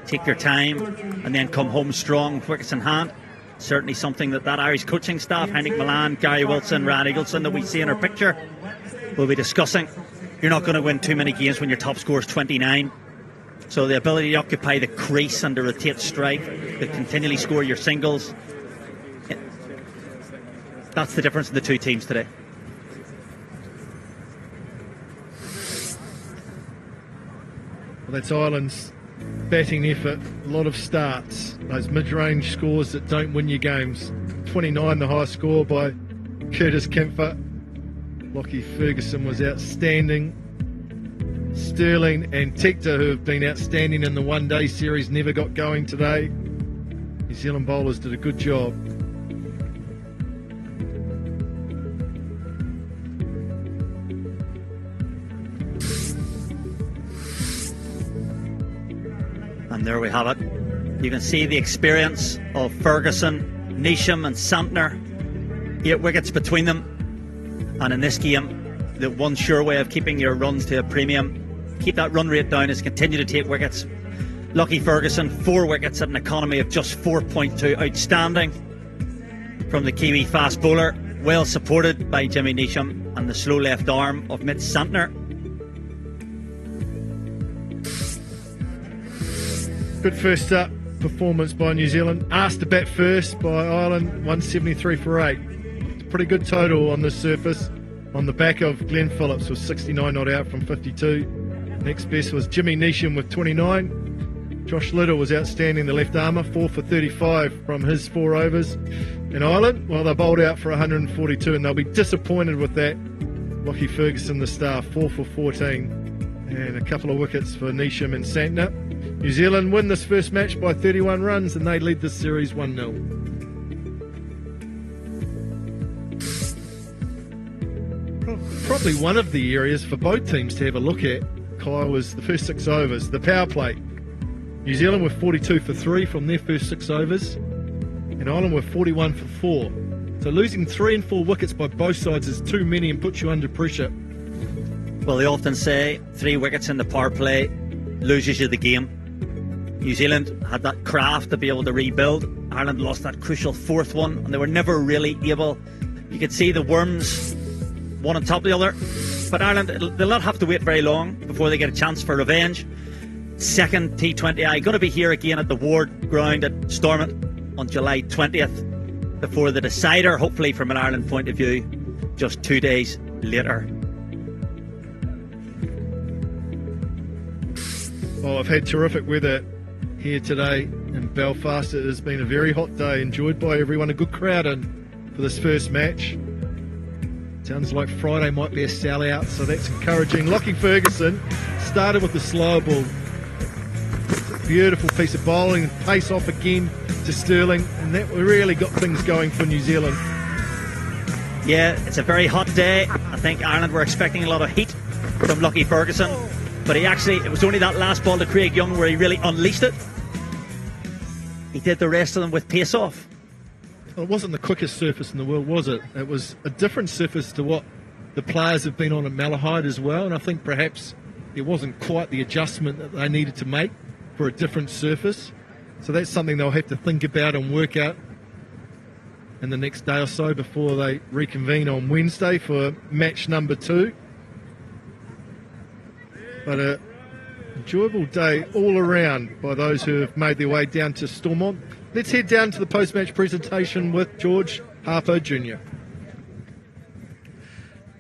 take their time, and then come home strong with wickets in hand. Certainly something that Irish coaching staff, Heinrich Milan, Gary Wilson, Ryan Eagleson, that we see in our picture, will be discussing. You're not going to win too many games when your top score is 29. So the ability to occupy the crease and to rotate strike, to continually score your singles, that's the difference in the two teams today. Well, that's Ireland's batting effort. A lot of starts. Those mid-range scores that don't win you games. 29, the high score by Curtis Kempfer. Lockie Ferguson was outstanding. Sterling and Tector, who have been outstanding in the one-day series, never got going today. New Zealand bowlers did a good job. And there we have it. You can see the experience of Ferguson, Neesham and Santner. 8 wickets between them. And in this game, the one sure way of keeping your runs to a premium, keep that run rate down, is continue to take wickets. Lockie Ferguson, 4 wickets at an economy of just 4.2. Outstanding from the Kiwi fast bowler. Well supported by Jimmy Neesham and the slow left arm of Mitch Santner. Good first up performance by New Zealand. Asked to bat first by Ireland, 173 for 8. It's a pretty good total on this surface. On the back of Glenn Phillips with 69 not out from 52. Next best was Jimmy Neesham with 29. Josh Little was outstanding, the left armour, 4 for 35 from his 4 overs. In Ireland, well, they bowled out for 142 and they'll be disappointed with that. Lockie Ferguson, the star, 4 for 14. And a couple of wickets for Neesham and Santner. New Zealand win this first match by 31 runs and they lead this series 1-0. Probably one of the areas for both teams to have a look at, Kai, was the first 6 overs, the power play. New Zealand were 42 for 3 from their first 6 overs, and Ireland were 41 for 4. So losing 3 and 4 wickets by both sides is too many and puts you under pressure. Well, they often say 3 wickets in the power play loses you the game. New Zealand had that craft to be able to rebuild. Ireland lost that crucial 4th one, and they were never really able. You could see the worms, one on top of the other. But Ireland, they'll not have to wait very long before they get a chance for revenge. Second T20I, going to be here again at the Ward Ground at Stormont on July 20th before the decider, hopefully from an Ireland point of view, just 2 days later. Well, I've had terrific weather here today in Belfast. It has been a very hot day, enjoyed by everyone, a good crowd in for this first match. Sounds like Friday might be a sellout, so that's encouraging. Lockie Ferguson started with the slow ball. Beautiful piece of bowling, pace off again to Sterling, and that really got things going for New Zealand. Yeah, it's a very hot day. I think Ireland were expecting a lot of heat from Lockie Ferguson, but it was only that last ball to Craig Young where he really unleashed it. He did the rest of them with pace off. Well, it wasn't the quickest surface in the world, was it? It was a different surface to what the players have been on at Malahide as well, and I think perhaps there wasn't quite the adjustment that they needed to make for a different surface. So that's something they'll have to think about and work out in the next day or so before they reconvene on Wednesday for match number 2. But a enjoyable day all around by those who have made their way down to Stormont. Let's head down to the post-match presentation with George Harpo Jr.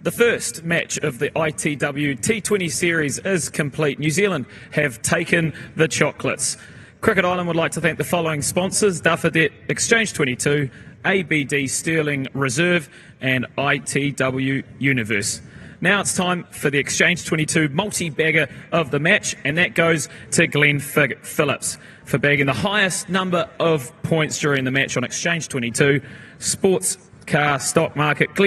The first match of the ITW T20 series is complete. New Zealand have taken the chocolates. Cricket Island would like to thank the following sponsors: Duffer Debt, Exchange 22, ABD Sterling Reserve and ITW Universe. Now it's time for the Exchange 22 multi-bagger of the match, and that goes to Glenn Phillips for bagging the highest number of points during the match on Exchange 22 Sports Car Stock Market. Glenn